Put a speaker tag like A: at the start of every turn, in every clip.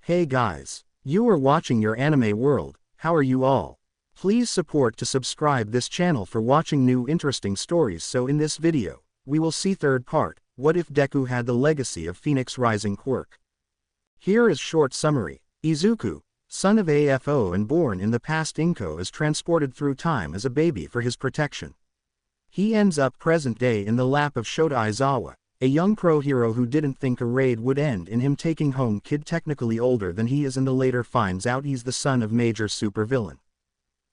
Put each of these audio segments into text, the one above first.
A: Hey guys, you are watching your anime world. How are you all? Please support to subscribe this channel for watching new interesting stories. So in this video, we will see third part, what if Deku had the legacy of Phoenix Rising Quirk? Here is short summary. Izuku, son of Afo and born in the past Inko, is transported through time as a baby for his protection. He ends up present day in the lap of Shota Aizawa, a young pro-hero who didn't think a raid would end in him taking home kid technically older than he is, and later finds out he's the son of major supervillain.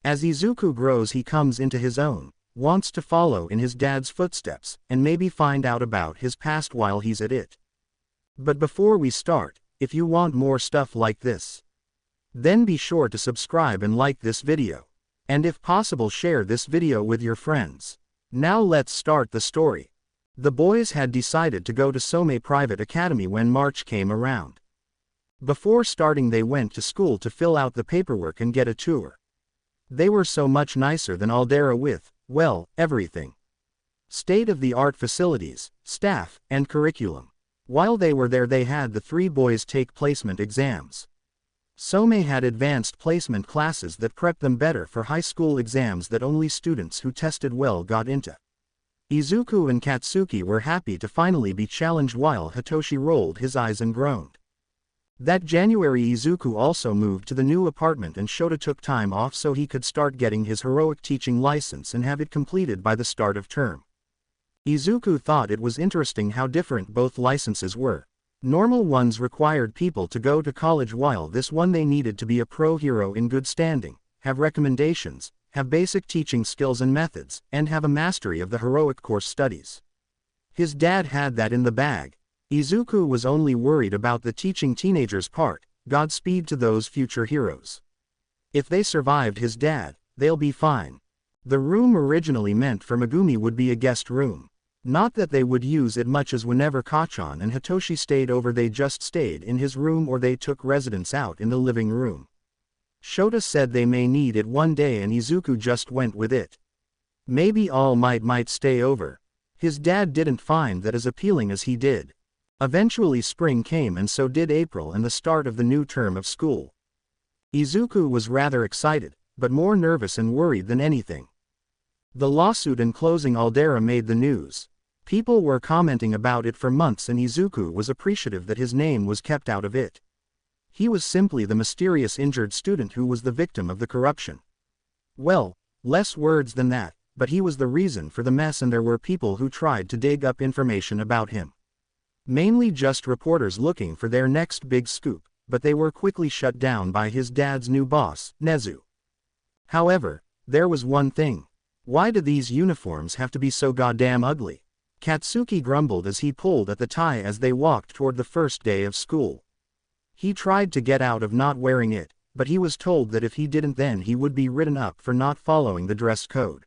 A: As Izuku grows, he comes into his own, wants to follow in his dad's footsteps, and maybe find out about his past while he's at it. But before we start, if you want more stuff like this, then be sure to subscribe and like this video. And if possible, share this video with your friends. Now let's start the story. The boys had decided to go to Some Private Academy when March came around. Before starting, they went to school to fill out the paperwork and get a tour. They were so much nicer than Aldera with, well, everything. State-of-the-art facilities, staff, and curriculum. While they were there, they had the three boys take placement exams. Some had advanced placement classes that prepped them better for high school exams that only students who tested well got into. Izuku and Katsuki were happy to finally be challenged, while Hitoshi rolled his eyes and groaned. That January, Izuku also moved to the new apartment, and Shota took time off so he could start getting his heroic teaching license and have it completed by the start of term. Izuku thought it was interesting how different both licenses were. Normal ones required people to go to college, while this one they needed to be a pro-hero in good standing, have recommendations, have basic teaching skills and methods, and have a mastery of the heroic course studies. His dad had that in the bag. Izuku was only worried about the teaching teenagers part. Godspeed to those future heroes. If they survived his dad, they'll be fine. The room originally meant for Megumi would be a guest room. Not that they would use it much, as whenever Kacchan and Hitoshi stayed over, they just stayed in his room or they took residence out in the living room. Shota said they may need it one day, and Izuku just went with it. Maybe All Might stay over. His dad didn't find that as appealing as he did. Eventually spring came, and so did April and the start of the new term of school. Izuku was rather excited, but more nervous and worried than anything. The lawsuit and closing Aldera made the news. People were commenting about it for months, and Izuku was appreciative that his name was kept out of it. He was simply the mysterious injured student who was the victim of the corruption. Well, less words than that, but he was the reason for the mess, and there were people who tried to dig up information about him. Mainly just reporters looking for their next big scoop, but they were quickly shut down by his dad's new boss, Nezu. However, there was one thing. Why do these uniforms have to be so goddamn ugly? Katsuki grumbled as he pulled at the tie as they walked toward the first day of school. He tried to get out of not wearing it, but he was told that if he didn't, then he would be written up for not following the dress code.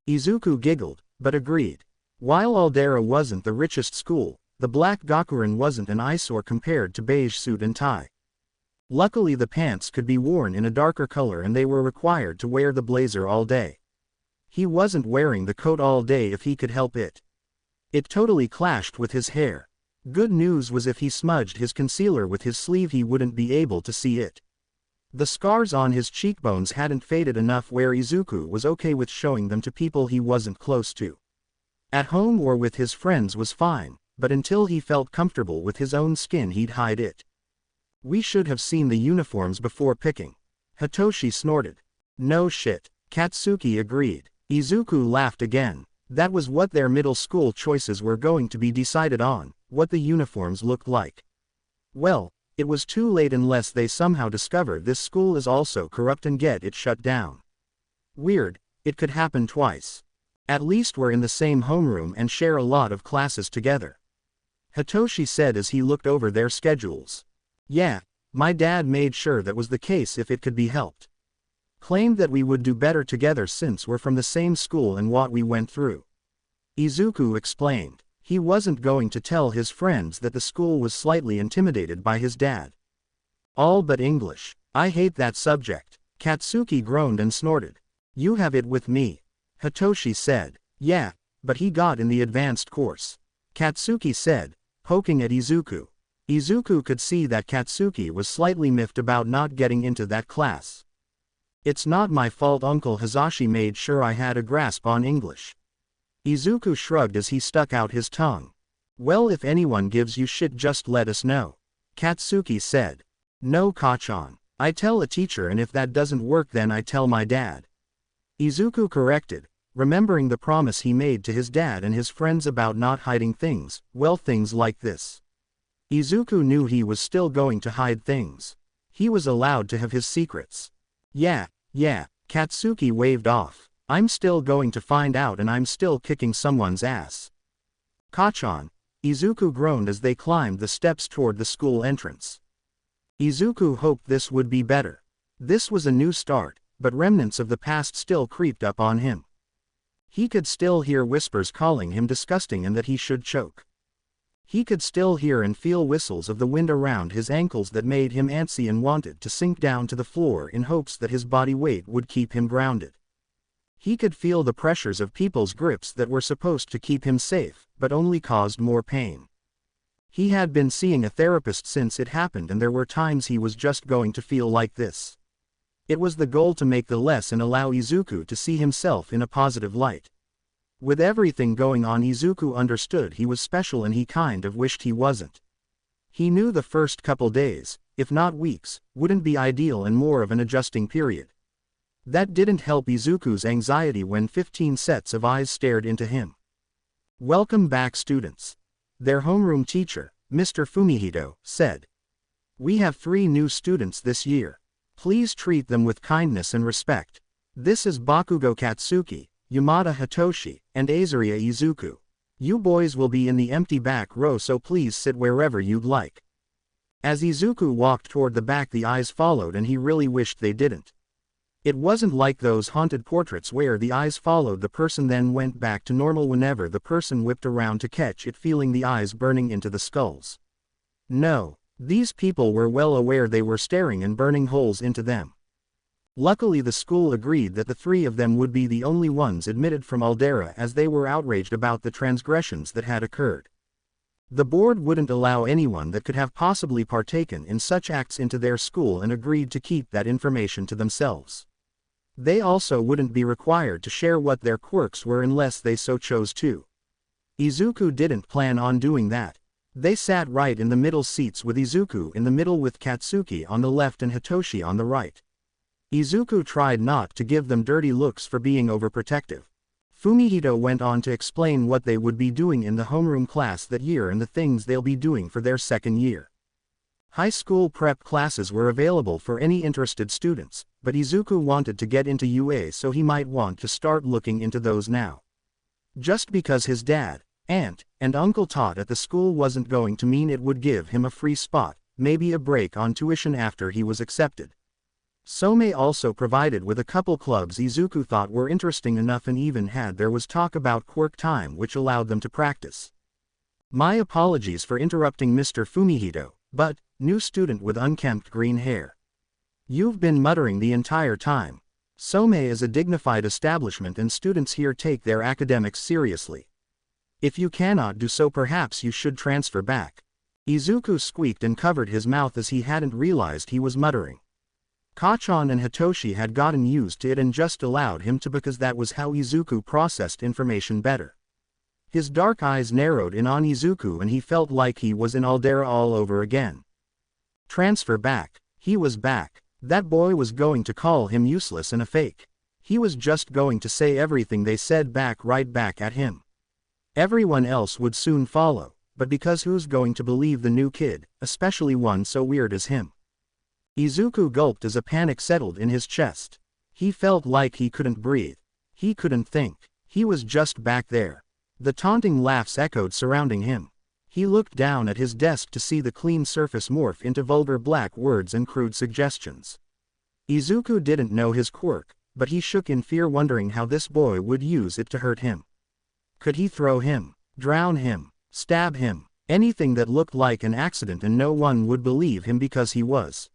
A: Izuku giggled, but agreed. While Aldera wasn't the richest school, the black Gakurin wasn't an eyesore compared to beige suit and tie. Luckily, the pants could be worn in a darker color, and they were required to wear the blazer all day. He wasn't wearing the coat all day if he could help it. It totally clashed with his hair. Good news was if he smudged his concealer with his sleeve, he wouldn't be able to see it. The scars on his cheekbones hadn't faded enough where Izuku was okay with showing them to people he wasn't close to. At home or with his friends was fine, but until he felt comfortable with his own skin, he'd hide it. We should have seen the uniforms before picking. Hitoshi snorted. No shit. Katsuki agreed. Izuku laughed again. That was what their middle school choices were going to be decided on, what the uniforms looked like. Well, it was too late unless they somehow discover this school is also corrupt and get it shut down. Weird, it could happen twice. At least we're in the same homeroom and share a lot of classes together. Hitoshi said as he looked over their schedules. Yeah, my dad made sure that was the case if it could be helped. Claimed that we would do better together since we're from the same school and what we went through. Izuku explained. He wasn't going to tell his friends that the school was slightly intimidated by his dad. All but English. I hate that subject. Katsuki groaned and snorted. You have it with me. Hitoshi said. Yeah, but he got in the advanced course. Katsuki said, poking at Izuku. Izuku could see that Katsuki was slightly miffed about not getting into that class. "It's not my fault Uncle Hazashi made sure I had a grasp on English." Izuku shrugged as he stuck out his tongue. "Well, if anyone gives you shit just let us know," Katsuki said. "No, Kachan. I tell a teacher, and if that doesn't work then I tell my dad," Izuku corrected, remembering the promise he made to his dad and his friends about not hiding things, well, things like this. Izuku knew he was still going to hide things. He was allowed to have his secrets. Yeah, Katsuki waved off. "I'm still going to find out and I'm still kicking someone's ass." "Kachan," Izuku groaned as they climbed the steps toward the school entrance. Izuku hoped this would be better. This was a new start, but remnants of the past still creeped up on him. He could still hear whispers calling him disgusting and that he should choke. He could still hear and feel whistles of the wind around his ankles that made him antsy and wanted to sink down to the floor in hopes that his body weight would keep him grounded. He could feel the pressures of people's grips that were supposed to keep him safe, but only caused more pain. He had been seeing a therapist since it happened, and there were times he was just going to feel like this. It was the goal to make the lesson allow Izuku to see himself in a positive light. With everything going on, Izuku understood he was special and he kind of wished he wasn't. He knew the first couple days, if not weeks, wouldn't be ideal and more of an adjusting period. That didn't help Izuku's anxiety when 15 sets of eyes stared into him. "Welcome back, students," their homeroom teacher, Mr. Fumihito, said. "We have 3 new students this year. Please treat them with kindness and respect. This is Bakugo Katsuki, Yamada Hitoshi, and Azaria Izuku. You boys will be in the empty back row, so please sit wherever you'd like." As Izuku walked toward the back, the eyes followed, and he really wished they didn't. It wasn't like those haunted portraits where the eyes followed the person then went back to normal whenever the person whipped around to catch it, feeling the eyes burning into the skulls. No, these people were well aware they were staring and burning holes into them. Luckily, the school agreed that the 3 of them would be the only ones admitted from Aldera, as they were outraged about the transgressions that had occurred. The board wouldn't allow anyone that could have possibly partaken in such acts into their school and agreed to keep that information to themselves. They also wouldn't be required to share what their quirks were unless they so chose to. Izuku didn't plan on doing that. They sat right in the middle seats, with Izuku in the middle with Katsuki on the left and Hitoshi on the right. Izuku tried not to give them dirty looks for being overprotective. Fumihito went on to explain what they would be doing in the homeroom class that year and the things they'll be doing for their second year. High school prep classes were available for any interested students, but Izuku wanted to get into UA, so he might want to start looking into those now. Just because his dad, aunt, and uncle taught at the school wasn't going to mean it would give him a free spot, maybe a break on tuition after he was accepted. Some also provided with a couple clubs Izuku thought were interesting enough, and even there was talk about Quirk time, which allowed them to practice. My apologies for interrupting Mr. Fumihito, but, new student with unkempt green hair. You've been muttering the entire time. Some is a dignified establishment and students here take their academics seriously. If you cannot do so, perhaps you should transfer back. Izuku squeaked and covered his mouth as he hadn't realized he was muttering. Kachan and Hitoshi had gotten used to it and just allowed him to because that was how Izuku processed information better. His dark eyes narrowed in on Izuku and he felt like he was in Aldera all over again. Transfer back. He was back. That boy was going to call him useless and a fake. He was just going to say everything they said right back at him. Everyone else would soon follow, but because who's going to believe the new kid, especially one so weird as him? Izuku gulped as a panic settled in his chest. He felt like he couldn't breathe. He couldn't think. He was just back there. The taunting laughs echoed surrounding him. He looked down at his desk to see the clean surface morph into vulgar black words and crude suggestions. Izuku didn't know his quirk, but he shook in fear, wondering how this boy would use it to hurt him. Could he throw him, drown him, stab him, anything that looked like an accident, and no one would believe him because he was?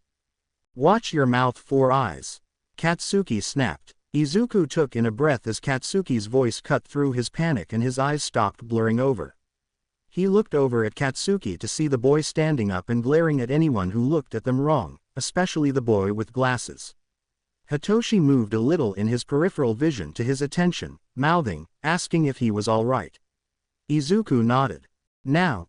A: Watch your mouth, 4 eyes. Katsuki snapped. Izuku took in a breath as Katsuki's voice cut through his panic and his eyes stopped blurring over. He looked over at Katsuki to see the boy standing up and glaring at anyone who looked at them wrong, especially the boy with glasses. Hitoshi moved a little in his peripheral vision to his attention, mouthing, asking if he was all right. Izuku nodded. Now,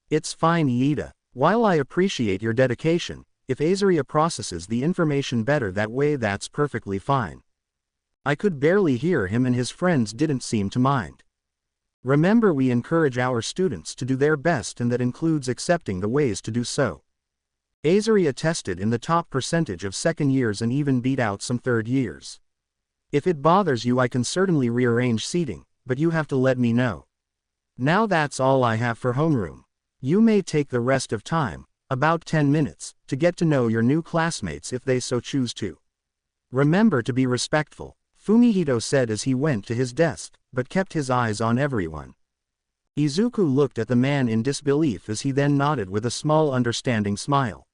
A: it's fine, Iida. While I appreciate your dedication, if Azaria processes the information better that way, that's perfectly fine. I could barely hear him and his friends didn't seem to mind. Remember, we encourage our students to do their best, and that includes accepting the ways to do so. Azaria tested in the top percentage of second years and even beat out some third years. If it bothers you, I can certainly rearrange seating, but you have to let me know. Now that's all I have for homeroom. You may take the rest of time, about 10 minutes, to get to know your new classmates if they so choose to. Remember to be respectful, Fumihito said as he went to his desk, but kept his eyes on everyone. Izuku looked at the man in disbelief as he then nodded with a small understanding smile.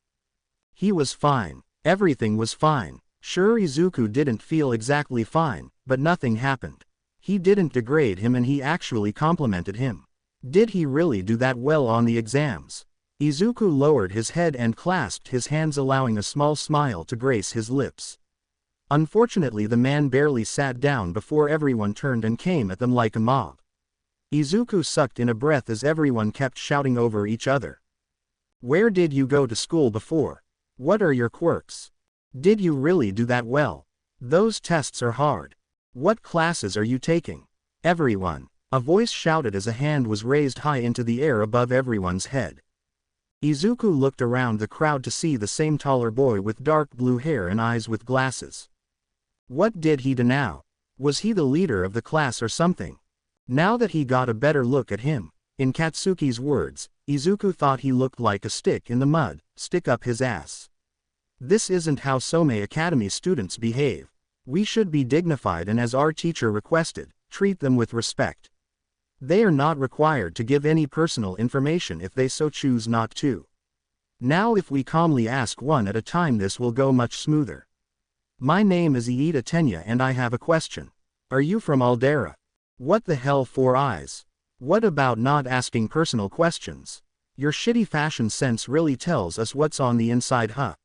A: He was fine. Everything was fine. Sure, Izuku didn't feel exactly fine, but nothing happened. He didn't degrade him and he actually complimented him. Did he really do that well on the exams? Izuku lowered his head and clasped his hands, allowing a small smile to grace his lips. Unfortunately, the man barely sat down before everyone turned and came at them like a mob. Izuku sucked in a breath as everyone kept shouting over each other. Where did you go to school before? What are your quirks? Did you really do that well? Those tests are hard. What classes are you taking? Everyone. A voice shouted as a hand was raised high into the air above everyone's head. Izuku looked around the crowd to see the same taller boy with dark blue hair and eyes with glasses. What did he do now? Was he the leader of the class or something? Now that he got a better look at him, in Katsuki's words, Izuku thought he looked like a stick in the mud, stick up his ass. This isn't how Some Academy students behave. We should be dignified and, as our teacher requested, treat them with respect. They are not required to give any personal information if they so choose not to. Now if we calmly ask one at a time, this will go much smoother. My name is Iida Tenya and I have a question. Are you from Aldera? What the hell, 4 eyes? What about not asking personal questions? Your shitty fashion sense really tells us what's on the inside, huh?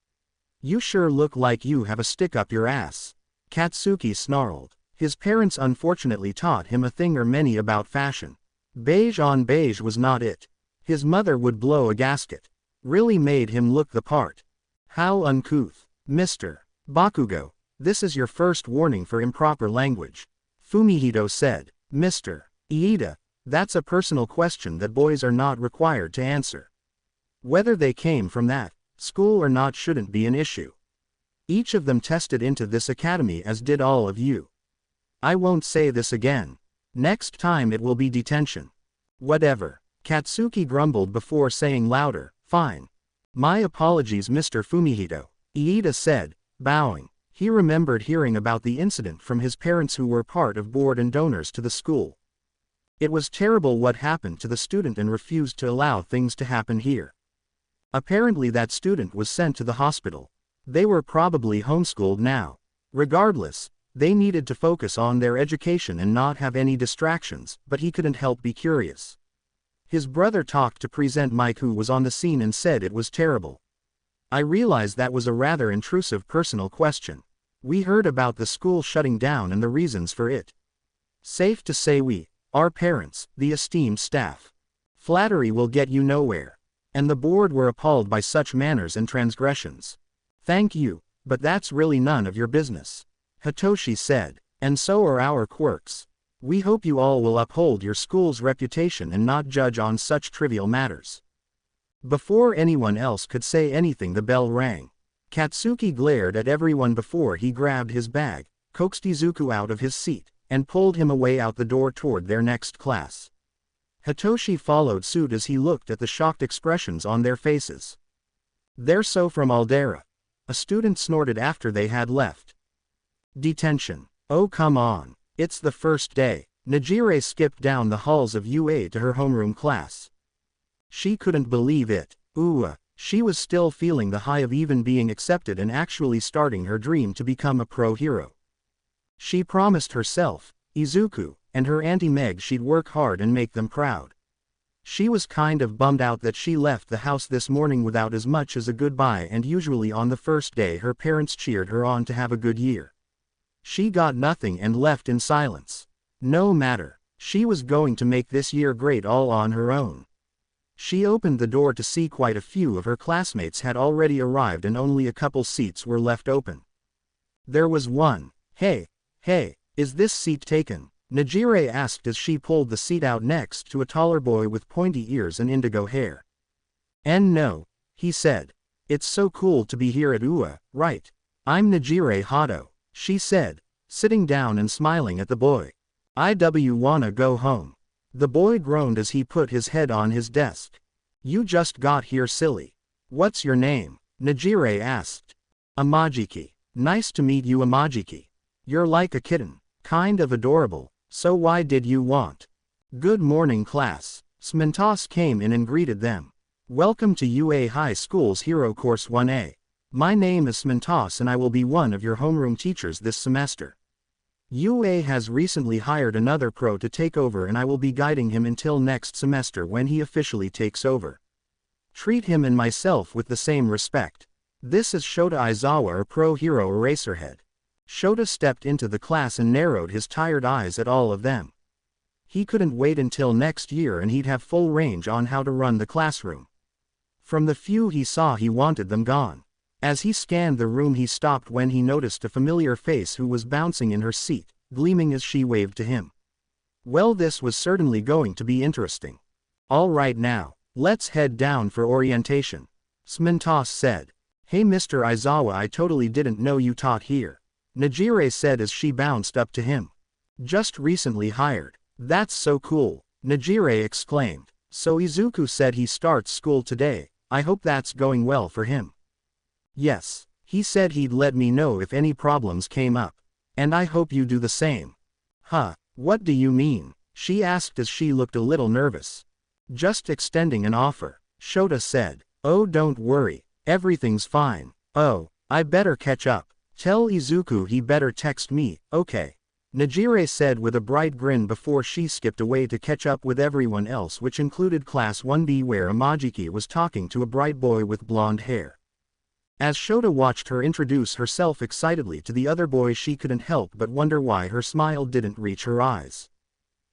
A: You sure look like you have a stick up your ass. Katsuki snarled. His parents unfortunately taught him a thing or many about fashion. Beige on beige was not it. His mother would blow a gasket. Really made him look the part. How uncouth. Mr. Bakugo, this is your first warning for improper language. Fumihito said. Mr. Iida, that's a personal question that boys are not required to answer. Whether they came from that school or not shouldn't be an issue. Each of them tested into this academy, as did all of you. I won't say this again. Next time it will be detention. Whatever. Katsuki grumbled before saying louder, fine. My apologies, Mr. Fumihito, Iida said, bowing. He remembered hearing about the incident from his parents, who were part of board and donors to the school. It was terrible what happened to the student and refused to allow things to happen here. Apparently that student was sent to the hospital. They were probably homeschooled now. Regardless, they needed to focus on their education and not have any distractions, but he couldn't help be curious. His brother talked to Present Mike, who was on the scene, and said it was terrible. I realized that was a rather intrusive personal question. We heard about the school shutting down and the reasons for it. Safe to say we, our parents, the esteemed staff. Flattery will get you nowhere. And the board were appalled by such manners and transgressions. Thank you, but that's really none of your business. Hitoshi said. And so are our quirks. We hope you all will uphold your school's reputation and not judge on such trivial matters. Before anyone else could say anything, the bell rang. Katsuki glared at everyone before he grabbed his bag, coaxed Izuku out of his seat, and pulled him away out the door toward their next class. Hitoshi followed suit as he looked at the shocked expressions on their faces. They're so from Aldera. A student snorted after they had left. Detention. Oh come on. It's the first day. Najire skipped down the halls of UA to her homeroom class. She couldn't believe it. She was still feeling the high of even being accepted and actually starting her dream to become a pro hero. She promised herself, Izuku, and her Auntie Meg she'd work hard and make them proud. She was kind of bummed out that she left the house this morning without as much as a goodbye, and usually on the first day her parents cheered her on to have a good year. She got nothing and left in silence. No matter, she was going to make this year great all on her own. She opened the door to see quite a few of her classmates had already arrived and only a couple seats were left open. There was one. Hey, is this seat taken? Najire asked as she pulled the seat out next to a taller boy with pointy ears and indigo hair. And no, he said. It's so cool to be here at UA, right? I'm Najire Hado, she said, sitting down and smiling at the boy. IW wanna go home. The boy groaned as he put his head on his desk. You just got here, silly. What's your name? Najire asked. Amajiki. Nice to meet you, Amajiki. You're like a kitten. Kind of adorable. So why did you want? Good morning, class. Smintos came in and greeted them. Welcome to UA High School's Hero Course 1A. My name is Smintos and I will be one of your homeroom teachers this semester. UA has recently hired another pro to take over and I will be guiding him until next semester when he officially takes over. Treat him and myself with the same respect. This is Shota Aizawa, a pro hero Eraserhead. Shota stepped into the class and narrowed his tired eyes at all of them. He couldn't wait until next year and he'd have full range on how to run the classroom. From the few he saw, he wanted them gone. As he scanned the room, he stopped when he noticed a familiar face who was bouncing in her seat, gleaming as she waved to him. Well, this was certainly going to be interesting. All right, now, let's head down for orientation. Smintos said. Hey Mr. Aizawa, I totally didn't know you taught here. Najire said as she bounced up to him. Just recently hired. That's so cool, Najire exclaimed. So Izuku said he starts school today. I hope that's going well for him. Yes, he said he'd let me know if any problems came up. And I hope you do the same. Huh, what do you mean? She asked as she looked a little nervous. Just extending an offer, Shota said. Oh, don't worry, everything's fine. Oh, I better catch up. Tell Izuku he better text me, okay? Najire said with a bright grin before she skipped away to catch up with everyone else, which included Class 1B, where Amajiki was talking to a bright boy with blonde hair. As Shota watched her introduce herself excitedly to the other boy, she couldn't help but wonder why her smile didn't reach her eyes.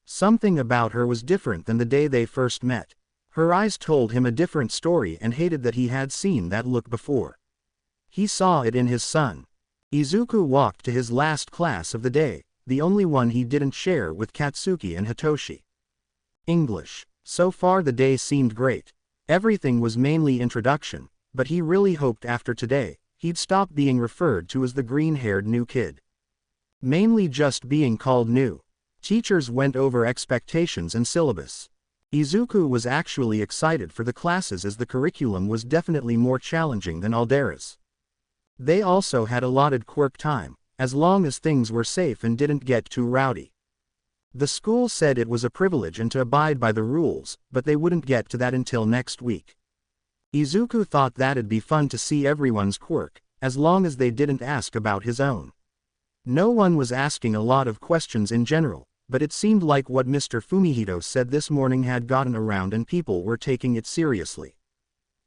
A: Something about her was different than the day they first met. Her eyes told him a different story and hated that he had seen that look before. He saw it in his son. Izuku walked to his last class of the day, the only one he didn't share with Katsuki and Hitoshi. English. So far the day seemed great. Everything was mainly introduction, but he really hoped after today, he'd stop being referred to as the green-haired new kid. Mainly just being called new. Teachers went over expectations and syllabus. Izuku was actually excited for the classes as the curriculum was definitely more challenging than Aldera's. They also had allotted quirk time, as long as things were safe and didn't get too rowdy. The school said it was a privilege and to abide by the rules, but they wouldn't get to that until next week. Izuku thought that'd be fun to see everyone's quirk, as long as they didn't ask about his own. No one was asking a lot of questions in general, but it seemed like what Mr. Fumihito said this morning had gotten around and people were taking it seriously.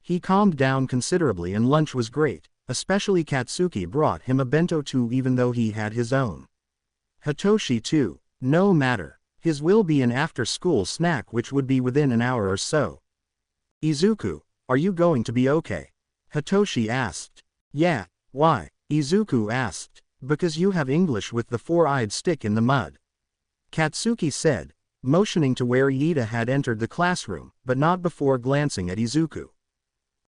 A: He calmed down considerably and lunch was great, especially Katsuki brought him a bento too even though he had his own. Hitoshi too, no matter, his will be an after-school snack which would be within an hour or so. Izuku, are you going to be okay? Hitoshi asked. Yeah, why? Izuku asked. Because you have English with the four-eyed stick in the mud. Katsuki said, motioning to where Iida had entered the classroom, but not before glancing at Izuku.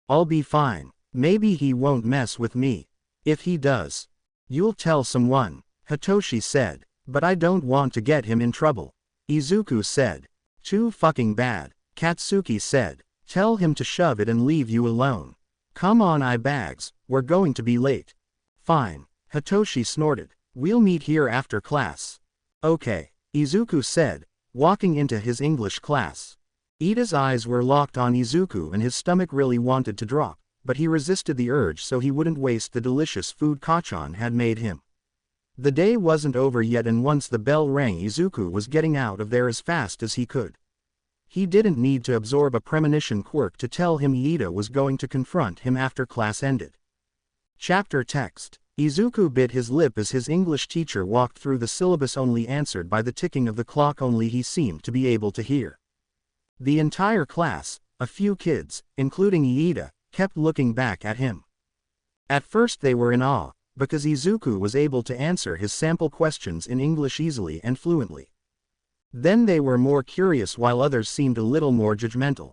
A: I'll be fine. Maybe he won't mess with me. If he does, you'll tell someone, Hitoshi said, but I don't want to get him in trouble. Izuku said. Too fucking bad, Katsuki said. Tell him to shove it and leave you alone. Come on, eyebags, we're going to be late. Fine, Hitoshi snorted. We'll meet here after class. Okay, Izuku said, walking into his English class. Iida's eyes were locked on Izuku and his stomach really wanted to drop, but he resisted the urge so he wouldn't waste the delicious food Kachan had made him. The day wasn't over yet and once the bell rang Izuku was getting out of there as fast as he could. He didn't need to absorb a premonition quirk to tell him Iida was going to confront him after class ended. Chapter text. Izuku bit his lip as his English teacher walked through the syllabus, only answered by the ticking of the clock only he seemed to be able to hear. The entire class, a few kids, including Iida, kept looking back at him. At first they were in awe, because Izuku was able to answer his sample questions in English easily and fluently. Then they were more curious while others seemed a little more judgmental.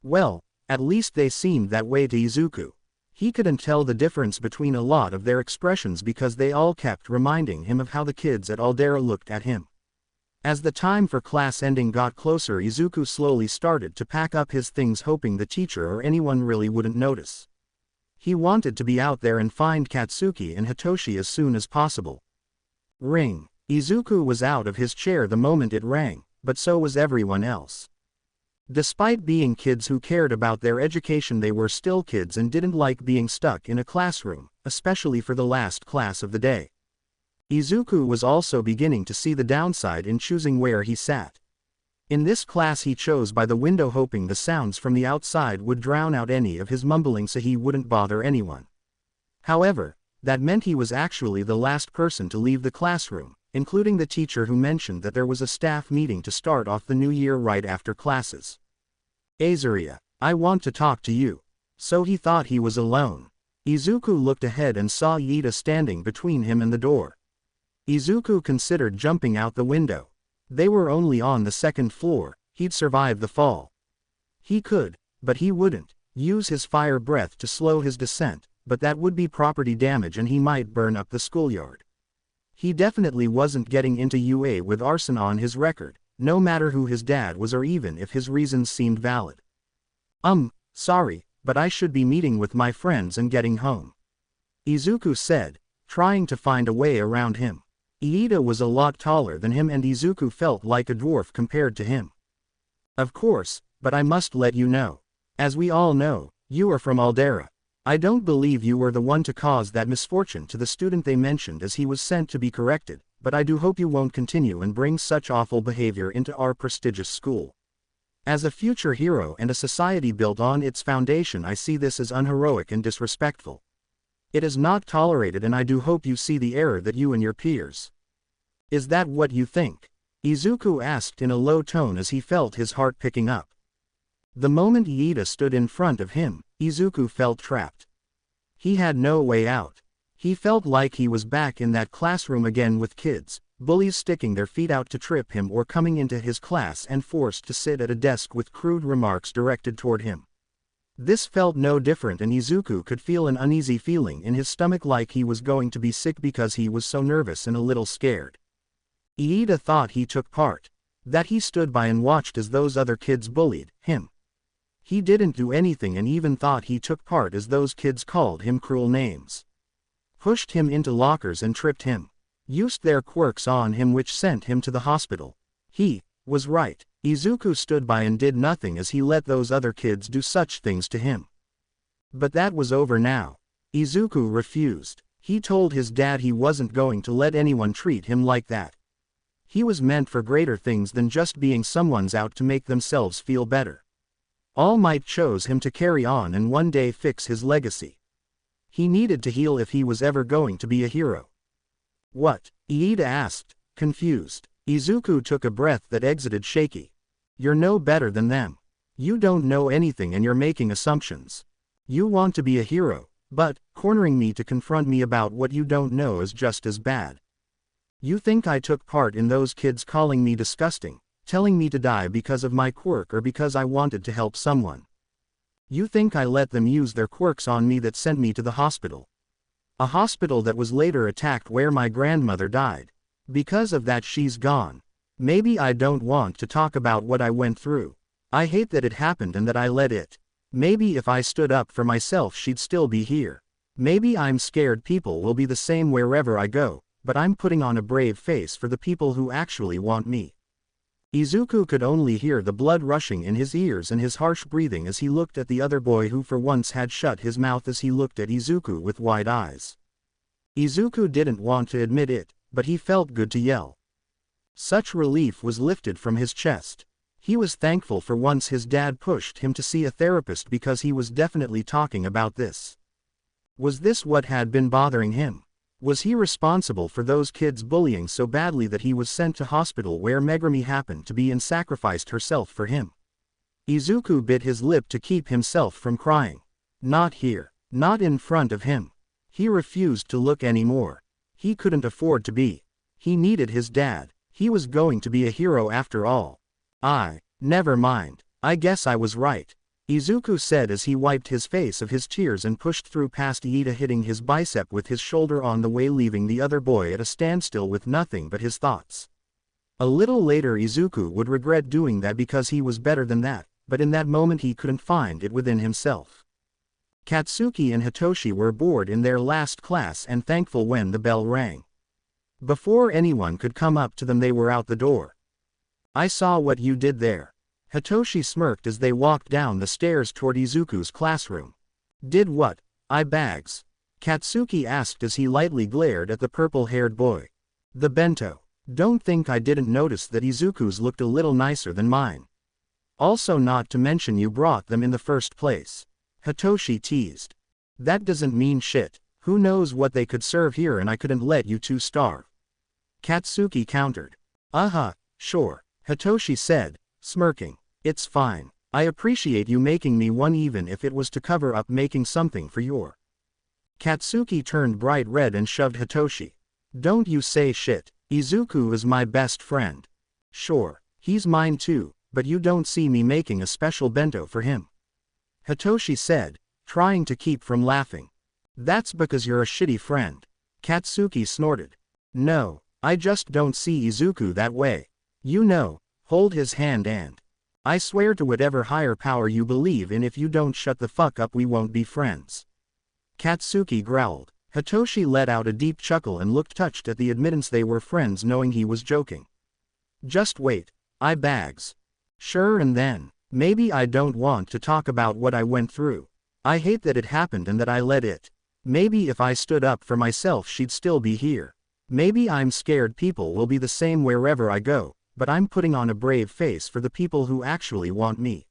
A: Well, at least they seemed that way to Izuku. He couldn't tell the difference between a lot of their expressions because they all kept reminding him of how the kids at Aldera looked at him. As the time for class ending got closer, Izuku slowly started to pack up his things, hoping the teacher or anyone really wouldn't notice. He wanted to be out there and find Katsuki and Hitoshi as soon as possible. Ring. Izuku was out of his chair the moment it rang, but so was everyone else. Despite being kids who cared about their education, they were still kids and didn't like being stuck in a classroom, especially for the last class of the day. Izuku was also beginning to see the downside in choosing where he sat. In this class he chose by the window, hoping the sounds from the outside would drown out any of his mumbling so he wouldn't bother anyone. However, that meant he was actually the last person to leave the classroom, including the teacher who mentioned that there was a staff meeting to start off the new year right after classes. Azaria, I want to talk to you. So he thought he was alone. Izuku looked ahead and saw Iida standing between him and the door. Izuku considered jumping out the window. They were only on the second floor, he'd survive the fall. He could, but he wouldn't, use his fire breath to slow his descent, but that would be property damage and he might burn up the schoolyard. He definitely wasn't getting into UA with arson on his record, no matter who his dad was or even if his reasons seemed valid. Sorry, but I should be meeting with my friends and getting home. Izuku said, trying to find a way around him. Iida was a lot taller than him and Izuku felt like a dwarf compared to him. Of course, but I must let you know. As we all know, you are from Aldera. I don't believe you were the one to cause that misfortune to the student they mentioned as he was sent to be corrected, but I do hope you won't continue and bring such awful behavior into our prestigious school. As a future hero and a society built on its foundation, I see this as unheroic and disrespectful. It is not tolerated and I do hope you see the error that you and your peers. Is that what you think? Izuku asked in a low tone as he felt his heart picking up. The moment Iida stood in front of him, Izuku felt trapped. He had no way out. He felt like he was back in that classroom again with kids, bullies sticking their feet out to trip him or coming into his class and forced to sit at a desk with crude remarks directed toward him. This felt no different and Izuku could feel an uneasy feeling in his stomach, like he was going to be sick because he was so nervous and a little scared. Iida thought he took part. That he stood by and watched as those other kids bullied him. He didn't do anything and even thought he took part as those kids called him cruel names. Pushed him into lockers and tripped him. Used their quirks on him, which sent him to the hospital. He was right. Izuku stood by and did nothing as he let those other kids do such things to him. But that was over now. Izuku refused. He told his dad he wasn't going to let anyone treat him like that. He was meant for greater things than just being someone's out to make themselves feel better. All Might chose him to carry on and one day fix his legacy. He needed to heal if he was ever going to be a hero. What? Iida asked, confused. Izuku took a breath that exited shaky. You're no better than them. You don't know anything and you're making assumptions. You want to be a hero, but cornering me to confront me about what you don't know is just as bad. You think I took part in those kids calling me disgusting, telling me to die because of my quirk or because I wanted to help someone? You think I let them use their quirks on me that sent me to the hospital? A hospital that was later attacked, where my grandmother died. Because of that she's gone. Maybe I don't want to talk about what I went through. I hate that it happened and that I let it. Maybe if I stood up for myself she'd still be here. Maybe I'm scared people will be the same wherever I go, but I'm putting on a brave face for the people who actually want me. Izuku could only hear the blood rushing in his ears and his harsh breathing as he looked at the other boy, who for once had shut his mouth as he looked at Izuku with wide eyes. Izuku didn't want to admit it, but he felt good to yell. Such relief was lifted from his chest. He was thankful for once his dad pushed him to see a therapist because he was definitely talking about this. Was this what had been bothering him? Was he responsible for those kids bullying so badly that he was sent to hospital where Megumi happened to be and sacrificed herself for him? Izuku bit his lip to keep himself from crying. Not here. Not in front of him. He refused to look anymore. He couldn't afford to be. He needed his dad. He was going to be a hero after all. Never mind. I guess I was right. Izuku said as he wiped his face of his tears and pushed through past Iida, hitting his bicep with his shoulder on the way, leaving the other boy at a standstill with nothing but his thoughts. A little later Izuku would regret doing that because he was better than that, but in that moment he couldn't find it within himself. Katsuki and Hitoshi were bored in their last class and thankful when the bell rang. Before anyone could come up to them they were out the door. I saw what you did there. Hitoshi smirked as they walked down the stairs toward Izuku's classroom. Did what? Bags? Katsuki asked as he lightly glared at the purple-haired boy. The bento. Don't think I didn't notice that Izuku's looked a little nicer than mine. Also, not to mention you brought them in the first place. Hitoshi teased. That doesn't mean shit. Who knows what they could serve here, and I couldn't let you two starve. Katsuki countered. Sure, Hitoshi said, smirking. It's fine. I appreciate you making me one even if it was to cover up making something for your. Katsuki turned bright red and shoved Hitoshi. Don't you say shit. Izuku is my best friend. Sure, he's mine too, but you don't see me making a special bento for him. Hitoshi said, trying to keep from laughing. That's because you're a shitty friend. Katsuki snorted. No, I just don't see Izuku that way. You know, hold his hand and. I swear to whatever higher power you believe in, if you don't shut the fuck up we won't be friends. Katsuki growled. Hitoshi let out a deep chuckle and looked touched at the admittance they were friends, knowing he was joking. Just wait. Bags. Sure, and then. Maybe I don't want to talk about what I went through. I hate that it happened and that I let it. Maybe if I stood up for myself she'd still be here. Maybe I'm scared people will be the same wherever I go, but I'm putting on a brave face for the people who actually want me.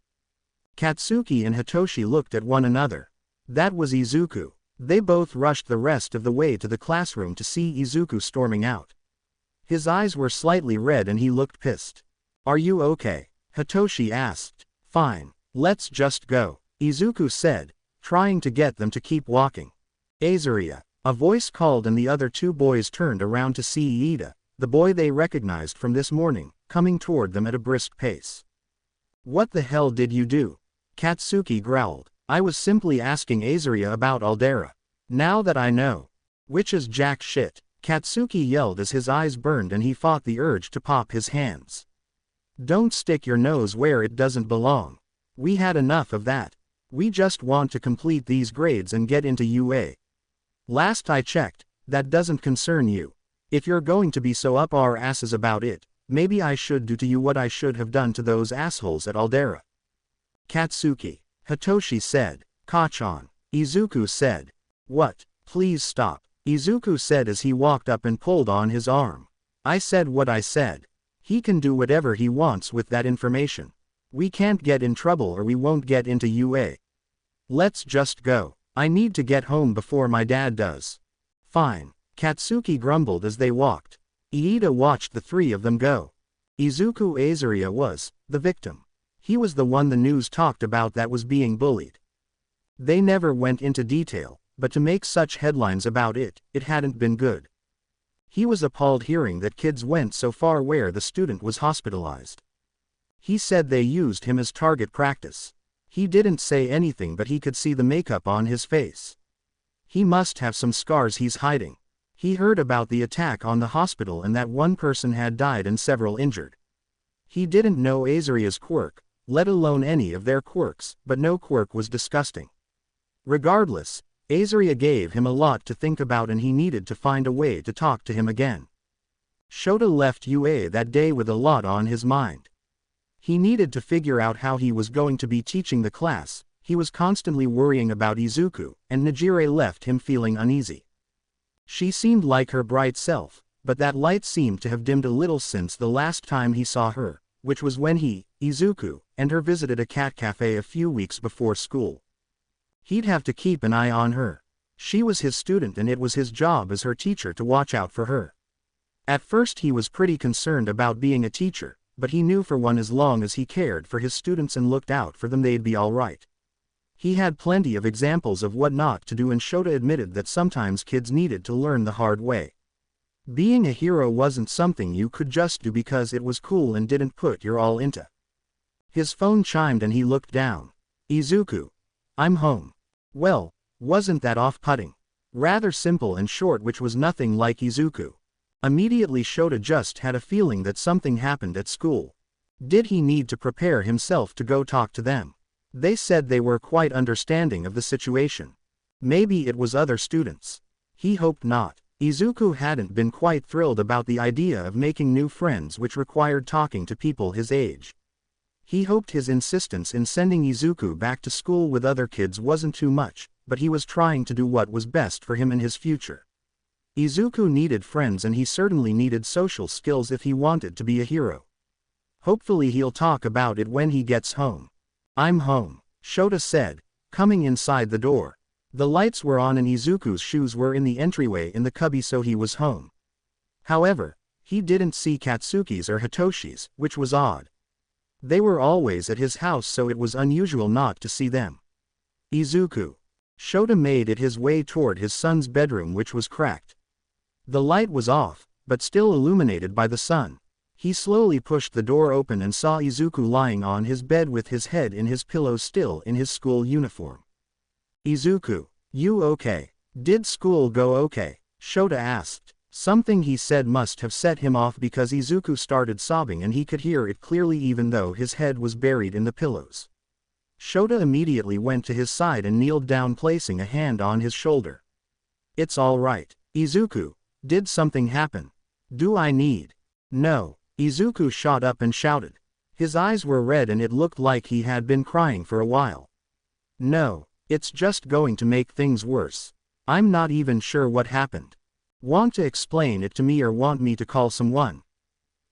A: Katsuki and Hitoshi looked at one another. That was Izuku. They both rushed the rest of the way to the classroom to see Izuku storming out. His eyes were slightly red and he looked pissed. Are you okay? Hitoshi asked. Fine. Let's just go, Izuku said, trying to get them to keep walking. Azaria. A voice called and the other two boys turned around to see Iida, the boy they recognized from this morning, coming toward them at a brisk pace. What the hell did you do? Katsuki growled. I was simply asking Azaria about Aldera. Now that I know. Which is jack shit, Katsuki yelled as his eyes burned and he fought the urge to pop his hands. Don't stick your nose where it doesn't belong. We had enough of that. We just want to complete these grades and get into UA. Last I checked, that doesn't concern you. If you're going to be so up our asses about it, maybe I should do to you what I should have done to those assholes at Aldera. Katsuki. Hitoshi said. Kachan. Izuku said. What? Please stop. Izuku said as he walked up and pulled on his arm. I said what I said. He can do whatever he wants with that information. We can't get in trouble or we won't get into UA. Let's just go. I need to get home before my dad does. Fine. Katsuki grumbled as they walked. Iida watched the three of them go. Izuku Azaria was the victim. He was the one the news talked about that was being bullied. They never went into detail, but to make such headlines about it, it hadn't been good. He was appalled hearing that kids went so far where the student was hospitalized. He said they used him as target practice. He didn't say anything but he could see the makeup on his face. He must have some scars he's hiding. He heard about the attack on the hospital and that one person had died and several injured. He didn't know Azaria's quirk, let alone any of their quirks, but no quirk was disgusting. Regardless, Azaria gave him a lot to think about and he needed to find a way to talk to him again. Shota left UA that day with a lot on his mind. He needed to figure out how he was going to be teaching the class. He was constantly worrying about Izuku, and Najire left him feeling uneasy. She seemed like her bright self, but that light seemed to have dimmed a little since the last time he saw her. which was when he, Izuku, and her visited a cat cafe a few weeks before school. He'd have to keep an eye on her. She was his student and it was his job as her teacher to watch out for her. At first he was pretty concerned about being a teacher, but he knew for one as long as he cared for his students and looked out for them they'd be alright. He had plenty of examples of what not to do and Shota admitted that sometimes kids needed to learn the hard way. Being a hero wasn't something you could just do because it was cool and didn't put your all into. His phone chimed and he looked down. Izuku. I'm home. Well, wasn't that off-putting? Rather simple and short, which was nothing like Izuku. Immediately Shota just had a feeling that something happened at school. Did he need to prepare himself to go talk to them? They said they were quite understanding of the situation. Maybe it was other students. He hoped not. Izuku hadn't been quite thrilled about the idea of making new friends which required talking to people his age. He hoped his insistence in sending Izuku back to school with other kids wasn't too much, but he was trying to do what was best for him and his future. Izuku needed friends and he certainly needed social skills if he wanted to be a hero. Hopefully he'll talk about it when he gets home. I'm home, Shota said, coming inside the door. The lights were on and Izuku's shoes were in the entryway in the cubby, so he was home. However, he didn't see Katsuki's or Hitoshi's, which was odd. They were always at his house, so it was unusual not to see them. Izuku. Shota made it his way toward his son's bedroom, which was cracked. The light was off, but still illuminated by the sun. He slowly pushed the door open and saw Izuku lying on his bed with his head in his pillow, still in his school uniform. Izuku, you okay? Did school go okay? Shota asked. Something he said must have set him off because Izuku started sobbing and he could hear it clearly even though his head was buried in the pillows. Shota immediately went to his side and kneeled down, placing a hand on his shoulder. It's all right. Izuku, did something happen? Do I need? No. Izuku shot up and shouted. His eyes were red and it looked like he had been crying for a while. No, it's just going to make things worse. I'm not even sure what happened. Want to explain it to me or want me to call someone?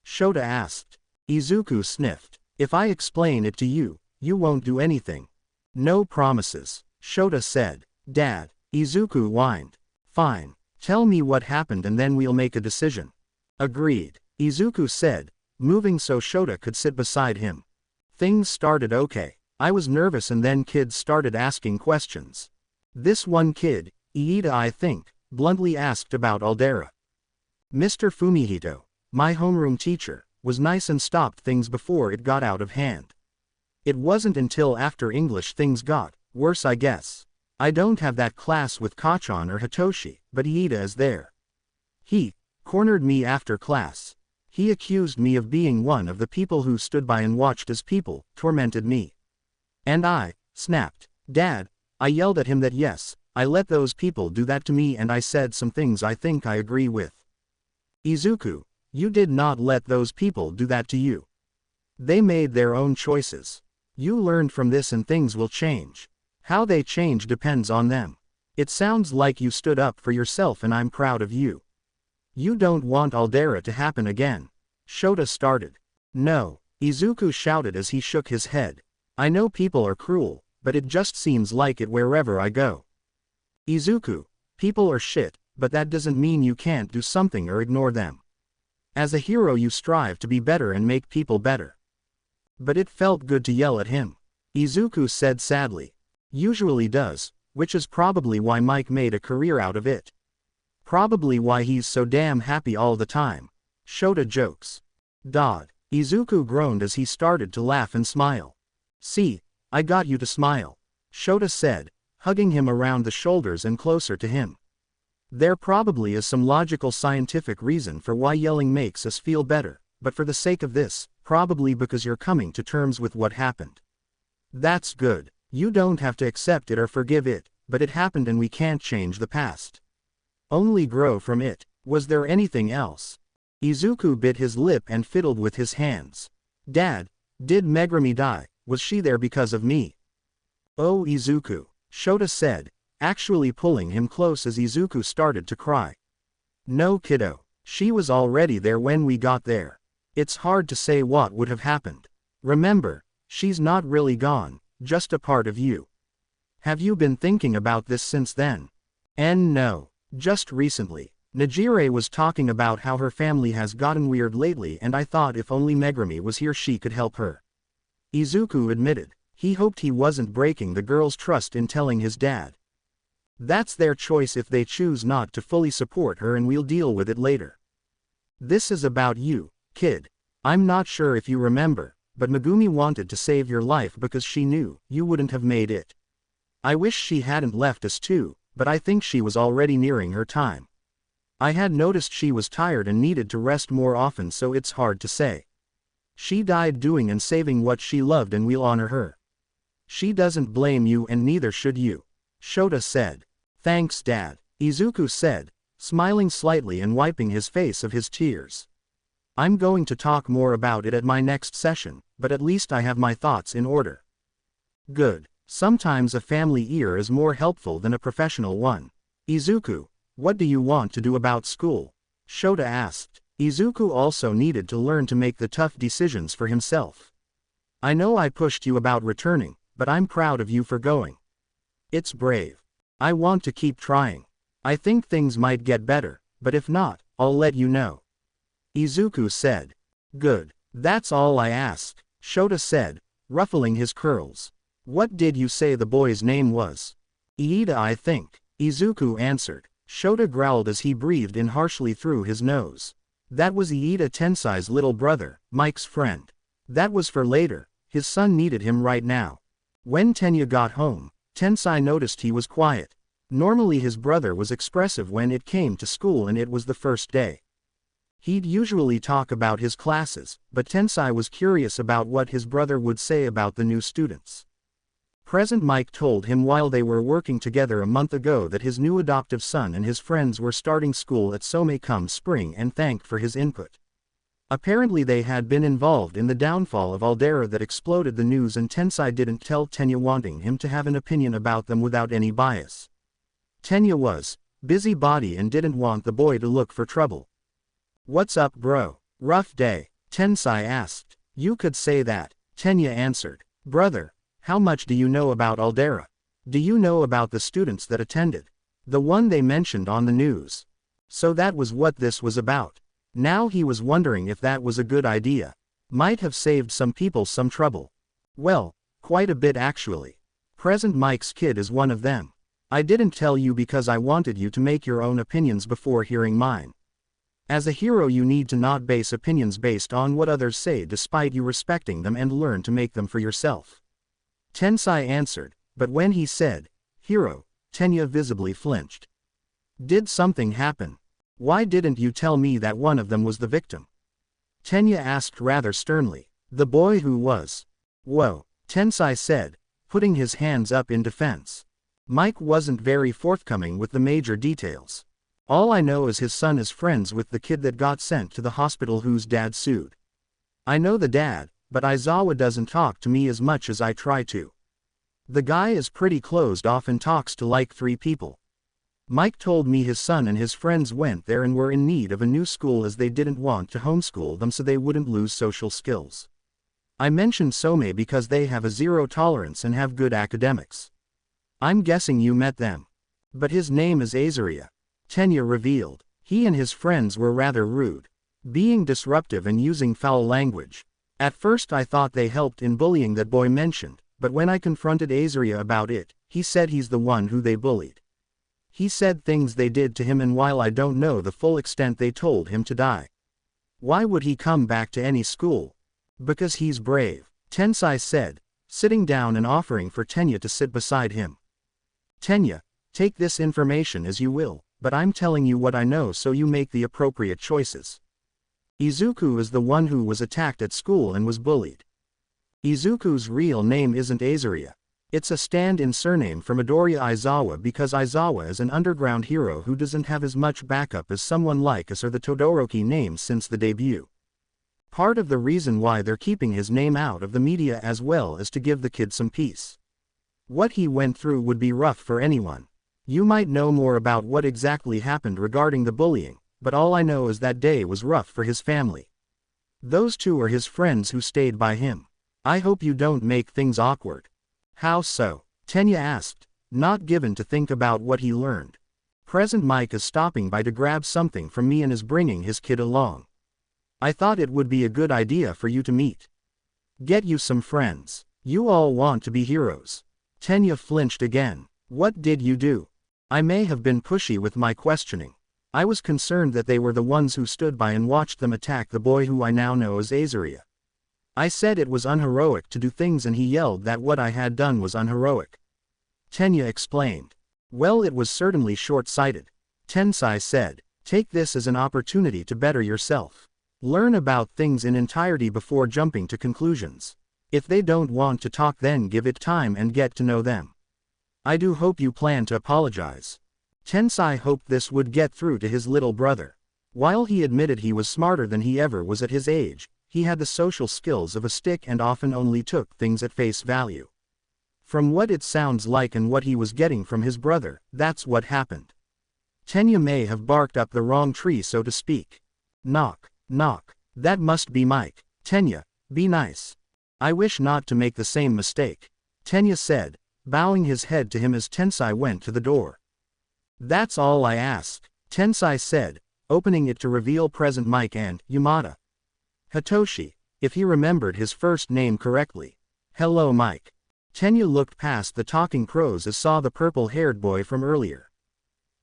A: Shota asked. Izuku sniffed. If I explain it to you, you won't do anything. No promises, Shota said. Dad, Izuku whined. Fine, tell me what happened and then we'll make a decision. Agreed, Izuku said, moving so Shota could sit beside him. Things started okay. I was nervous and then kids started asking questions. This one kid, Iida I think, bluntly asked about Aldera. Mr. Fumihito, my homeroom teacher, was nice and stopped things before it got out of hand. It wasn't until after English things got worse, I guess. I don't have that class with Kachan or Hitoshi, but Iida is there. He cornered me after class. He accused me of being one of the people who stood by and watched as people tormented me. And I snapped. Dad, I yelled at him that yes, I let those people do that to me, and I said some things I think I agree with. Izuku, you did not let those people do that to you. They made their own choices. You learned from this and things will change. How they change depends on them. It sounds like you stood up for yourself and I'm proud of you. You don't want Aldera to happen again. Shota started. No, Izuku shouted as he shook his head. I know people are cruel, but it just seems like it wherever I go. Izuku, people are shit, but that doesn't mean you can't do something or ignore them. As a hero you strive to be better and make people better. But it felt good to yell at him. Izuku said sadly. Usually does, which is probably why Mike made a career out of it. Probably why he's so damn happy all the time. Shota jokes. Dodd. Izuku groaned as he started to laugh and smile. See, I got you to smile, Shota said, hugging him around the shoulders and closer to him. There probably is some logical scientific reason for why yelling makes us feel better, but for the sake of this, probably because you're coming to terms with what happened. That's good. You don't have to accept it or forgive it, but it happened and we can't change the past. Only grow from it. Was there anything else? Izuku bit his lip and fiddled with his hands. Dad, did Megumi die? Was she there because of me? Oh Izuku, Shota said, actually pulling him close as Izuku started to cry. No kiddo, she was already there when we got there. It's hard to say what would have happened. Remember, she's not really gone, just a part of you. Have you been thinking about this since then? No, just recently. Najire was talking about how her family has gotten weird lately and I thought if only Megumi was here she could help her. Izuku admitted. He hoped he wasn't breaking the girl's trust in telling his dad. That's their choice if they choose not to fully support her and we'll deal with it later. This is about you, kid. I'm not sure if you remember, but Megumi wanted to save your life because she knew you wouldn't have made it. I wish she hadn't left us too, but I think she was already nearing her time. I had noticed she was tired and needed to rest more often, so it's hard to say. She died doing and saving what she loved and we'll honor her. She doesn't blame you and neither should you. Shota said. Thanks, Dad, Izuku said, smiling slightly and wiping his face of his tears. I'm going to talk more about it at my next session, but at least I have my thoughts in order. Good. Sometimes a family ear is more helpful than a professional one. Izuku, what do you want to do about school? Shota asked. Izuku also needed to learn to make the tough decisions for himself. I know I pushed you about returning, but I'm proud of you for going. It's brave. I want to keep trying. I think things might get better, but if not, I'll let you know. Izuku said. Good. That's all I asked, Shota said, ruffling his curls. What did you say the boy's name was? Iida, I think, Izuku answered. Shota growled as he breathed in harshly through his nose. That was Iida Tensai's little brother, Mike's friend. That was for later, his son needed him right now. When Tenya got home, Tensai noticed he was quiet. Normally his brother was expressive when it came to school and it was the first day. He'd usually talk about his classes, but Tensai was curious about what his brother would say about the new students. Present Mike told him while they were working together a month ago that his new adoptive son and his friends were starting school at Some come spring and thanked for his input. Apparently they had been involved in the downfall of Aldera that exploded the news and Tensai didn't tell Tenya, wanting him to have an opinion about them without any bias. Tenya was busybody and didn't want the boy to look for trouble. What's up, bro? Rough day? Tensai asked. You could say that, Tenya answered. Brother, how much do you know about Aldera? Do you know about the students that attended? The one they mentioned on the news. So that was what this was about. Now he was wondering if that was a good idea. Might have saved some people some trouble. Well, quite a bit actually. Present Mike's kid is one of them. I didn't tell you because I wanted you to make your own opinions before hearing mine. As a hero you need to not base opinions based on what others say despite you respecting them and learn to make them for yourself. Tensai answered, but when he said, hero, Tenya visibly flinched. Did something happen? Why didn't you tell me that one of them was the victim? Tenya asked rather sternly. The boy who was. Whoa, Tensai said, putting his hands up in defense. Mike wasn't very forthcoming with the major details. All I know is his son is friends with the kid that got sent to the hospital whose dad sued. I know the dad, but Aizawa doesn't talk to me as much as I try to. The guy is pretty closed off and talks to like 3 people. Mike told me his son and his friends went there and were in need of a new school as they didn't want to homeschool them so they wouldn't lose social skills. I mentioned Some because they have a zero tolerance and have good academics. I'm guessing you met them. But his name is Azaria, Tenya revealed. He and his friends were rather rude, being disruptive and using foul language. At first I thought they helped in bullying that boy mentioned, but when I confronted Azaria about it, he said he's the one who they bullied. He said things they did to him and while I don't know the full extent they told him to die. Why would he come back to any school? Because he's brave, Tensai said, sitting down and offering for Tenya to sit beside him. Tenya, take this information as you will, but I'm telling you what I know so you make the appropriate choices. Izuku is the one who was attacked at school and was bullied. Izuku's real name isn't Azaria. It's a stand-in surname for Midoriya Aizawa because Aizawa is an underground hero who doesn't have as much backup as someone like us or the Todoroki name since the debut. Part of the reason why they're keeping his name out of the media as well is to give the kid some peace. What he went through would be rough for anyone. You might know more about what exactly happened regarding the bullying, but all I know is that day was rough for his family. Those two are his friends who stayed by him. I hope you don't make things awkward. How so? Tenya asked, not given to think about what he learned. Present Mike is stopping by to grab something from me and is bringing his kid along. I thought it would be a good idea for you to meet. Get you some friends. You all want to be heroes. Tenya flinched again. What did you do? I may have been pushy with my questioning. I was concerned that they were the ones who stood by and watched them attack the boy who I now know as Azaria. I said it was unheroic to do things and he yelled that what I had done was unheroic. Tenya explained. Well, it was certainly short-sighted. Tensai said, take this as an opportunity to better yourself. Learn about things in entirety before jumping to conclusions. If they don't want to talk, then give it time and get to know them. I do hope you plan to apologize. Tensai hoped this would get through to his little brother. While he admitted he was smarter than he ever was at his age, he had the social skills of a stick and often only took things at face value. From what it sounds like and what he was getting from his brother, that's what happened. Tenya may have barked up the wrong tree, so to speak. Knock, knock. That must be Mike. Tenya, be nice. I wish not to make the same mistake. Tenya said, bowing his head to him as Tensai went to the door. That's all I ask, Tensai said, opening it to reveal present Mike and Yamada. Hitoshi, if he remembered his first name correctly. Hello Mike. Tenya looked past the talking crows as saw the purple-haired boy from earlier.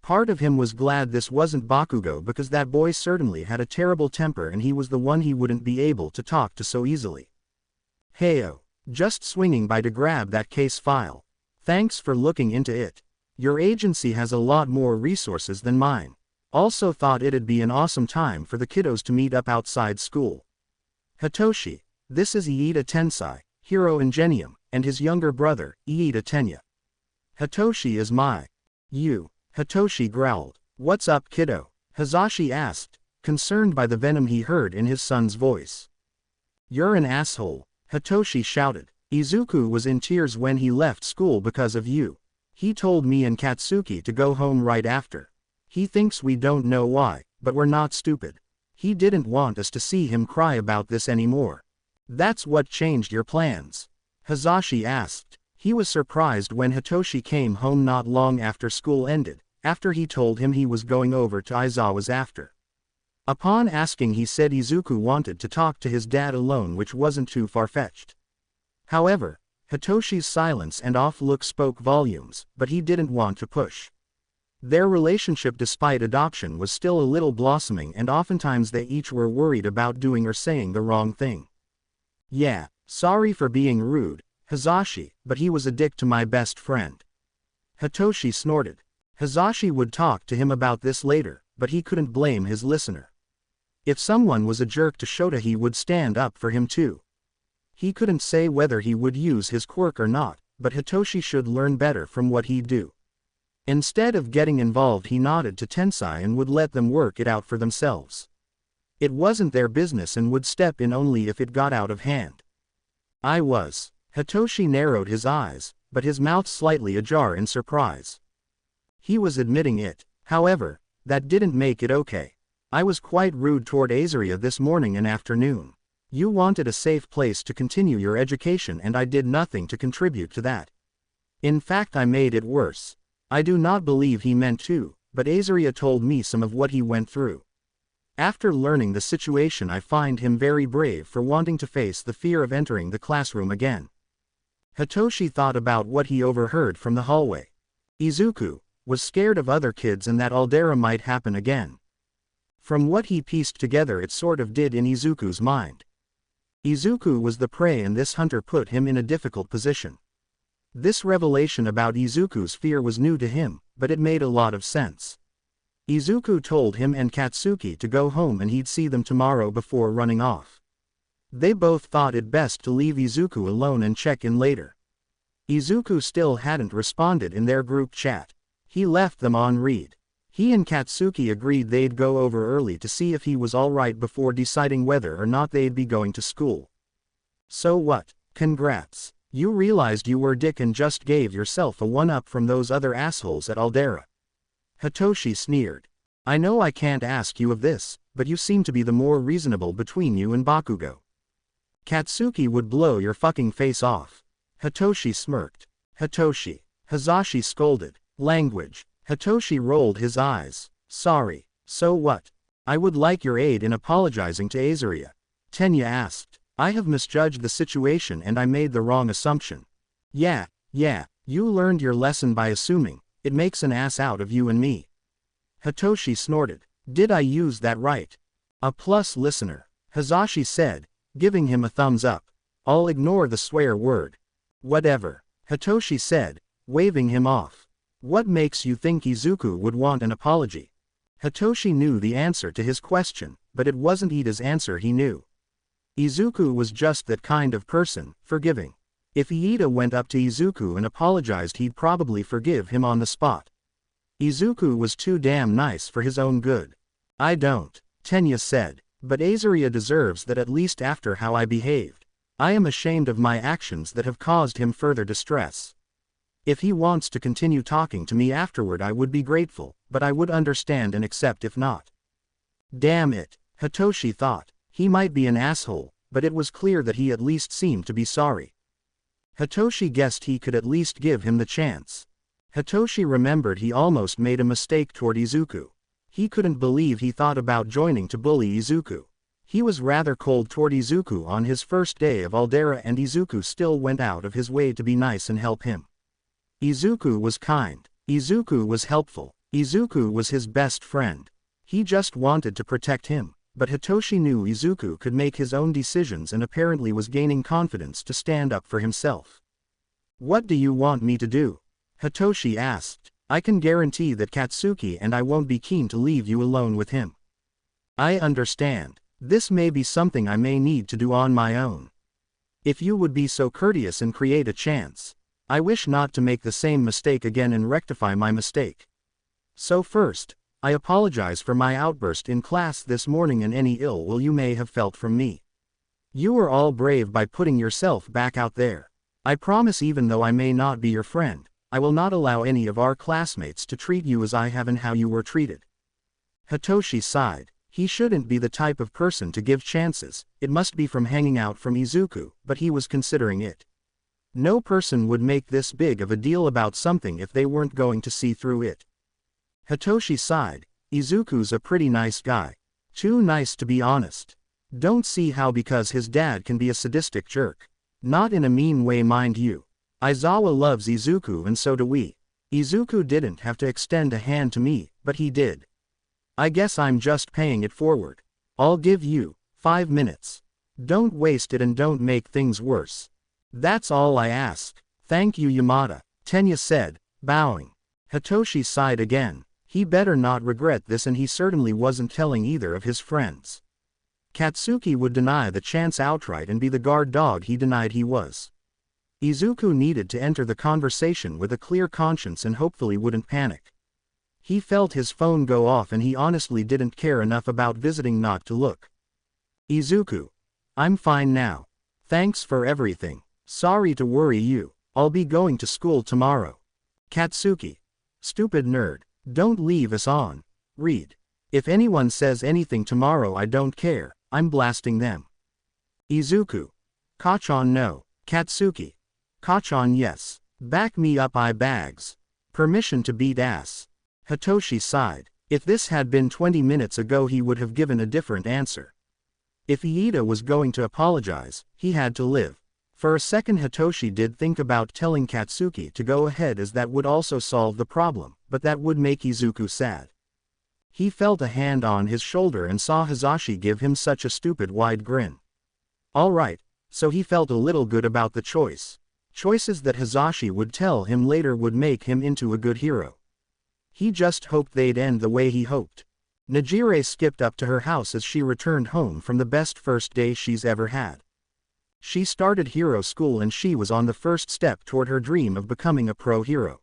A: Part of him was glad this wasn't Bakugo because that boy certainly had a terrible temper and he was the one he wouldn't be able to talk to so easily. Heyo, just swinging by to grab that case file. Thanks for looking into it. Your agency has a lot more resources than mine. Also thought it'd be an awesome time for the kiddos to meet up outside school. Hitoshi, this is Iida Tensai, Hero Ingenium, and his younger brother, Iida Tenya. Hitoshi is you. Hitoshi growled. What's up, kiddo? Hazashi asked, concerned by the venom he heard in his son's voice. You're an asshole, Hitoshi shouted. Izuku was in tears when he left school because of you. He told me and Katsuki to go home right after. He thinks we don't know why, but we're not stupid. He didn't want us to see him cry about this anymore. That's what changed your plans? Hazashi asked. He was surprised when Hitoshi came home not long after school ended, after he told him he was going over to Aizawa's after. Upon asking, he said Izuku wanted to talk to his dad alone, which wasn't too far-fetched. However, Hitoshi's silence and off look spoke volumes, but he didn't want to push. Their relationship despite adoption was still a little blossoming and oftentimes they each were worried about doing or saying the wrong thing. Yeah, sorry for being rude, Hazashi, but he was a dick to my best friend. Hitoshi snorted. Hazashi would talk to him about this later, but he couldn't blame his listener. If someone was a jerk to Shota, he would stand up for him too. He couldn't say whether he would use his quirk or not, but Hitoshi should learn better from what he'd do. Instead of getting involved, he nodded to Tensai and would let them work it out for themselves. It wasn't their business and would step in only if it got out of hand. Hitoshi narrowed his eyes, but his mouth slightly ajar in surprise. He was admitting it, however, that didn't make it okay. I was quite rude toward Azaria this morning and afternoon. You wanted a safe place to continue your education and I did nothing to contribute to that. In fact, I made it worse. I do not believe he meant to, but Azaria told me some of what he went through. After learning the situation, I find him very brave for wanting to face the fear of entering the classroom again. Hitoshi thought about what he overheard from the hallway. Izuku was scared of other kids and that Aldera might happen again. From what he pieced together, it sort of did in Izuku's mind. Izuku was the prey and this hunter put him in a difficult position. This revelation about Izuku's fear was new to him, but it made a lot of sense. Izuku told him and Katsuki to go home and he'd see them tomorrow before running off. They both thought it best to leave Izuku alone and check in later. Izuku still hadn't responded in their group chat. He left them on read. He and Katsuki agreed they'd go over early to see if he was alright before deciding whether or not they'd be going to school. So what? Congrats. You realized you were a dick and just gave yourself a one-up from those other assholes at Aldera. Hitoshi sneered. I know I can't ask you of this, but you seem to be the more reasonable between you and Bakugo. Katsuki would blow your fucking face off. Hitoshi smirked. Hitoshi. Hazashi scolded. Language. Hitoshi rolled his eyes. Sorry. So what? I would like your aid in apologizing to Azaria. Tenya asked. I have misjudged the situation and I made the wrong assumption. Yeah, you learned your lesson by assuming. It makes an ass out of you and me. Hitoshi snorted. Did I use that right? A plus listener. Hazashi said, giving him a thumbs up. I'll ignore the swear word. Whatever. Hitoshi said, waving him off. What makes you think Izuku would want an apology? Hitoshi knew the answer to his question, but it wasn't Iida's answer he knew. Izuku was just that kind of person, forgiving. If Iida went up to Izuku and apologized, he'd probably forgive him on the spot. Izuku was too damn nice for his own good. I don't, Tenya said, but Azaria deserves that at least after how I behaved. I am ashamed of my actions that have caused him further distress. If he wants to continue talking to me afterward, I would be grateful, but I would understand and accept if not. Damn it, Hitoshi thought. He might be an asshole, but it was clear that he at least seemed to be sorry. Hitoshi guessed he could at least give him the chance. Hitoshi remembered he almost made a mistake toward Izuku. He couldn't believe he thought about joining to bully Izuku. He was rather cold toward Izuku on his first day of Aldera, and Izuku still went out of his way to be nice and help him. Izuku was kind. Izuku was helpful. Izuku was his best friend. He just wanted to protect him, but Hitoshi knew Izuku could make his own decisions and apparently was gaining confidence to stand up for himself. What do you want me to do? Hitoshi asked. I can guarantee that Katsuki and I won't be keen to leave you alone with him. I understand. This may be something I may need to do on my own. If you would be so courteous and create a chance. I wish not to make the same mistake again and rectify my mistake. So first, I apologize for my outburst in class this morning and any ill will you may have felt from me. You were all brave by putting yourself back out there. I promise, even though I may not be your friend, I will not allow any of our classmates to treat you as I have and how you were treated. Hitoshi sighed. He shouldn't be the type of person to give chances. It must be from hanging out from Izuku, but he was considering it. No person would make this big of a deal about something if they weren't going to see through it. Hitoshi sighed. Izuku's a pretty nice guy. Too nice to be honest. Don't see how, because his dad can be a sadistic jerk. Not in a mean way, mind you. Aizawa loves Izuku and so do we. Izuku didn't have to extend a hand to me, but he did. I guess I'm just paying it forward. I'll give you 5 minutes. Don't waste it and don't make things worse. That's all I ask. Thank you, Yamada, Tenya said, bowing. Hitoshi sighed again. He better not regret this, and he certainly wasn't telling either of his friends. Katsuki would deny the chance outright and be the guard dog he denied he was. Izuku needed to enter the conversation with a clear conscience and hopefully wouldn't panic. He felt his phone go off and he honestly didn't care enough about visiting not to look. Izuku. I'm fine now. Thanks for everything. Sorry to worry you. I'll be going to school tomorrow. Katsuki. Stupid nerd. Don't leave us on. Read. If anyone says anything tomorrow, I don't care. I'm blasting them. Izuku. Kachan no. Katsuki. Kachan yes. Back me up, I bags. Permission to beat ass. Hitoshi sighed. If this had been 20 minutes ago, he would have given a different answer. If Iida was going to apologize, he had to live. For a second Hitoshi did think about telling Katsuki to go ahead, as that would also solve the problem, but that would make Izuku sad. He felt a hand on his shoulder and saw Hazashi give him such a stupid wide grin. Alright, so he felt a little good about the choice. Choices that Hazashi would tell him later would make him into a good hero. He just hoped they'd end the way he hoped. Najire skipped up to her house as she returned home from the best first day she's ever had. She started hero school and she was on the first step toward her dream of becoming a pro hero.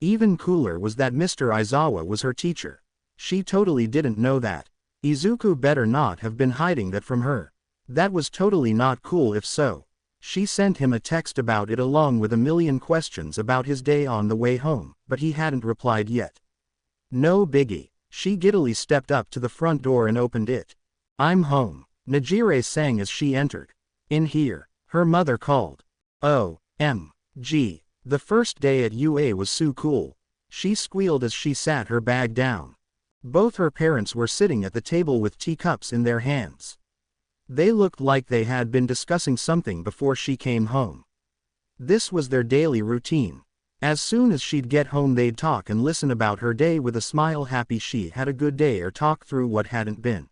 A: Even cooler was that Mr. Aizawa was her teacher. She totally didn't know that. Izuku better not have been hiding that from her. That was totally not cool if so. She sent him a text about it along with a million questions about his day on the way home, but he hadn't replied yet. No biggie. She giddily stepped up to the front door and opened it. "I'm home," Najire sang as she entered. "In here," her mother called. O.M.G. The first day at UA was so cool. She squealed as she sat her bag down. Both her parents were sitting at the table with teacups in their hands. They looked like they had been discussing something before she came home. This was their daily routine. As soon as she'd get home they'd talk and listen about her day with a smile, happy she had a good day, or talk through what hadn't been.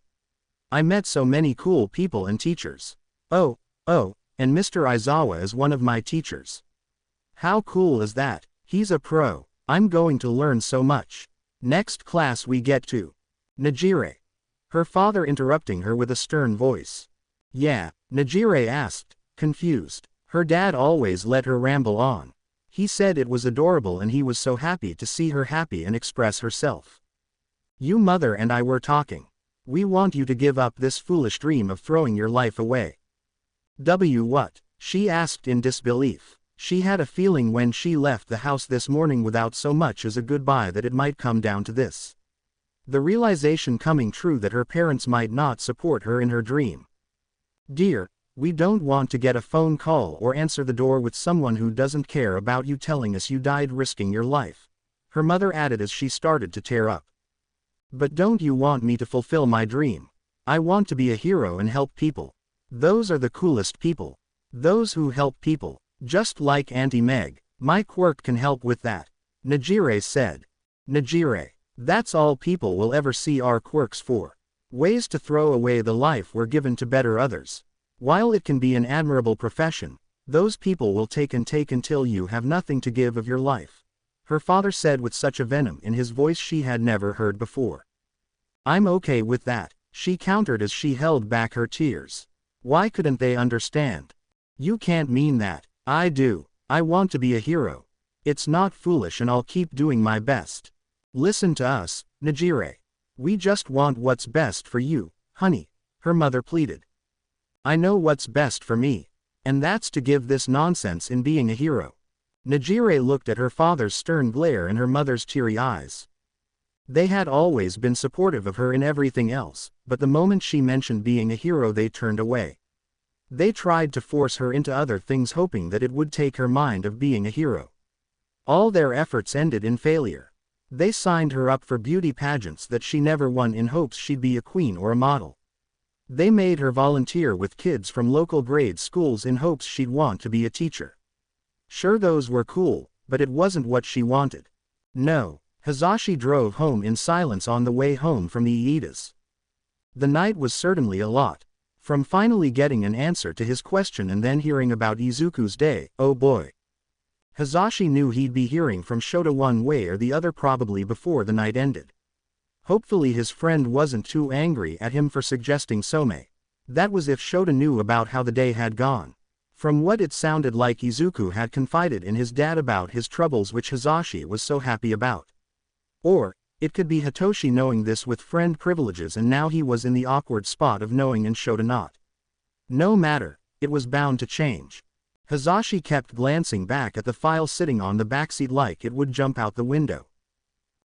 A: "I met so many cool people and teachers. Oh, and Mr. Aizawa is one of my teachers. How cool is that? He's a pro. I'm going to learn so much. Next class we get to." "Najire," her father interrupting her with a stern voice. "Yeah," Najire asked, confused. Her dad always let her ramble on. He said it was adorable and he was so happy to see her happy and express herself. "You mother and I were talking. We want you to give up this foolish dream of throwing your life away." What?" she asked in disbelief. She had a feeling when she left the house this morning without so much as a goodbye that it might come down to this. The realization coming true that her parents might not support her in her dream. "Dear, we don't want to get a phone call or answer the door with someone who doesn't care about you telling us you died risking your life," her mother added as she started to tear up. "But don't you want me to fulfill my dream? I want to be a hero and help people. Those are the coolest people. Those who help people. Just like Auntie Meg. My Quirk can help with that," Najire said. "Najire, that's all people will ever see our Quirks for. Ways to throw away the life we're given to better others. While it can be an admirable profession, those people will take until you have nothing to give of your life," her father said with such a venom in his voice she had never heard before. "I'm okay with that," she countered as she held back her tears. Why couldn't they understand? "You can't mean that." "I do. I want to be a hero. It's not foolish and I'll keep doing my best. Listen to us, Najire. We just want what's best for you, honey," her mother pleaded. "I know what's best for me. And that's to give this nonsense in being a hero." Najire looked at her father's stern glare and her mother's teary eyes. They had always been supportive of her in everything else, but the moment she mentioned being a hero they turned away. They tried to force her into other things hoping that it would take her mind of being a hero. All their efforts ended in failure. They signed her up for beauty pageants that she never won in hopes she'd be a queen or a model. They made her volunteer with kids from local grade schools in hopes she'd want to be a teacher. Sure, those were cool, but it wasn't what she wanted. No. Hazashi drove home in silence on the way home from the Iidas. The night was certainly a lot. From finally getting an answer to his question and then hearing about Izuku's day, oh boy. Hazashi knew he'd be hearing from Shota one way or the other probably before the night ended. Hopefully his friend wasn't too angry at him for suggesting Some. That was if Shota knew about how the day had gone. From what it sounded like Izuku had confided in his dad about his troubles, which Hazashi was so happy about. Or, it could be Hitoshi knowing this with friend privileges and now he was in the awkward spot of knowing and Shota not. No matter, it was bound to change. Hazashi kept glancing back at the file sitting on the backseat like it would jump out the window.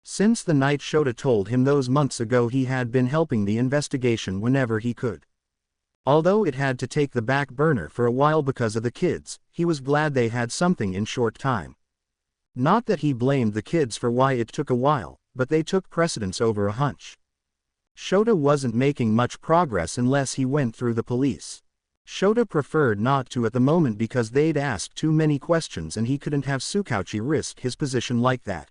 A: Since the night Shota told him those months ago he had been helping the investigation whenever he could. Although it had to take the back burner for a while because of the kids, he was glad they had something in short time. Not that he blamed the kids for why it took a while, but they took precedence over a hunch. Shota wasn't making much progress unless he went through the police. Shota preferred not to at the moment because they'd ask too many questions and he couldn't have Tsukauchi risk his position like that.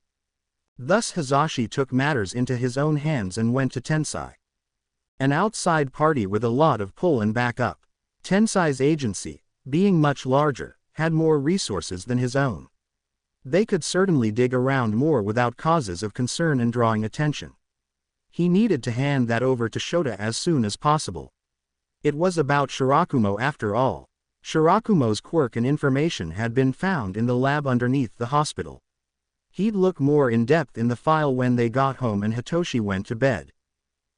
A: Thus Hazashi took matters into his own hands and went to Tensai. An outside party with a lot of pull and backup. Tensai's agency, being much larger, had more resources than his own. They could certainly dig around more without causes of concern and drawing attention. He needed to hand that over to Shota as soon as possible. It was about Shirakumo after all. Shirakumo's quirk and information had been found in the lab underneath the hospital. He'd look more in depth in the file when they got home and Hitoshi went to bed.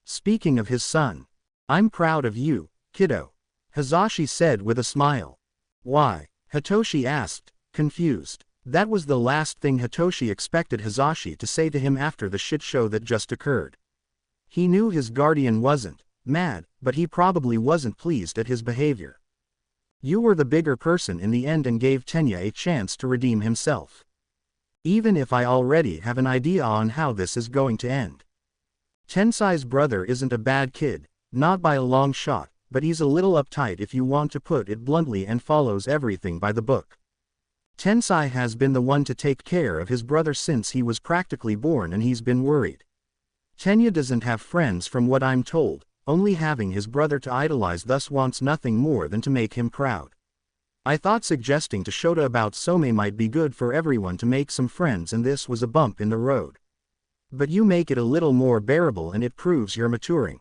A: Speaking of his son, "I'm proud of you, kiddo," Hazashi said with a smile. "Why?" Hitoshi asked, confused. That was the last thing Hitoshi expected Hazashi to say to him after the shit show that just occurred. He knew his guardian wasn't mad, but he probably wasn't pleased at his behavior. You were the bigger person in the end and gave Tenya a chance to redeem himself. Even if I already have an idea on how this is going to end. Tensai's brother isn't a bad kid, not by a long shot, but he's a little uptight if you want to put it bluntly and follows everything by the book. Tensai has been the one to take care of his brother since he was practically born and he's been worried. Tenya doesn't have friends from what I'm told, only having his brother to idolize, thus wants nothing more than to make him proud. I thought suggesting to Shota about Some might be good for everyone to make some friends, and this was a bump in the road. But you make it a little more bearable and it proves you're maturing.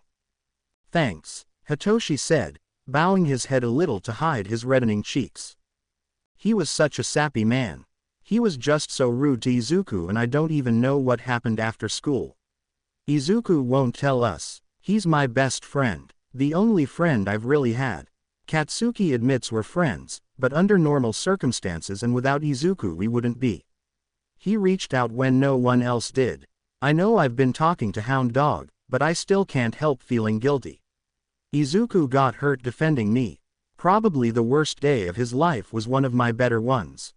A: Thanks, Hitoshi said, bowing his head a little to hide his reddening cheeks. He was such a sappy man. He was just so rude to Izuku, and I don't even know what happened after school. Izuku won't tell us. He's my best friend, the only friend I've really had. Katsuki admits we're friends, but under normal circumstances and without Izuku we wouldn't be. He reached out when no one else did. I know I've been talking to Hound Dog, but I still can't help feeling guilty. Izuku got hurt defending me. Probably the worst day of his life was one of my better ones.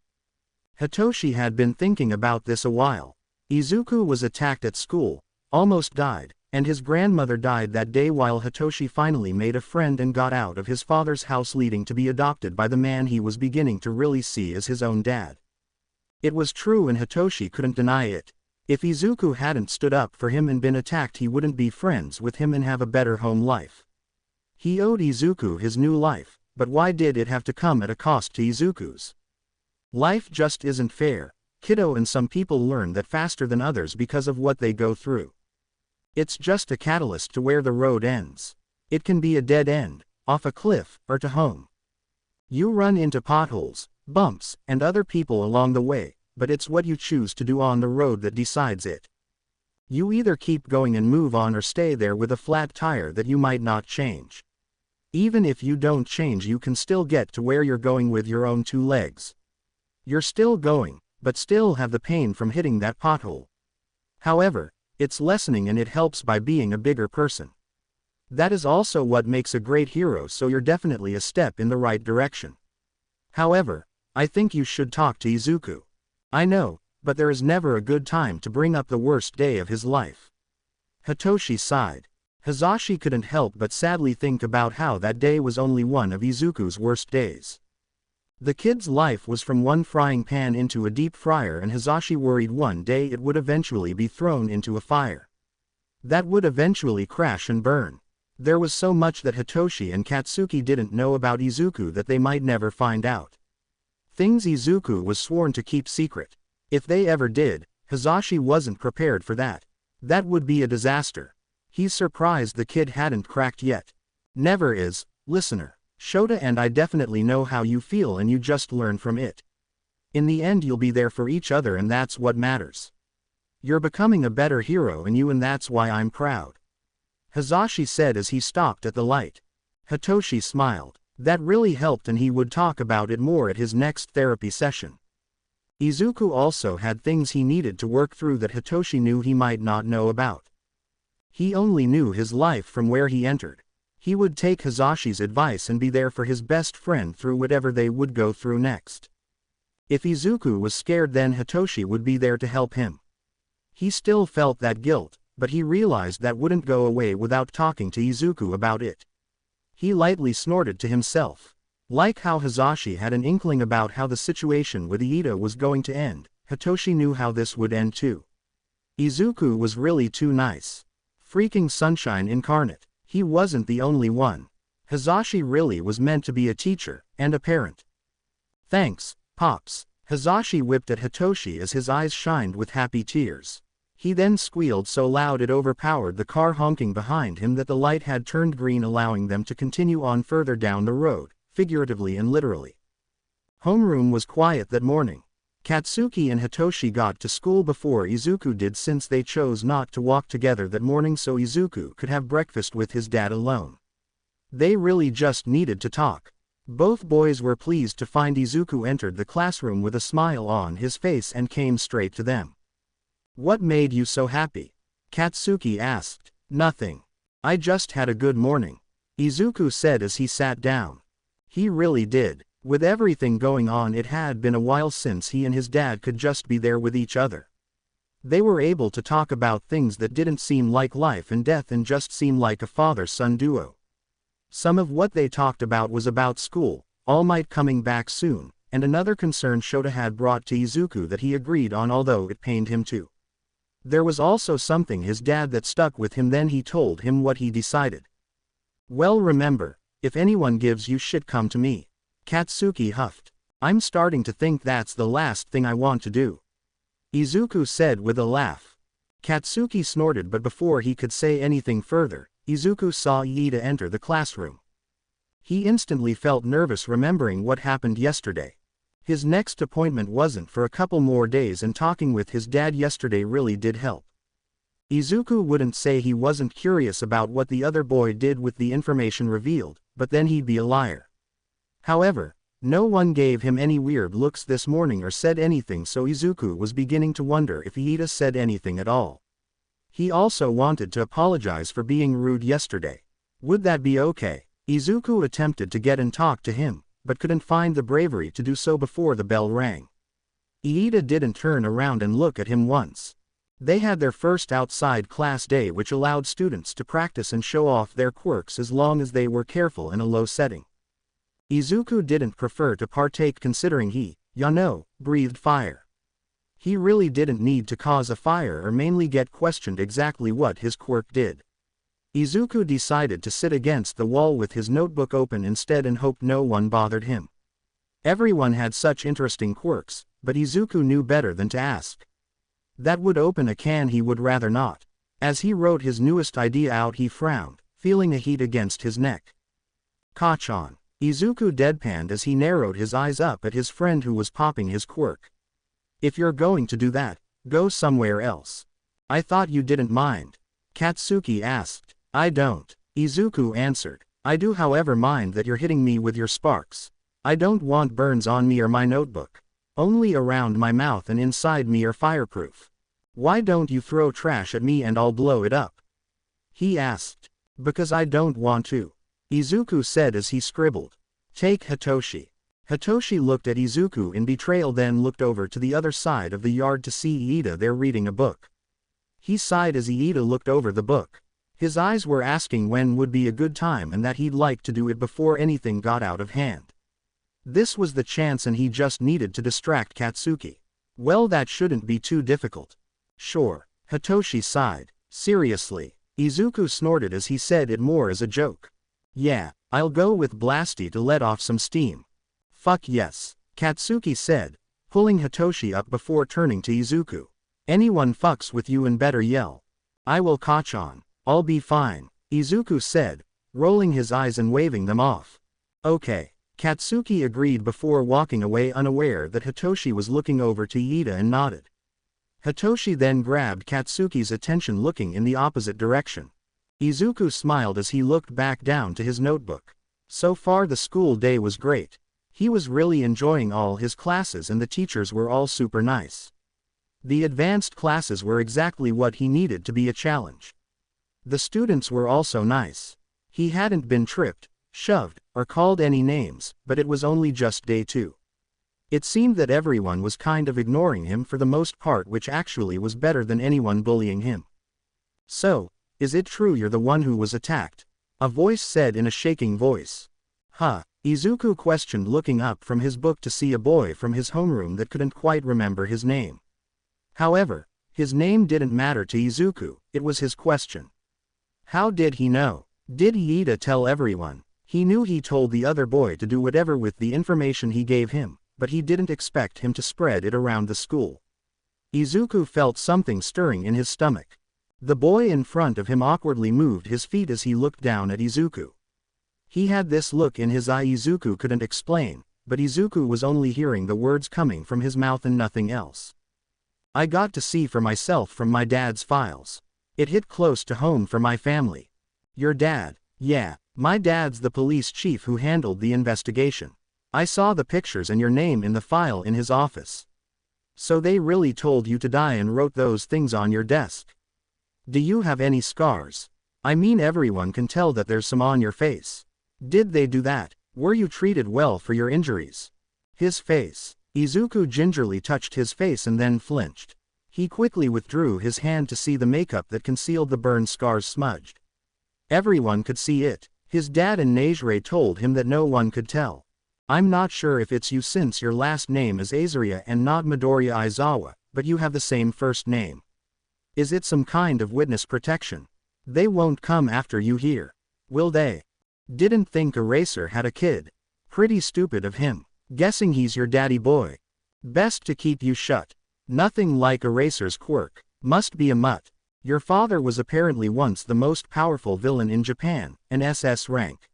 A: Hitoshi had been thinking about this a while. Izuku was attacked at school, almost died, and his grandmother died that day while Hitoshi finally made a friend and got out of his father's house, leading to be adopted by the man he was beginning to really see as his own dad. It was true and Hitoshi couldn't deny it. If Izuku hadn't stood up for him and been attacked, he wouldn't be friends with him and have a better home life. He owed Izuku his new life, but why did it have to come at a cost to Izuku's? Life just isn't fair, kiddo, and some people learn that faster than others because of what they go through. It's just a catalyst to where the road ends. It can be a dead end, off a cliff, or to home. You run into potholes, bumps, and other people along the way, but it's what you choose to do on the road that decides it. You either keep going and move on or stay there with a flat tire that you might not change. Even if you don't change, you can still get to where you're going with your own two legs. You're still going, but still have the pain from hitting that pothole. However, it's lessening and it helps by being a bigger person. That is also what makes a great hero, so you're definitely a step in the right direction. However, I think you should talk to Izuku. I know, but there is never a good time to bring up the worst day of his life. Hitoshi sighed. Hizashi couldn't help but sadly think about how that day was only one of Izuku's worst days. The kid's life was from one frying pan into a deep fryer, and Hizashi worried one day it would eventually be thrown into a fire. That would eventually crash and burn. There was so much that Hitoshi and Katsuki didn't know about Izuku that they might never find out. Things Izuku was sworn to keep secret. If they ever did, Hizashi wasn't prepared for that. That would be a disaster. He's surprised the kid hadn't cracked yet. Never is, listener. Shota and I definitely know how you feel, and you just learn from it. In the end you'll be there for each other, and that's what matters. You're becoming a better hero, and that's why I'm proud. Hizashi said as he stopped at the light. Hitoshi smiled. That really helped, and he would talk about it more at his next therapy session. Izuku also had things he needed to work through that Hitoshi knew he might not know about. He only knew his life from where he entered. He would take Hizashi's advice and be there for his best friend through whatever they would go through next. If Izuku was scared, then Hitoshi would be there to help him. He still felt that guilt, but he realized that wouldn't go away without talking to Izuku about it. He lightly snorted to himself. Like how Hizashi had an inkling about how the situation with Iida was going to end, Hitoshi knew how this would end too. Izuku was really too nice. Freaking sunshine incarnate. He wasn't the only one. Hizashi really was meant to be a teacher, and a parent. Thanks, Pops. Hizashi whipped at Hitoshi as his eyes shined with happy tears. He then squealed so loud it overpowered the car honking behind him that the light had turned green, allowing them to continue on further down the road, figuratively and literally. Homeroom was quiet that morning. Katsuki and Hitoshi got to school before Izuku did, since they chose not to walk together that morning so Izuku could have breakfast with his dad alone. They really just needed to talk. Both boys were pleased to find Izuku entered the classroom with a smile on his face and came straight to them. What made you so happy? Katsuki asked. Nothing. I just had a good morning, Izuku said as he sat down. He really did. With everything going on, it had been a while since he and his dad could just be there with each other. They were able to talk about things that didn't seem like life and death and just seem like a father-son duo. Some of what they talked about was about school, All Might coming back soon, and another concern Shota had brought to Izuku that he agreed on, although it pained him too. There was also something his dad that stuck with him. Then he told him what he decided. Well, remember, if anyone gives you shit, come to me. Katsuki huffed. I'm starting to think that's the last thing I want to do, Izuku said with a laugh. Katsuki snorted, but before he could say anything further, Izuku saw Iida enter the classroom. He instantly felt nervous remembering what happened yesterday. His next appointment wasn't for a couple more days, and talking with his dad yesterday really did help. Izuku wouldn't say he wasn't curious about what the other boy did with the information revealed, but then he'd be a liar. However, no one gave him any weird looks this morning or said anything, so Izuku was beginning to wonder if Iida said anything at all. He also wanted to apologize for being rude yesterday. Would that be okay? Izuku attempted to get and talk to him, but couldn't find the bravery to do so before the bell rang. Iida didn't turn around and look at him once. They had their first outside class day, which allowed students to practice and show off their quirks as long as they were careful in a low setting. Izuku didn't prefer to partake considering he, breathed fire. He really didn't need to cause a fire or mainly get questioned exactly what his quirk did. Izuku decided to sit against the wall with his notebook open instead and hoped no one bothered him. Everyone had such interesting quirks, but Izuku knew better than to ask. That would open a can he would rather not. As he wrote his newest idea out, he frowned, feeling a heat against his neck. Kachan. Izuku deadpanned as he narrowed his eyes up at his friend who was popping his quirk. If you're going to do that, go somewhere else. I thought you didn't mind. Katsuki asked. I don't, Izuku answered. I do, however, mind that you're hitting me with your sparks. I don't want burns on me or my notebook. Only around my mouth and inside me are fireproof. Why don't you throw trash at me and I'll blow it up? He asked. Because I don't want to, Izuku said as he scribbled. Take Hitoshi. Hitoshi looked at Izuku in betrayal, then looked over to the other side of the yard to see Iida there reading a book. He sighed as Iida looked over the book. His eyes were asking when would be a good time and that he'd like to do it before anything got out of hand. This was the chance and he just needed to distract Katsuki. Well, that shouldn't be too difficult. Sure, Hitoshi sighed. Seriously, Izuku snorted as he said it more as a joke. Yeah, I'll go with Blasty to let off some steam. Fuck yes, Katsuki said, pulling Hitoshi up before turning to Izuku. Anyone fucks with you and better yell. I will, Kachan. I'll be fine, Izuku said, rolling his eyes and waving them off. Okay, Katsuki agreed before walking away, unaware that Hitoshi was looking over to Iida, and nodded. Hitoshi then grabbed Katsuki's attention, looking in the opposite direction. Izuku smiled as he looked back down to his notebook. So far the school day was great. He was really enjoying all his classes and the teachers were all super nice. The advanced classes were exactly what he needed to be a challenge. The students were also nice. He hadn't been tripped, shoved, or called any names, but it was only just day 2. It seemed that everyone was kind of ignoring him for the most part, which actually was better than anyone bullying him. So, is it true you're the one who was attacked? A voice said in a shaking voice. Huh, Izuku questioned, looking up from his book to see a boy from his homeroom that couldn't quite remember his name. However, his name didn't matter to Izuku, it was his question. How did he know? Did Iida tell everyone? He knew he told the other boy to do whatever with the information he gave him, but he didn't expect him to spread it around the school. Izuku felt something stirring in his stomach. The boy in front of him awkwardly moved his feet as he looked down at Izuku. He had this look in his eye Izuku couldn't explain, but Izuku was only hearing the words coming from his mouth and nothing else. I got to see for myself from my dad's files. It hit close to home for my family. Your dad? Yeah, my dad's the police chief who handled the investigation. I saw the pictures and your name in the file in his office. So they really told you to die and wrote those things on your desk. Do you have any scars? I mean everyone can tell that there's some on your face. Did they do that? Were you treated well for your injuries? His face. Izuku gingerly touched his face and then flinched. He quickly withdrew his hand to see the makeup that concealed the burn scars smudged. Everyone could see it. His dad and Neijire told him that no one could tell. I'm not sure if it's you since your last name is Azaria and not Midoriya Aizawa, but you have the same first name. Is it some kind of witness protection? They won't come after you here, will they? Didn't think Eraser had a kid. Pretty stupid of him. Guessing he's your daddy boy. Best to keep you shut. Nothing like Eraser's quirk. Must be a mutt. Your father was apparently once the most powerful villain in Japan, an SS rank.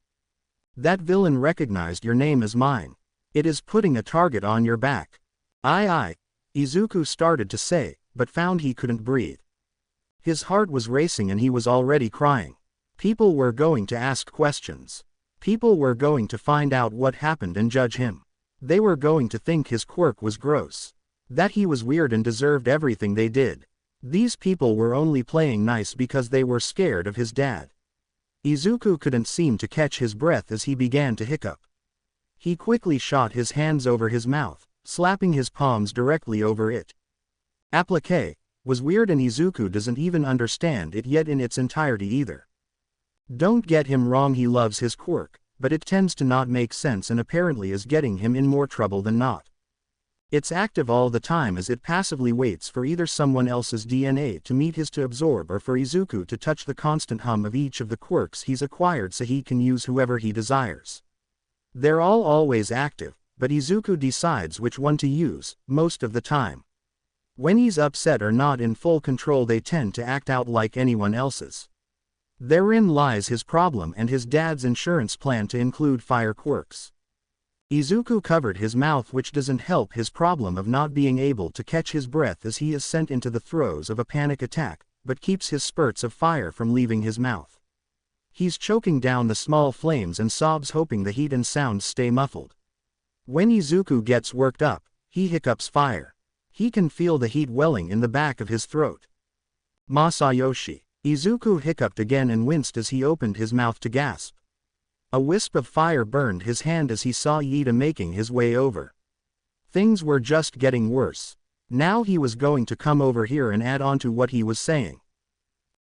A: That villain recognized your name as mine. It is putting a target on your back. Aye. Izuku started to say, but found he couldn't breathe. His heart was racing and he was already crying. People were going to ask questions. People were going to find out what happened and judge him. They were going to think his quirk was gross. That he was weird and deserved everything they did. These people were only playing nice because they were scared of his dad. Izuku couldn't seem to catch his breath as he began to hiccup. He quickly shot his hands over his mouth, slapping his palms directly over it. Applique was weird and Izuku doesn't even understand it yet in its entirety either. Don't get him wrong, he loves his quirk, but it tends to not make sense and apparently is getting him in more trouble than not. It's active all the time as it passively waits for either someone else's DNA to meet his to absorb or for Izuku to touch the constant hum of each of the quirks he's acquired so he can use whoever he desires. They're all always active, but Izuku decides which one to use, most of the time. When he's upset or not in full control they tend to act out like anyone else's. Therein lies his problem and his dad's insurance plan to include fire quirks. Izuku covered his mouth, which doesn't help his problem of not being able to catch his breath as he is sent into the throes of a panic attack, but keeps his spurts of fire from leaving his mouth. He's choking down the small flames and sobs, hoping the heat and sounds stay muffled. When Izuku gets worked up, he hiccups fire. He can feel the heat welling in the back of his throat. Masayoshi. Izuku hiccuped again and winced as he opened his mouth to gasp. A wisp of fire burned his hand as he saw Iida making his way over. Things were just getting worse. Now he was going to come over here and add on to what he was saying.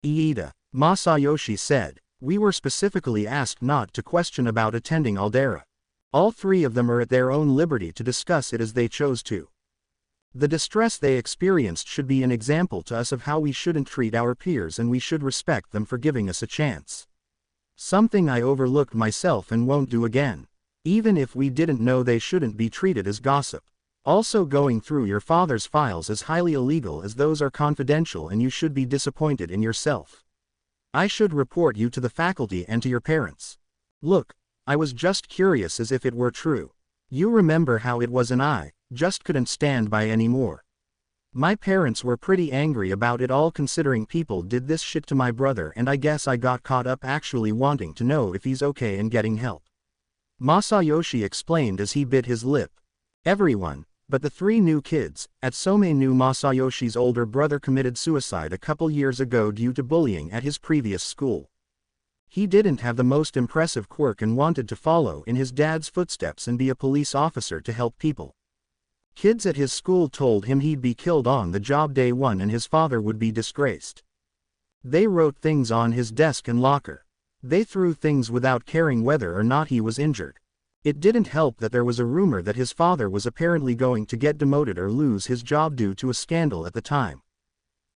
A: Iida, Masayoshi said, we were specifically asked not to question about attending Aldera. All three of them are at their own liberty to discuss it as they chose to. The distress they experienced should be an example to us of how we shouldn't treat our peers and we should respect them for giving us a chance. Something I overlooked myself and won't do again. Even if we didn't know, they shouldn't be treated as gossip. Also, going through your father's files is highly illegal as those are confidential and you should be disappointed in yourself. I should report you to the faculty and to your parents. Look, I was just curious as if it were true. You remember how it was and I just couldn't stand by anymore. My parents were pretty angry about it all considering people did this shit to my brother and I guess I got caught up actually wanting to know if he's okay and getting help. Masayoshi explained as he bit his lip. Everyone, but the three new kids, at Some knew Masayoshi's older brother committed suicide a couple years ago due to bullying at his previous school. He didn't have the most impressive quirk and wanted to follow in his dad's footsteps and be a police officer to help people. Kids at his school told him he'd be killed on the job day one and his father would be disgraced. They wrote things on his desk and locker. They threw things without caring whether or not he was injured. It didn't help that there was a rumor that his father was apparently going to get demoted or lose his job due to a scandal at the time.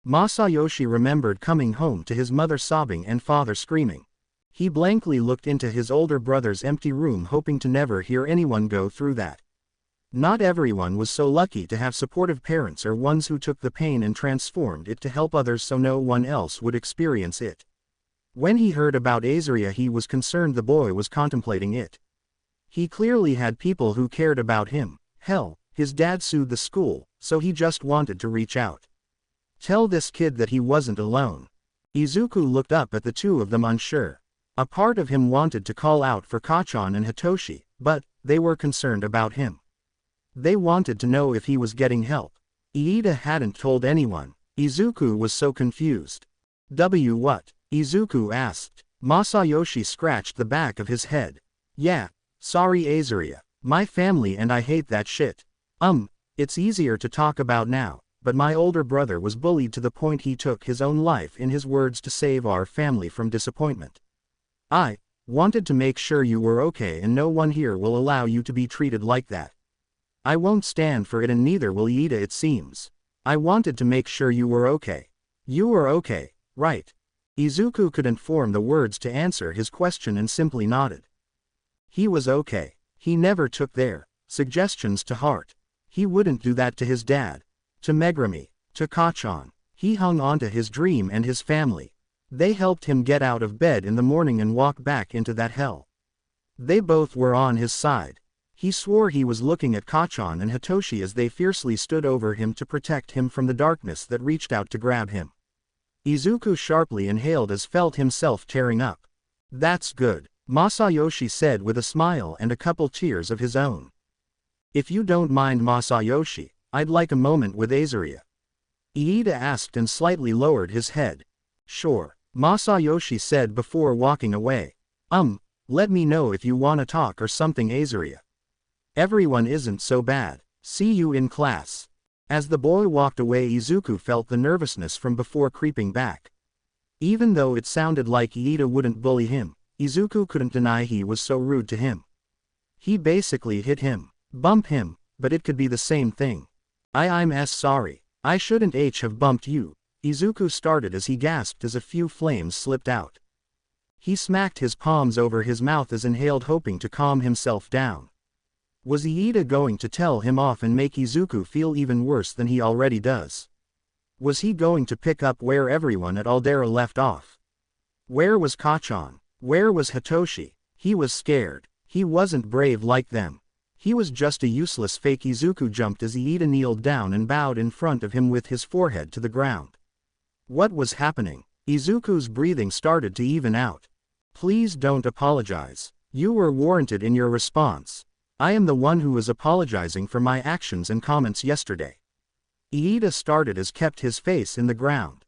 A: Masayoshi remembered coming home to his mother sobbing and father screaming. He blankly looked into his older brother's empty room, hoping to never hear anyone go through that. Not everyone was so lucky to have supportive parents or ones who took the pain and transformed it to help others so no one else would experience it. When he heard about Azaria, he was concerned the boy was contemplating it. He clearly had people who cared about him. Hell, his dad sued the school, so he just wanted to reach out. Tell this kid that he wasn't alone. Izuku looked up at the two of them unsure. A part of him wanted to call out for Kachan and Hitoshi, but they were concerned about him. They wanted to know if he was getting help. Iida hadn't told anyone. Izuku was so confused. What? Izuku asked. Masayoshi scratched the back of his head. Yeah, sorry Azaria, my family and I hate that shit. It's easier to talk about now, but my older brother was bullied to the point he took his own life in his words to save our family from disappointment. I wanted to make sure you were okay and no one here will allow you to be treated like that. I won't stand for it and neither will Iida it seems. I wanted to make sure you were okay. You were okay, right? Izuku couldn't form the words to answer his question and simply nodded. He was okay. He never took their suggestions to heart. He wouldn't do that to his dad, to Megumi, to Kacchan. He hung on to his dream and his family. They helped him get out of bed in the morning and walk back into that hell. They both were on his side. He swore he was looking at Kacchan and Hitoshi as they fiercely stood over him to protect him from the darkness that reached out to grab him. Izuku sharply inhaled as felt himself tearing up. That's good, Masayoshi said with a smile and a couple tears of his own. If you don't mind Masayoshi, I'd like a moment with Azaria. Iida asked and slightly lowered his head. Sure, Masayoshi said before walking away. Let me know if you wanna talk or something Azaria. Everyone isn't so bad. See you in class. As the boy walked away Izuku felt the nervousness from before creeping back. Even though it sounded like Iida wouldn't bully him, Izuku couldn't deny he was so rude to him. He basically hit him, bump him, but it could be the same thing. I'm sorry. I shouldn't have bumped you. Izuku started as he gasped as a few flames slipped out. He smacked his palms over his mouth as inhaled hoping to calm himself down. Was Iida going to tell him off and make Izuku feel even worse than he already does? Was he going to pick up where everyone at Aldera left off? Where was Kacchan? Where was Hitoshi? He was scared. He wasn't brave like them. He was just a useless fake. Izuku jumped as Iida kneeled down and bowed in front of him with his forehead to the ground. What was happening? Izuku's breathing started to even out. Please don't apologize. You were warranted in your response. I am the one who was apologizing for my actions and comments yesterday. Iida started as kept his face in the ground.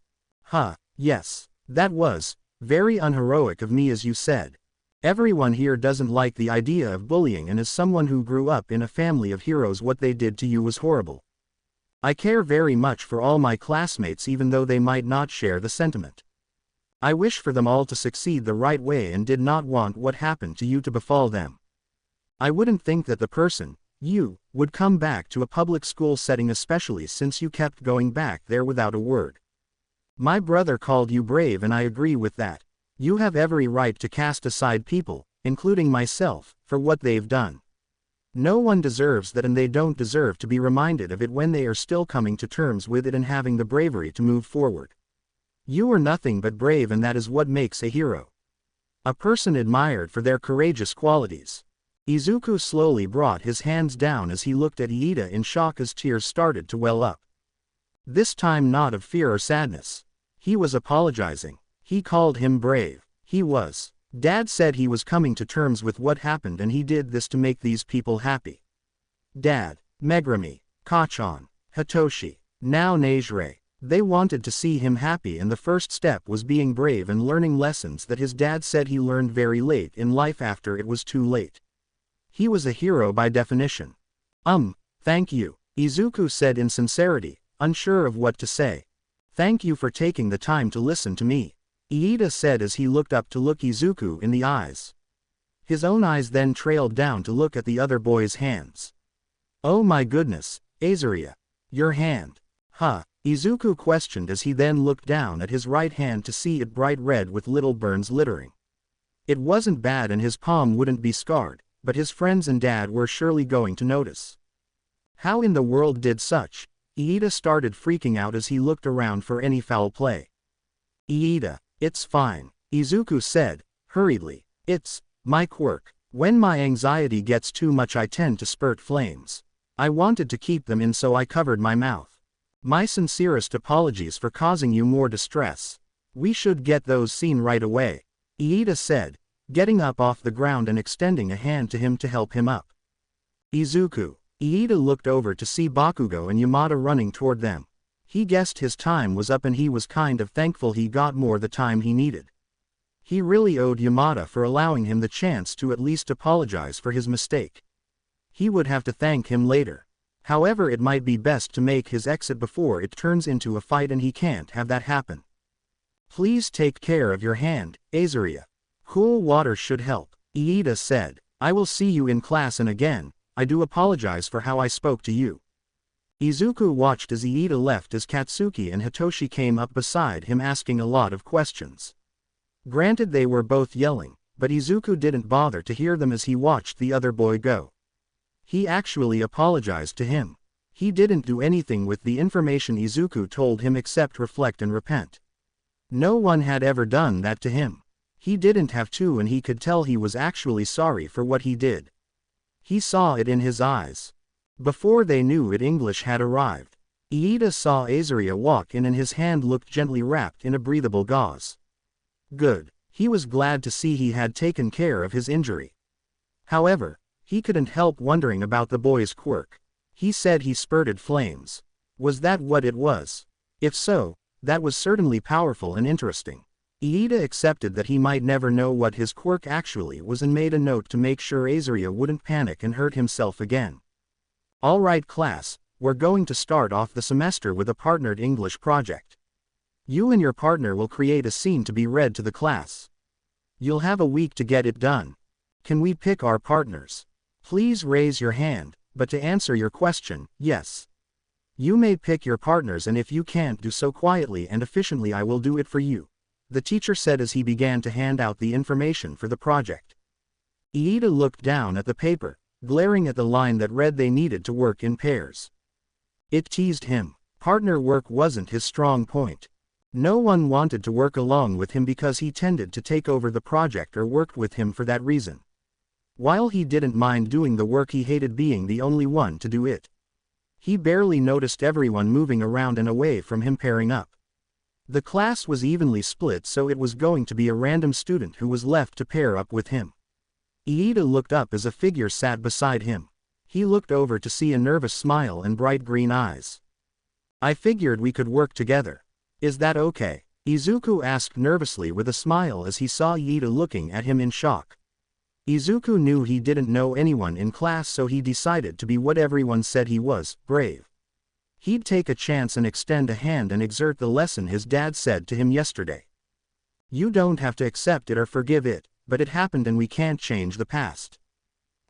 A: Yes. That was very unheroic of me as you said. Everyone here doesn't like the idea of bullying and as someone who grew up in a family of heroes what they did to you was horrible. I care very much for all my classmates even though they might not share the sentiment. I wish for them all to succeed the right way and did not want what happened to you to befall them. I wouldn't think that the person, you, would come back to a public school setting especially since you kept going back there without a word. My brother called you brave and I agree with that. You have every right to cast aside people, including myself, for what they've done. No one deserves that and they don't deserve to be reminded of it when they are still coming to terms with it and having the bravery to move forward. You are nothing but brave and that is what makes a hero. A person admired for their courageous qualities. Izuku slowly brought his hands down as he looked at Iida in shock as tears started to well up. This time not of fear or sadness. He was apologizing. He called him brave. He was. Dad said he was coming to terms with what happened and he did this to make these people happy. Dad, Megumi, Kacchan, Hitoshi, now Nejire. They wanted to see him happy and the first step was being brave and learning lessons that his dad said he learned very late in life after it was too late. He was a hero by definition. Thank you, Izuku said in sincerity, unsure of what to say. Thank you for taking the time to listen to me, Iida said as he looked up to look Izuku in the eyes. His own eyes then trailed down to look at the other boy's hands. Oh my goodness, Azaria. Your hand. Izuku questioned as he then looked down at his right hand to see it bright red with little burns littering. It wasn't bad and his palm wouldn't be scarred, but his friends and dad were surely going to notice. How in the world did such? Iida started freaking out as he looked around for any foul play. Iida, it's fine, Izuku said, hurriedly. It's my quirk. When my anxiety gets too much I tend to spurt flames. I wanted to keep them in so I covered my mouth. My sincerest apologies for causing you more distress. We should get those seen right away, Iida said, getting up off the ground and extending a hand to him to help him up. Izuku. Iida looked over to see Bakugo and Yamada running toward them. He guessed his time was up and he was kind of thankful he got more the time he needed. He really owed Yamada for allowing him the chance to at least apologize for his mistake. He would have to thank him later. However, it might be best to make his exit before it turns into a fight, and he can't have that happen. Please take care of your hand, Azaria. Cool water should help, Iida said. I will see you in class, and again, I do apologize for how I spoke to you. Izuku watched as Iida left as Katsuki and Hitoshi came up beside him asking a lot of questions. Granted, they were both yelling, but Izuku didn't bother to hear them as he watched the other boy go. He actually apologized to him. He didn't do anything with the information Izuku told him except reflect and repent. No one had ever done that to him. He didn't have to, and he could tell he was actually sorry for what he did. He saw it in his eyes. Before they knew it, English had arrived. Iida saw Azaria walk in and his hand looked gently wrapped in a breathable gauze. Good. He was glad to see he had taken care of his injury. However, he couldn't help wondering about the boy's quirk. He said he spurted flames. Was that what it was? If so, that was certainly powerful and interesting. Iida accepted that he might never know what his quirk actually was and made a note to make sure Azaria wouldn't panic and hurt himself again. Alright class, we're going to start off the semester with a partnered English project. You and your partner will create a scene to be read to the class. You'll have a week to get it done. Can we pick our partners? Please raise your hand, but to answer your question, yes. You may pick your partners, and if you can't do so quietly and efficiently, I will do it for you, the teacher said as he began to hand out the information for the project. Iida looked down at the paper, glaring at the line that read they needed to work in pairs. It teased him. Partner work wasn't his strong point. No one wanted to work along with him because he tended to take over the project or worked with him for that reason. While he didn't mind doing the work, he hated being the only one to do it. He barely noticed everyone moving around and away from him pairing up. The class was evenly split, so it was going to be a random student who was left to pair up with him. Iida looked up as a figure sat beside him. He looked over to see a nervous smile and bright green eyes. I figured we could work together. Is that okay? Izuku asked nervously with a smile as he saw Iida looking at him in shock. Izuku knew he didn't know anyone in class, so he decided to be what everyone said he was, brave. He'd take a chance and extend a hand and exert the lesson his dad said to him yesterday. You don't have to accept it or forgive it, but it happened and we can't change the past.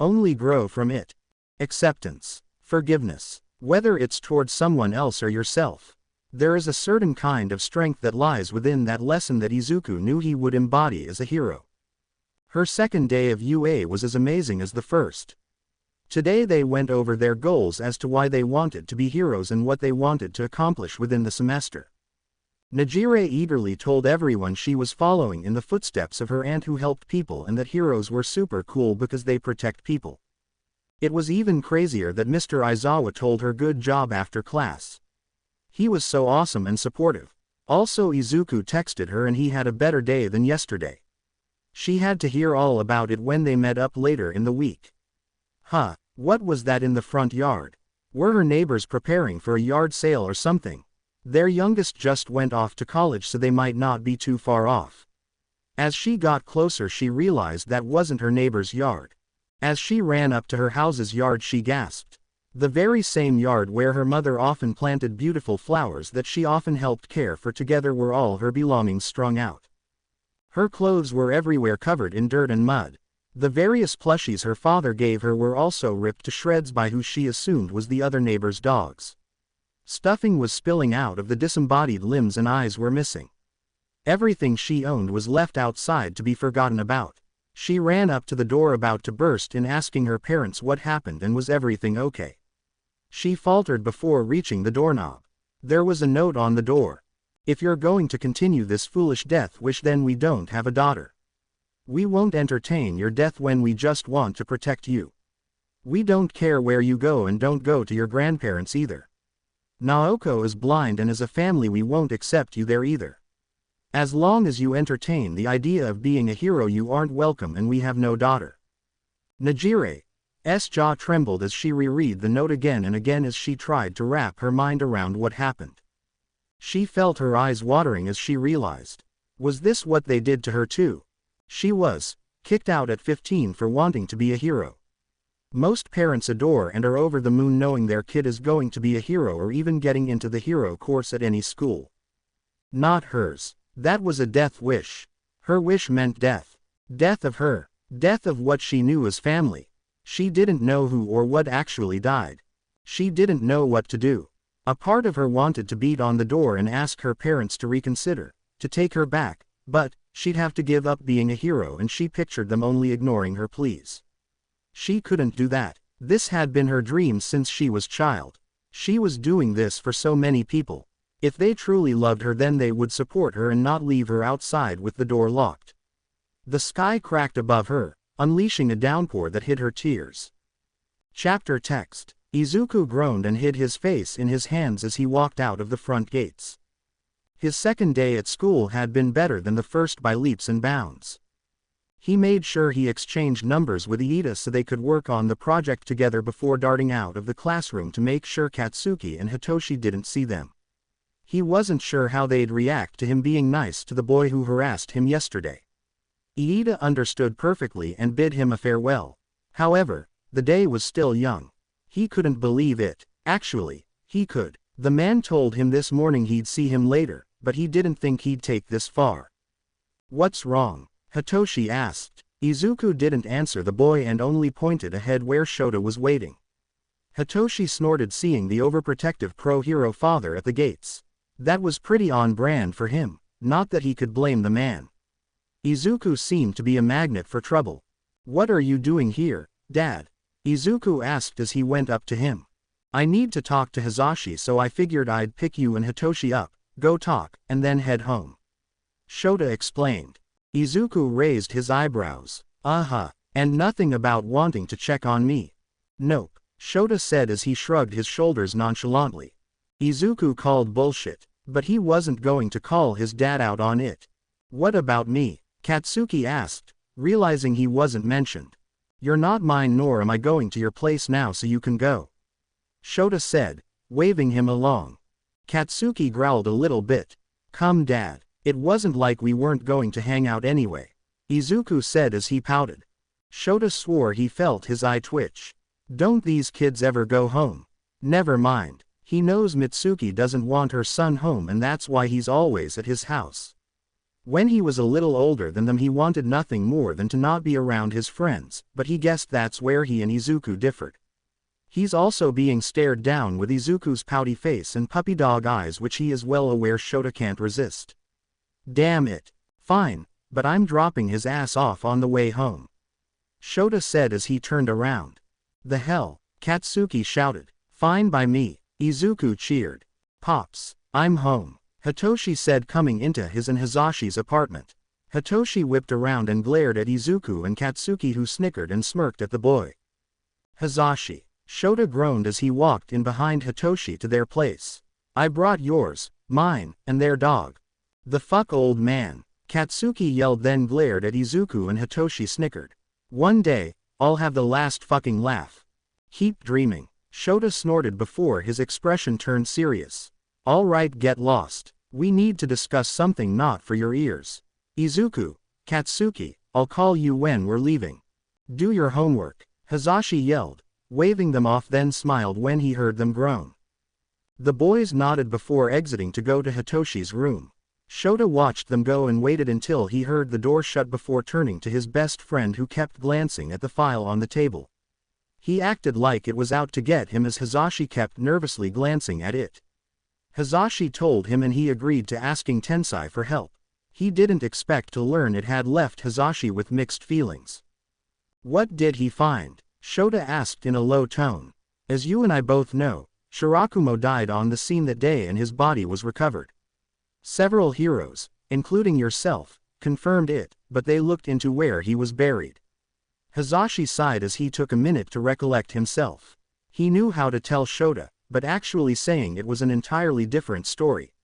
A: Only grow from it. Acceptance. Forgiveness. Whether it's towards someone else or yourself. There is a certain kind of strength that lies within that lesson that Izuku knew he would embody as a hero. Her second day of UA was as amazing as the first. Today they went over their goals as to why they wanted to be heroes and what they wanted to accomplish within the semester. Najire eagerly told everyone she was following in the footsteps of her aunt who helped people and that heroes were super cool because they protect people. It was even crazier that Mr. Aizawa told her good job after class. He was so awesome and supportive. Also, Izuku texted her and he had a better day than yesterday. She had to hear all about it when they met up later in the week. Huh, what was that in the front yard? Were her neighbors preparing for a yard sale or something? Their youngest just went off to college, so they might not be too far off. As she got closer, she realized that wasn't her neighbor's yard. As she ran up to her house's yard, she gasped. The very same yard where her mother often planted beautiful flowers that she often helped care for. Together were all her belongings strung out. Her clothes were everywhere, covered in dirt and mud. The various plushies her father gave her were also ripped to shreds by who she assumed was the other neighbor's dogs. Stuffing was spilling out of the disembodied limbs and eyes were missing. Everything she owned was left outside to be forgotten about. She ran up to the door about to burst in, asking her parents what happened and was everything okay. She faltered before reaching the doorknob. There was a note on the door. If you're going to continue this foolish death wish, then we don't have a daughter. We won't entertain your death when we just want to protect you. We don't care where you go, and don't go to your grandparents either. Naoko is blind, and as a family we won't accept you there either. As long as you entertain the idea of being a hero, you aren't welcome, and we have no daughter. Najire's jaw trembled as she reread the note again and again as she tried to wrap her mind around what happened. She felt her eyes watering as she realized. Was this what they did to her too? She was kicked out at 15 for wanting to be a hero. Most parents adore and are over the moon knowing their kid is going to be a hero or even getting into the hero course at any school. Not hers. That was a death wish. Her wish meant death. Death of her. Death of what she knew as family. She didn't know who or what actually died. She didn't know what to do. A part of her wanted to beat on the door and ask her parents to reconsider, to take her back, but she'd have to give up being a hero, and she pictured them only ignoring her pleas. She couldn't do that. This had been her dream since she was child. She was doing this for so many people. If they truly loved her, then they would support her and not leave her outside with the door locked. The sky cracked above her, unleashing a downpour that hid her tears. Chapter text. Izuku groaned and hid his face in his hands as he walked out of the front gates. His second day at school had been better than the first by leaps and bounds. He made sure he exchanged numbers with Iida so they could work on the project together before darting out of the classroom to make sure Katsuki and Hitoshi didn't see them. He wasn't sure how they'd react to him being nice to the boy who harassed him yesterday. Iida understood perfectly and bid him a farewell. However, the day was still young. He couldn't believe it. Actually, he could. The man told him this morning he'd see him later, but he didn't think he'd take this far. "What's wrong?" Hitoshi asked. Izuku didn't answer the boy and only pointed ahead where Shota was waiting. Hitoshi snorted, seeing the overprotective pro-hero father at the gates. That was pretty on brand for him, not that he could blame the man. Izuku seemed to be a magnet for trouble. "What are you doing here, Dad?" Izuku asked as he went up to him. "I need to talk to Hizashi, so I figured I'd pick you and Hitoshi up, go talk, and then head home," Shota explained. Izuku raised his eyebrows. And nothing about wanting to check on me?" "Nope," Shota said as he shrugged his shoulders nonchalantly. Izuku called bullshit, but he wasn't going to call his dad out on it. "What about me?" Katsuki asked, realizing he wasn't mentioned. "You're not mine, nor am I going to your place now, so you can go," Shota said, waving him along. Katsuki growled a little bit. "Come, Dad. It wasn't like we weren't going to hang out anyway," Izuku said as he pouted. Shota swore he felt his eye twitch. "Don't these kids ever go home?" "Never mind. He knows Mitsuki doesn't want her son home, and that's why he's always at his house. When he was a little older than them, he wanted nothing more than to not be around his friends, but he guessed that's where he and Izuku differed. He's also being stared down with Izuku's pouty face and puppy dog eyes, which he is well aware Shota can't resist. Damn it. Fine, but I'm dropping his ass off on the way home," Shota said as he turned around. "The hell?" Katsuki shouted. "Fine by me," Izuku cheered. "Pops, I'm home," Hitoshi said, coming into his and Hizashi's apartment. Hitoshi whipped around and glared at Izuku and Katsuki, who snickered and smirked at the boy. "Hizashi," Shota groaned as he walked in behind Hitoshi to their place. "I brought yours, mine, and their dog." "The fuck, old man," Katsuki yelled, then glared at Izuku, and Hitoshi snickered. "One day, I'll have the last fucking laugh." "Keep dreaming," Shota snorted before his expression turned serious. "All right, get lost. We need to discuss something not for your ears. Izuku, Katsuki, I'll call you when we're leaving. Do your homework," Hizashi yelled, waving them off, then smiled when he heard them groan. The boys nodded before exiting to go to Hitoshi's room. Shota watched them go and waited until he heard the door shut before turning to his best friend, who kept glancing at the file on the table. He acted like it was out to get him as Hizashi kept nervously glancing at it. Hizashi told him and he agreed to asking Tensai for help. He didn't expect to learn it had left Hizashi with mixed feelings. "What did he find?" Shota asked in a low tone. "As you and I both know, Shirakumo died on the scene that day and his body was recovered. Several heroes, including yourself, confirmed it, but they looked into where he was buried." Hizashi sighed as he took a minute to recollect himself. He knew how to tell Shota, but actually saying it was an entirely different story.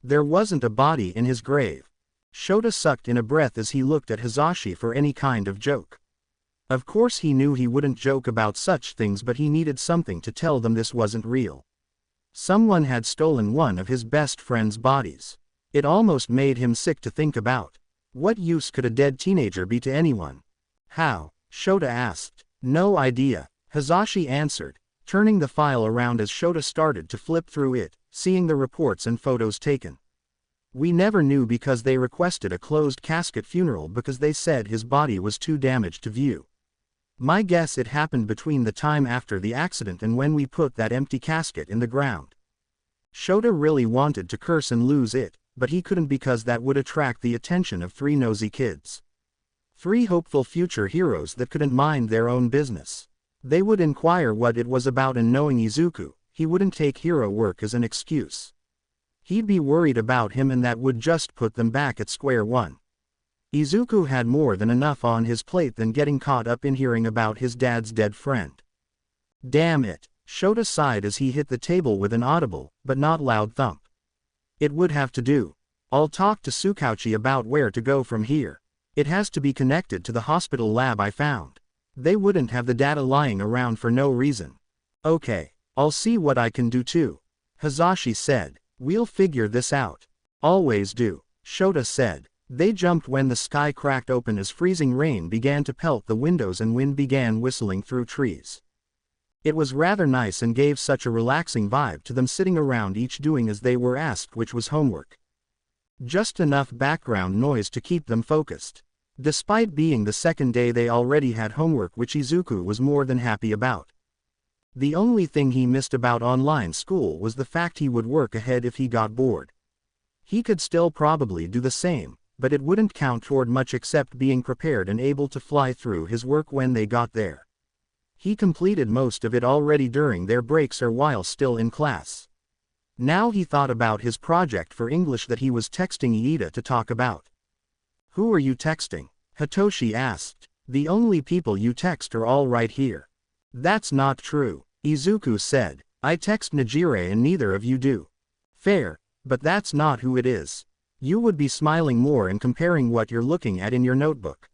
A: There wasn't a body in his grave. Shota sucked in a breath as he looked at Hizashi for any kind of joke. Of course he knew he wouldn't joke about such things, but he needed something to tell them this wasn't real. Someone had stolen one of his best friend's bodies. It almost made him sick to think about. What use could a dead teenager be to anyone? How? Shota asked. No idea, Hazashi answered, turning the file around as Shota started to flip through it, seeing the reports and photos taken. We never knew because they requested a closed casket funeral because they said his body was too damaged to view. My guess it happened between the time after the accident and when we put that empty casket in the ground. Shota really wanted to curse and lose it, but he couldn't because that would attract the attention of 3 nosy kids. 3 hopeful future heroes that couldn't mind their own business. They would inquire what it was about, and knowing Izuku, he wouldn't take hero work as an excuse. He'd be worried about him, and that would just put them back at square one. Izuku had more than enough on his plate than getting caught up in hearing about his dad's dead friend. Damn it, Shota sighed as he hit the table with an audible, but not loud thump. It would have to do. I'll talk to Tsukauchi about where to go from here. It has to be connected to the hospital lab I found. They wouldn't have the data lying around for no reason. Okay, I'll see what I can do too, Hazashi said. We'll figure this out. Always do, Shota said. They jumped when the sky cracked open as freezing rain began to pelt the windows and wind began whistling through trees. It was rather nice and gave such a relaxing vibe to them, sitting around each doing as they were asked which was homework. Just enough background noise to keep them focused. Despite being the second day, they already had homework, which Izuku was more than happy about. The only thing he missed about online school was the fact he would work ahead if he got bored. He could still probably do the same, but it wouldn't count toward much except being prepared and able to fly through his work when they got there. He completed most of it already during their breaks or while still in class. Now he thought about his project for English that he was texting Iida to talk about. Who are you texting? Hitoshi asked. The only people you text are all right here. That's not true, Izuku said. I text Najire and neither of you do. Fair, but that's not who it is. You would be smiling more and comparing what you're looking at in your notebook,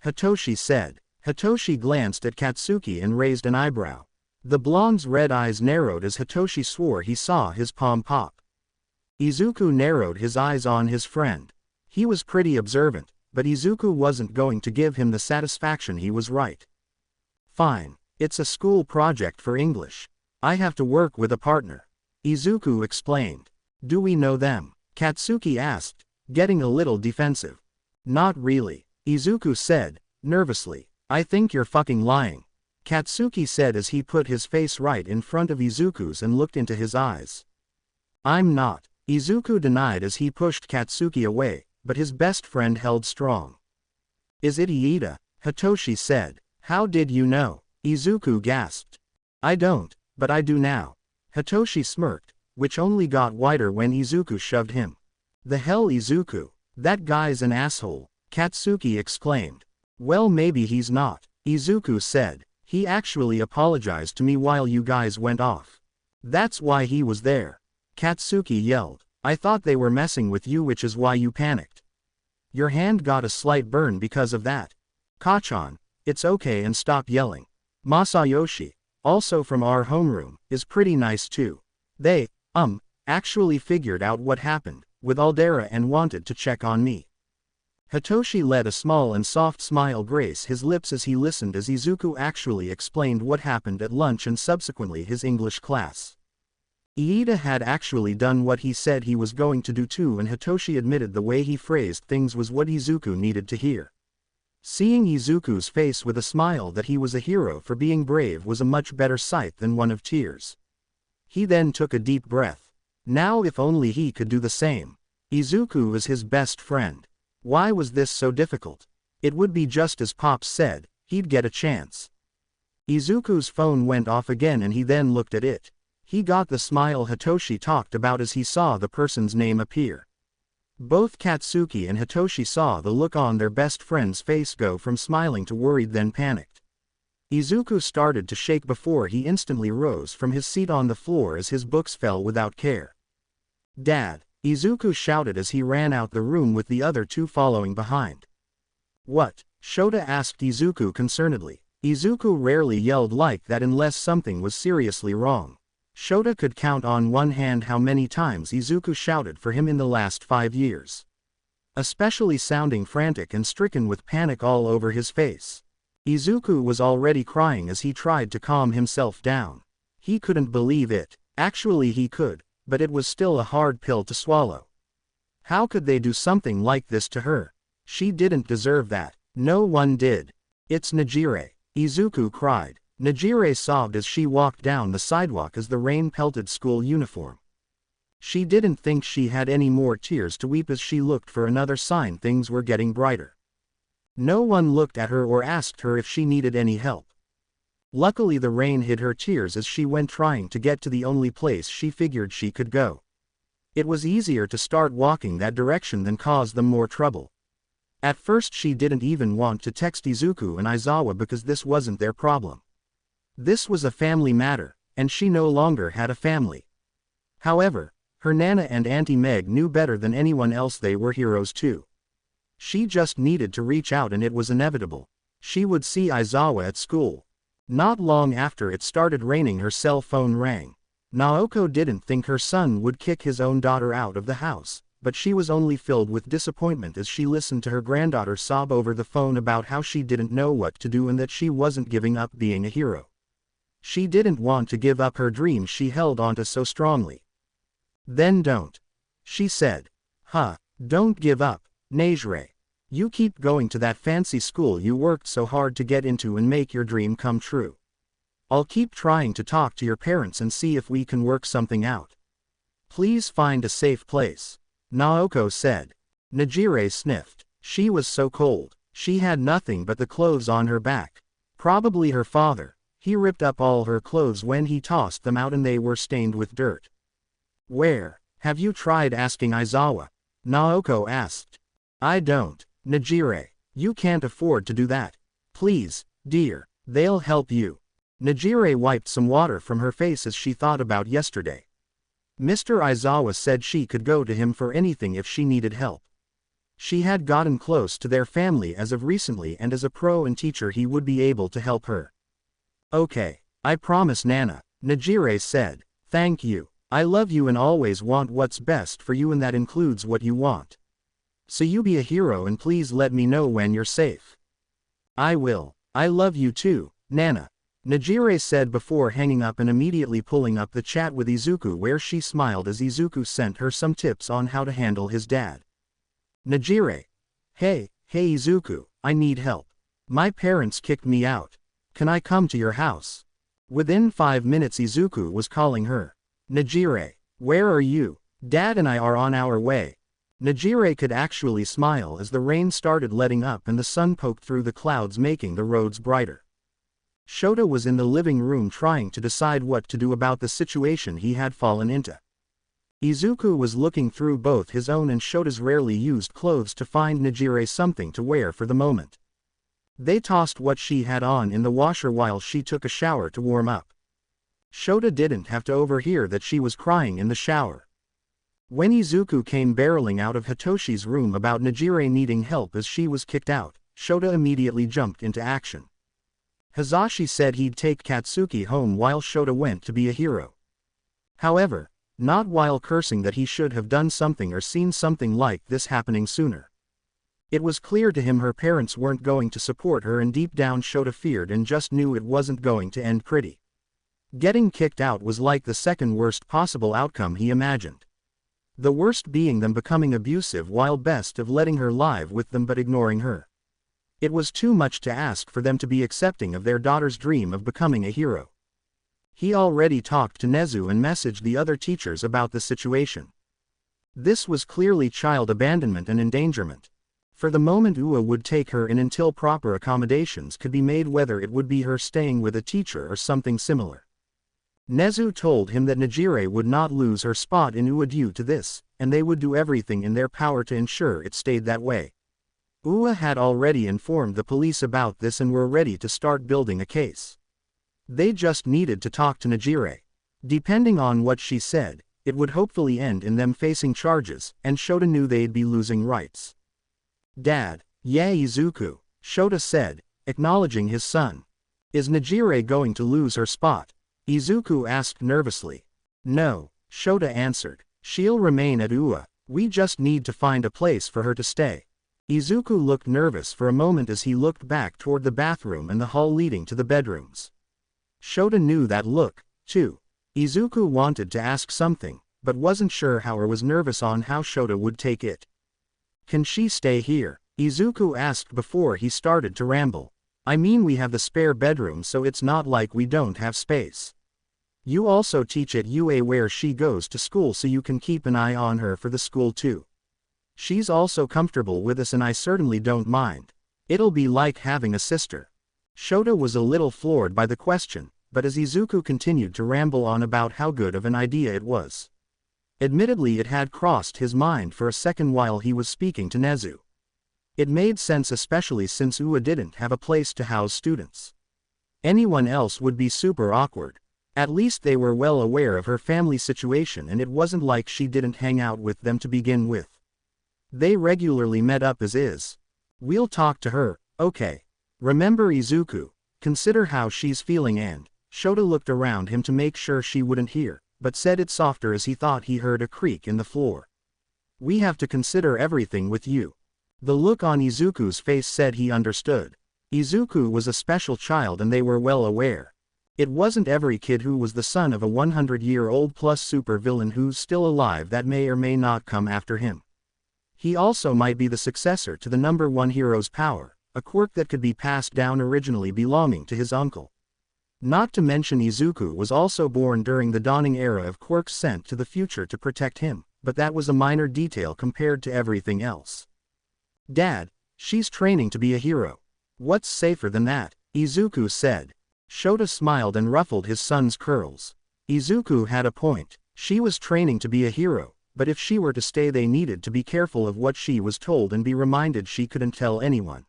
A: Hitoshi said. Hitoshi glanced at Katsuki and raised an eyebrow. The blonde's red eyes narrowed as Hitoshi swore he saw his palm pop. Izuku narrowed his eyes on his friend. He was pretty observant, but Izuku wasn't going to give him the satisfaction he was right. Fine, it's a school project for English. I have to work with a partner, Izuku explained. Do we know them? Katsuki asked, getting a little defensive. Not really, Izuku said, nervously. I think you're fucking lying, Katsuki said as he put his face right in front of Izuku's and looked into his eyes. I'm not, Izuku denied as he pushed Katsuki away, but his best friend held strong. Is it Iida? Hitoshi said. How did you know? Izuku gasped. I don't, but I do now. Hitoshi smirked, which only got wider when Izuku shoved him. The hell, Izuku? That guy's an asshole, Katsuki exclaimed. Well, maybe he's not, Izuku said. He actually apologized to me while you guys went off. That's why he was there, Katsuki yelled. I thought they were messing with you, which is why you panicked. Your hand got a slight burn because of that. Kachan, it's okay and stop yelling. Masayoshi, also from our homeroom, is pretty nice too. They, actually figured out what happened with Aldera and wanted to check on me. Hitoshi let a small and soft smile grace his lips as he listened as Izuku actually explained what happened at lunch and subsequently his English class. Iida had actually done what he said he was going to do too, and Hitoshi admitted the way he phrased things was what Izuku needed to hear. Seeing Izuku's face with a smile that he was a hero for being brave was a much better sight than one of tears. He then took a deep breath. Now if only he could do the same. Izuku was his best friend. Why was this so difficult? It would be just as Pops said, he'd get a chance. Izuku's phone went off again and he then looked at it. He got the smile Hitoshi talked about as he saw the person's name appear. Both Katsuki and Hitoshi saw the look on their best friend's face go from smiling to worried then panicked. Izuku started to shake before he instantly rose from his seat on the floor as his books fell without care. Dad, Izuku shouted as he ran out the room with the other two following behind. What? Shota asked Izuku concernedly. Izuku rarely yelled like that unless something was seriously wrong. Shota could count on one hand how many times Izuku shouted for him in the last 5 years. especially sounding frantic and stricken with panic all over his face. Izuku was already crying as he tried to calm himself down. He couldn't believe it. Actually he could, but it was still a hard pill to swallow. How could they do something like this to her? She didn't deserve that. No one did. It's Nejire, Izuku cried. Nejire sobbed as she walked down the sidewalk as the rain pelted school uniform. She didn't think she had any more tears to weep as she looked for another sign things were getting brighter. No one looked at her or asked her if she needed any help. Luckily the rain hid her tears as she went trying to get to the only place she figured she could go. It was easier to start walking that direction than cause them more trouble. At first she didn't even want to text Izuku and Aizawa because this wasn't their problem. This was a family matter, and she no longer had a family. However, her Nana and Auntie Meg knew better than anyone else they were heroes too. She just needed to reach out and it was inevitable. She would see Aizawa at school. Not long after it started raining her cell phone rang. Naoko didn't think her son would kick his own daughter out of the house, but she was only filled with disappointment as she listened to her granddaughter sob over the phone about how she didn't know what to do and that she wasn't giving up being a hero. She didn't want to give up her dream she held onto so strongly. Then don't. She said. Don't give up, Nejire. You keep going to that fancy school you worked so hard to get into and make your dream come true. I'll keep trying to talk to your parents and see if we can work something out. Please find a safe place, Naoko said. Nejire sniffed. She was so cold. She had nothing but the clothes on her back. Probably her father. He ripped up all her clothes when he tossed them out and they were stained with dirt. Where? Have you tried asking Aizawa? Naoko asked. I don't. Nejire, you can't afford to do that. Please, dear, they'll help you. Nejire wiped some water from her face as she thought about yesterday. Mr. Aizawa said she could go to him for anything if she needed help. She had gotten close to their family as of recently and as a pro and teacher he would be able to help her. Okay, I promise Nana, Nejire said. Thank you. I love you and always want what's best for you and that includes what you want. So you be a hero and please let me know when you're safe. I will. I love you too, Nana. Nejire said before hanging up and immediately pulling up the chat with Izuku where she smiled as Izuku sent her some tips on how to handle his dad. Nejire. Hey Izuku, I need help. My parents kicked me out. Can I come to your house? Within 5 minutes Izuku was calling her. Nejire, where are you? Dad and I are on our way. Nejire could actually smile as the rain started letting up and the sun poked through the clouds making the roads brighter. Shota was in the living room trying to decide what to do about the situation he had fallen into. Izuku was looking through both his own and Shota's rarely used clothes to find Nejire something to wear for the moment. They tossed what she had on in the washer while she took a shower to warm up. Shota didn't have to overhear that she was crying in the shower. When Izuku came barreling out of Hitoshi's room about Nejire needing help as she was kicked out, Shota immediately jumped into action. Hizashi said he'd take Katsuki home while Shota went to be a hero. However, not while cursing that he should have done something or seen something like this happening sooner. It was clear to him her parents weren't going to support her and deep down Shota feared and just knew it wasn't going to end pretty. Getting kicked out was like the second worst possible outcome he imagined. The worst being them becoming abusive while best of letting her live with them but ignoring her. It was too much to ask for them to be accepting of their daughter's dream of becoming a hero. He already talked to Nezu and messaged the other teachers about the situation. This was clearly child abandonment and endangerment. For the moment Ua would take her in until proper accommodations could be made, whether it would be her staying with a teacher or something similar. Nezu told him that Nejire would not lose her spot in Ua due to this, and they would do everything in their power to ensure it stayed that way. Ua had already informed the police about this and were ready to start building a case. They just needed to talk to Nejire. Depending on what she said, it would hopefully end in them facing charges, and Shota knew they'd be losing rights. Dad, yeah Izuku, Shota said, acknowledging his son. Is Nejire going to lose her spot? Izuku asked nervously. No, Shota answered. She'll remain at Ua. We just need to find a place for her to stay. Izuku looked nervous for a moment as he looked back toward the bathroom and the hall leading to the bedrooms. Shota knew that look, too. Izuku wanted to ask something, but wasn't sure how or was nervous on how Shota would take it. Can she stay here? Izuku asked before he started to ramble. I mean, we have the spare bedroom, so it's not like we don't have space. You also teach at UA where she goes to school, so you can keep an eye on her for the school too. She's also comfortable with us and I certainly don't mind. It'll be like having a sister. Shota was a little floored by the question, but as Izuku continued to ramble on about how good of an idea it was. Admittedly, it had crossed his mind for a second while he was speaking to Nezu. It made sense, especially since UA didn't have a place to house students. Anyone else would be super awkward. At least they were well aware of her family situation, and it wasn't like she didn't hang out with them to begin with. They regularly met up as is. We'll talk to her, okay? Remember, Izuku, consider how she's feeling. And Shota looked around him to make sure she wouldn't hear, but said it softer as he thought he heard a creak in the floor. We have to consider everything with you. The look on Izuku's face said he understood. Izuku was a special child and they were well aware. It wasn't every kid who was the son of a 100-year-old plus super villain who's still alive that may or may not come after him. He also might be the successor to the #1 hero's power, a quirk that could be passed down originally belonging to his uncle. Not to mention Izuku was also born during the dawning era of quirks sent to the future to protect him, but that was a minor detail compared to everything else. Dad, she's training to be a hero. What's safer than that? Izuku said. Shota smiled and ruffled his son's curls. Izuku had a point. She was training to be a hero, but if she were to stay they needed to be careful of what she was told and be reminded she couldn't tell anyone.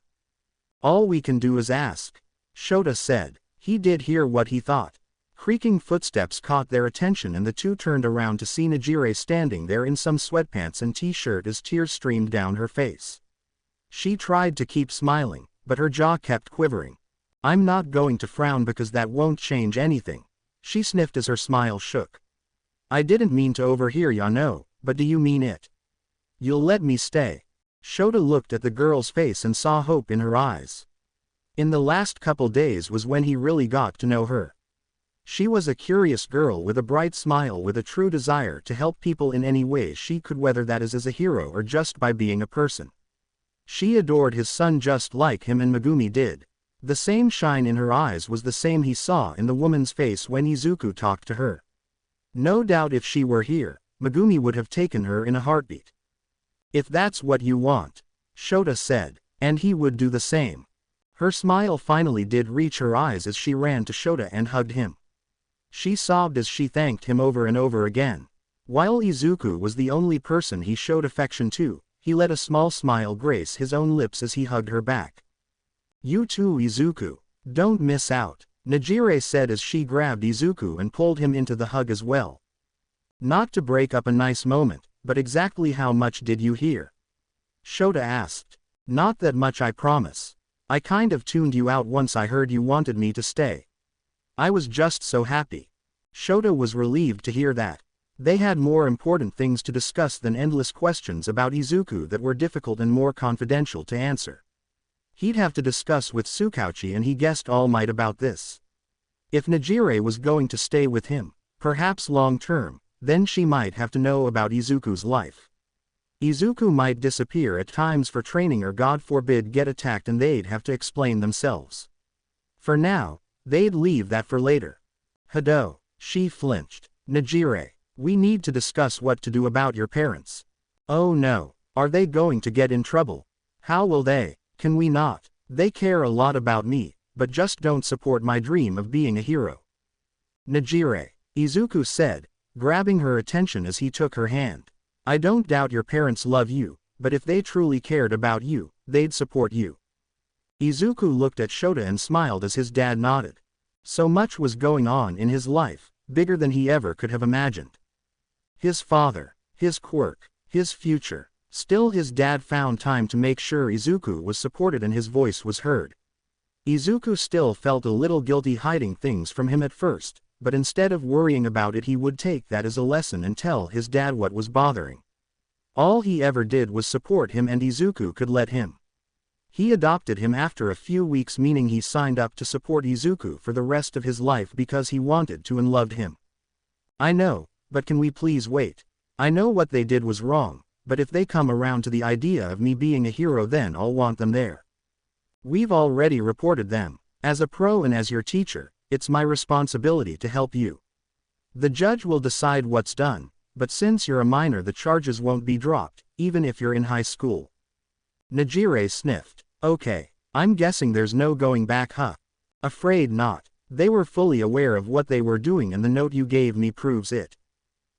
A: All we can do is ask, Shota said. He did hear what he thought. Creaking footsteps caught their attention and the two turned around to see Darkyrie standing there in some sweatpants and t-shirt as tears streamed down her face. She tried to keep smiling, but her jaw kept quivering. I'm not going to frown because that won't change anything. She sniffed as her smile shook. I didn't mean to overhear ya, no, but do you mean it? You'll let me stay? Shota looked at the girl's face and saw hope in her eyes. In the last couple days was when he really got to know her. She was a curious girl with a bright smile, with a true desire to help people in any way she could, whether that is as a hero or just by being a person. She adored his son just like him and Megumi did. The same shine in her eyes was the same he saw in the woman's face when Izuku talked to her. No doubt if she were here, Megumi would have taken her in a heartbeat. If that's what you want, Shota said, and he would do the same. Her smile finally did reach her eyes as she ran to Shota and hugged him. She sobbed as she thanked him over and over again. While Izuku was the only person he showed affection to, he let a small smile grace his own lips as he hugged her back. You too, Izuku. Don't miss out, Darkyrie said as she grabbed Izuku and pulled him into the hug as well. Not to break up a nice moment, but exactly how much did you hear? Shota asked. Not that much, I promise. I kind of tuned you out once I heard you wanted me to stay. I was just so happy. Shota was relieved to hear that. They had more important things to discuss than endless questions about Izuku that were difficult and more confidential to answer. He'd have to discuss with Tsukauchi, and he guessed All Might about this. If Darkyrie was going to stay with him, perhaps long term, then she might have to know about Izuku's life. Izuku might disappear at times for training or God forbid get attacked, and they'd have to explain themselves. For now, they'd leave that for later. Hado, she flinched. Darkyrie, we need to discuss what to do about your parents. Oh no, are they going to get in trouble? How will they? Can we not? They care a lot about me, but just don't support my dream of being a hero. Darkyrie, Izuku said, grabbing her attention as he took her hand. I don't doubt your parents love you, but if they truly cared about you, they'd support you. Izuku looked at Shota and smiled as his dad nodded. So much was going on in his life, bigger than he ever could have imagined. His father, his quirk, his future. Still, his dad found time to make sure Izuku was supported and his voice was heard. Izuku still felt a little guilty hiding things from him at first, but instead of worrying about it he would take that as a lesson and tell his dad what was bothering. All he ever did was support him and Izuku could let him. He adopted him after a few weeks, meaning he signed up to support Izuku for the rest of his life because he wanted to and loved him. I know, but can we please wait? I know what they did was wrong, but if they come around to the idea of me being a hero, then I'll want them there. We've already reported them. As a pro and as your teacher, it's my responsibility to help you. The judge will decide what's done, but since you're a minor the charges won't be dropped, even if you're in high school. Najire sniffed. Okay, I'm guessing there's no going back, huh? Afraid not. They were fully aware of what they were doing and the note you gave me proves it.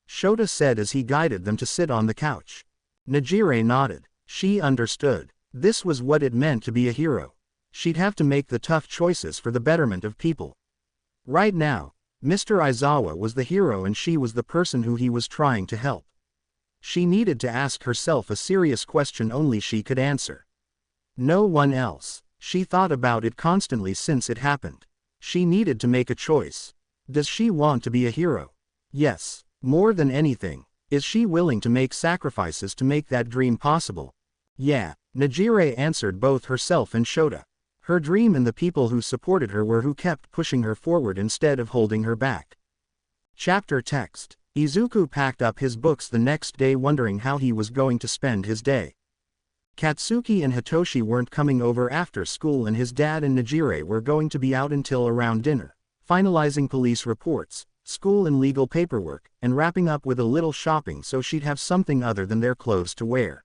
A: Shota said as he guided them to sit on the couch. Najire nodded. She understood. This was what it meant to be a hero. She'd have to make the tough choices for the betterment of people. Right now, Mr. Aizawa was the hero and she was the person who he was trying to help. She needed to ask herself a serious question only she could answer. No one else. She thought about it constantly since it happened. She needed to make a choice. Does she want to be a hero? Yes. More than anything, is she willing to make sacrifices to make that dream possible? Yeah, Najire answered both herself and Shota. Her dream and the people who supported her were who kept pushing her forward instead of holding her back. Chapter text. Izuku packed up his books the next day wondering how he was going to spend his day. Katsuki and Hitoshi weren't coming over after school and his dad and Najire were going to be out until around dinner, finalizing police reports, school and legal paperwork, and wrapping up with a little shopping so she'd have something other than their clothes to wear.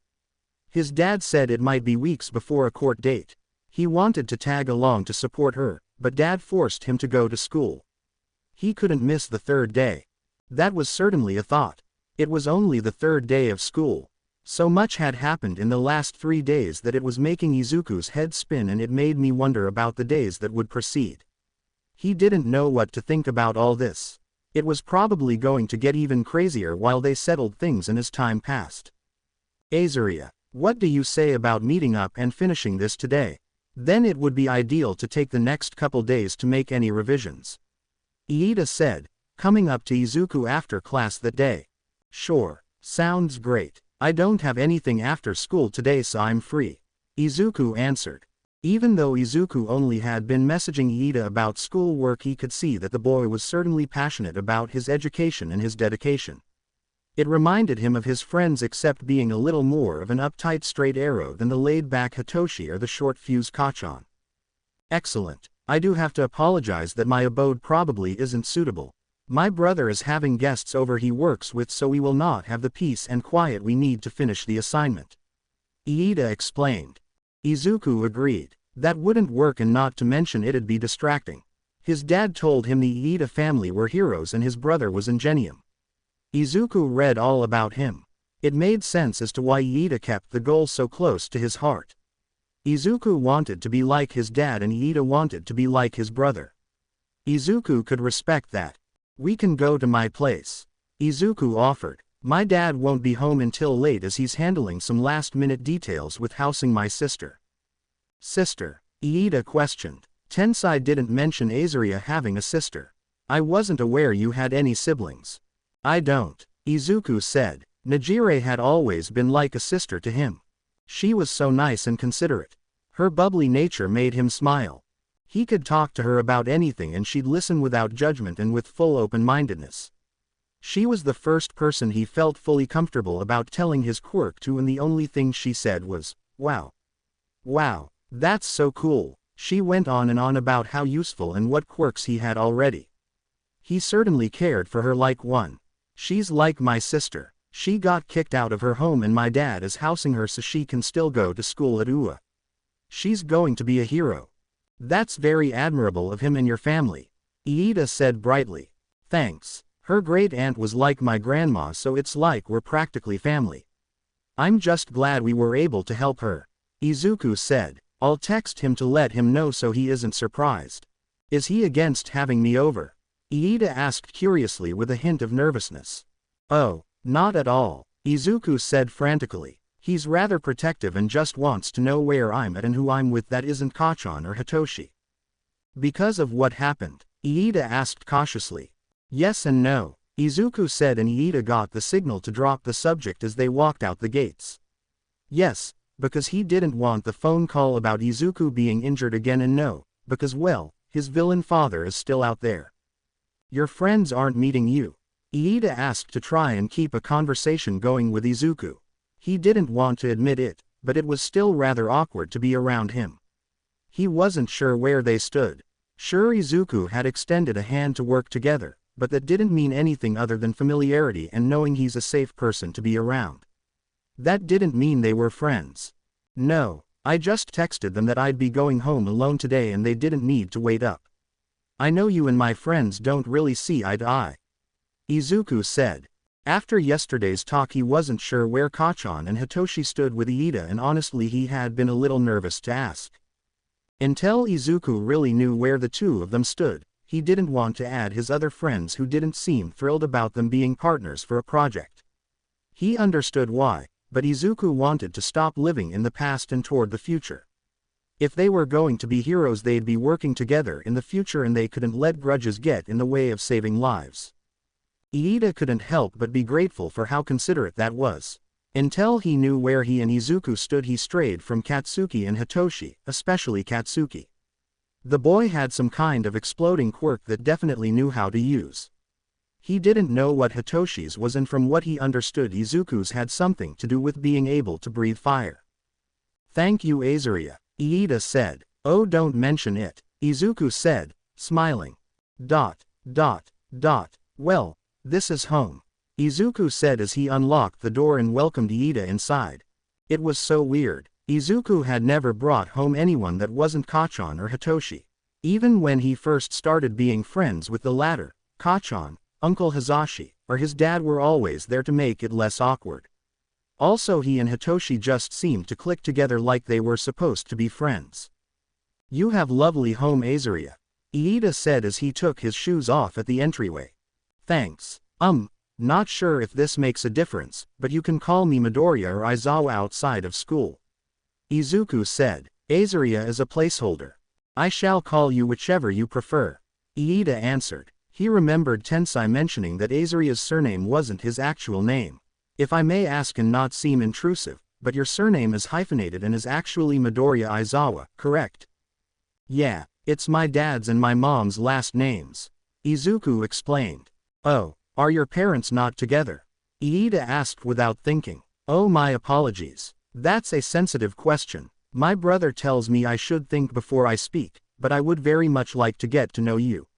A: His dad said it might be weeks before a court date. He wanted to tag along to support her, but Dad forced him to go to school. He couldn't miss the third day. That was certainly a thought. It was only the third day of school. So much had happened in the last 3 days that it was making Izuku's head spin, and it made me wonder about the days that would precede. He didn't know what to think about all this. It was probably going to get even crazier while they settled things and as time passed. Azaria, what do you say about meeting up and finishing this today? Then it would be ideal to take the next couple days to make any revisions. Iida said, coming up to Izuku after class that day. Sure, sounds great. I don't have anything after school today so I'm free. Izuku answered. Even though Izuku only had been messaging Iida about schoolwork, he could see that the boy was certainly passionate about his education and his dedication. It reminded him of his friends, except being a little more of an uptight straight arrow than the laid-back Hitoshi or the short-fused Kachan. Excellent. I do have to apologize that my abode probably isn't suitable. My brother is having guests over he works with, so we will not have the peace and quiet we need to finish the assignment. Iida explained. Izuku agreed. That wouldn't work, and not to mention it'd be distracting. His dad told him the Iida family were heroes and his brother was Ingenium. Izuku read all about him. It made sense as to why Iida kept the goal so close to his heart. Izuku wanted to be like his dad and Iida wanted to be like his brother. Izuku could respect that. We can go to my place. Izuku offered. My dad won't be home until late as he's handling some last-minute details with housing my sister. Sister? Iida questioned. Tensai didn't mention Azaria having a sister. I wasn't aware you had any siblings. I don't, Izuku said. Najire had always been like a sister to him. She was so nice and considerate. Her bubbly nature made him smile. He could talk to her about anything and she'd listen without judgment and with full open-mindedness. She was the first person he felt fully comfortable about telling his quirk to, and the only thing she said was, "Wow. Wow, that's so cool." She went on and on about how useful and what quirks he had already. He certainly cared for her like one. She's like my sister. She got kicked out of her home and my dad is housing her so she can still go to school at UA. She's going to be a hero. That's very admirable of him and your family, Iida said brightly. Thanks. Her great-aunt was like my grandma, so it's like we're practically family. I'm just glad we were able to help her, Izuku said. I'll text him to let him know so he isn't surprised. Is he against having me over? Iida asked curiously with a hint of nervousness. Oh, not at all, Izuku said frantically. He's rather protective and just wants to know where I'm at and who I'm with. That isn't Kachan or Hitoshi. Because of what happened? Iida asked cautiously. Yes and no, Izuku said, and Iida got the signal to drop the subject as they walked out the gates. Yes, because he didn't want the phone call about Izuku being injured again, and no, because well, his villain father is still out there. Your friends aren't meeting you? Iida asked to try and keep a conversation going with Izuku. He didn't want to admit it, but it was still rather awkward to be around him. He wasn't sure where they stood. Sure, Izuku had extended a hand to work together, but that didn't mean anything other than familiarity and knowing he's a safe person to be around. That didn't mean they were friends. No, I just texted them that I'd be going home alone today and they didn't need to wait up. I know you and my friends don't really see eye to eye, Izuku said. After yesterday's talk, he wasn't sure where Kacchan and Hitoshi stood with Iida, and honestly he had been a little nervous to ask. Until Izuku really knew where the two of them stood, he didn't want to add his other friends who didn't seem thrilled about them being partners for a project. He understood why, but Izuku wanted to stop living in the past and toward the future. If they were going to be heroes, they'd be working together in the future, and they couldn't let grudges get in the way of saving lives. Iida couldn't help but be grateful for how considerate that was. Until he knew where he and Izuku stood, he strayed from Katsuki and Hitoshi, especially Katsuki. The boy had some kind of exploding quirk that definitely knew how to use. He didn't know what Hitoshi's was, and from what he understood, Izuku's had something to do with being able to breathe fire. Thank you, Azaria, Iida said. Oh, don't mention it, Izuku said, smiling. Well, this is home, Izuku said as he unlocked the door and welcomed Iida inside. It was so weird. Izuku had never brought home anyone that wasn't Kacchan or Hitoshi. Even when he first started being friends with the latter, Kacchan, Uncle Hizashi, or his dad were always there to make it less awkward. Also, he and Hitoshi just seemed to click together like they were supposed to be friends. You have lovely home, Azaria, Iida said as he took his shoes off at the entryway. Thanks. Not sure if this makes a difference, but you can call me Midoriya or Aizawa outside of school, Izuku said. Azaria is a placeholder. I shall call you whichever you prefer, Iida answered. He remembered Tensai mentioning that Azaria's surname wasn't his actual name. If I may ask and not seem intrusive, but your surname is hyphenated and is actually Midoriya Aizawa, correct? Yeah, it's my dad's and my mom's last names, Izuku explained. Oh, are your parents not together? Iida asked without thinking. Oh, my apologies. That's a sensitive question. My brother tells me I should think before I speak, but I would very much like to get to know you.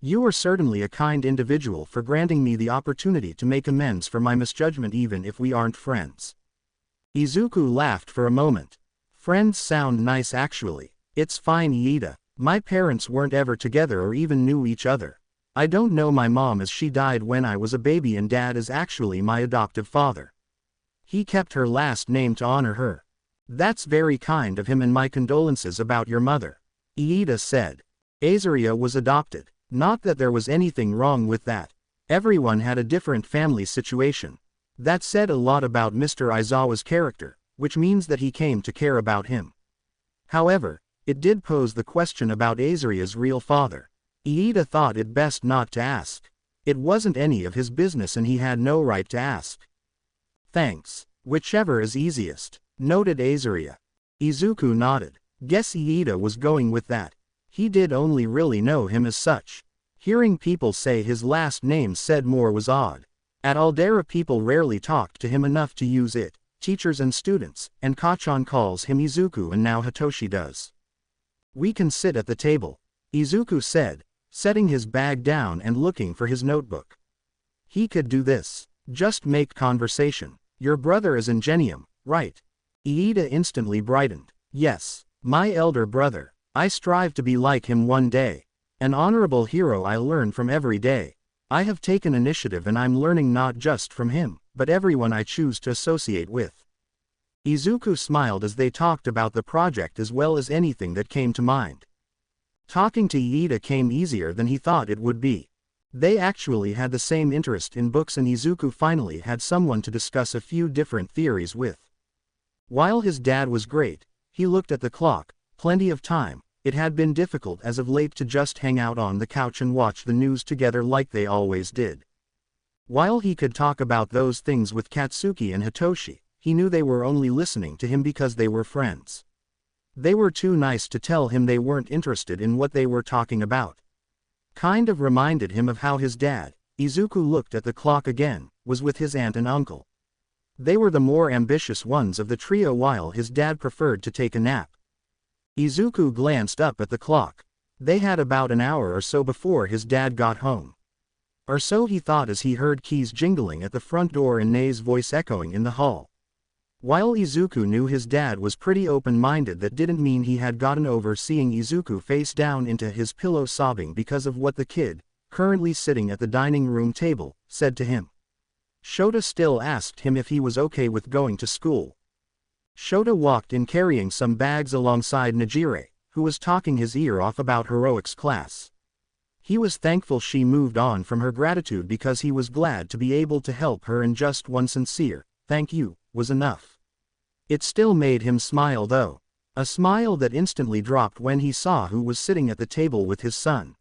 A: You are certainly a kind individual for granting me the opportunity to make amends for my misjudgment even if we aren't friends. Izuku laughed for a moment. Friends sound nice actually. It's fine, Iida. My parents weren't ever together or even knew each other. I don't know my mom as she died when I was a baby, and dad is actually my adoptive father. He kept her last name to honor her. That's very kind of him, and my condolences about your mother, Iida said. Azaria was adopted. Not that there was anything wrong with that. Everyone had a different family situation. That said a lot about Mr. Aizawa's character, which means that he came to care about him. However, it did pose the question about Azaria's real father. Iida thought it best not to ask. It wasn't any of his business and he had no right to ask. Thanks. Whichever is easiest, noted Azaria. Izuku nodded. Guess Iida was going with that. He did only really know him as such. Hearing people say his last name said more was odd. At Aldera people rarely talked to him enough to use it, teachers and students, and Kacchan calls him Izuku and now Hitoshi does. We can sit at the table, Izuku said, setting his bag down and looking for his notebook. He could do this. Just make conversation. Your brother is Ingenium, right? Iida instantly brightened. Yes, my elder brother. I strive to be like him one day. An honorable hero I learn from every day. I have taken initiative and I'm learning not just from him, but everyone I choose to associate with. Izuku smiled as they talked about the project as well as anything that came to mind. Talking to Iida came easier than he thought it would be. They actually had the same interest in books and Izuku finally had someone to discuss a few different theories with. While his dad was great, he looked at the clock, plenty of time. It had been difficult as of late to just hang out on the couch and watch the news together like they always did. While he could talk about those things with Katsuki and Hitoshi, he knew they were only listening to him because they were friends. They were too nice to tell him they weren't interested in what they were talking about. Kind of reminded him of how his dad, Izuku looked at the clock again, was with his aunt and uncle. They were the more ambitious ones of the trio while his dad preferred to take a nap. Izuku glanced up at the clock. They had about an hour or so before his dad got home. Or so he thought as he heard keys jingling at the front door and Nei's voice echoing in the hall. While Izuku knew his dad was pretty open-minded, that didn't mean he had gotten over seeing Izuku face down into his pillow sobbing because of what the kid, currently sitting at the dining room table, said to him. Shota still asked him if he was okay with going to school. Shota walked in carrying some bags alongside Najire, who was talking his ear off about heroics class. He was thankful she moved on from her gratitude because he was glad to be able to help her, and just one sincere, "thank you," was enough. It still made him smile though. A smile that instantly dropped when he saw who was sitting at the table with his son.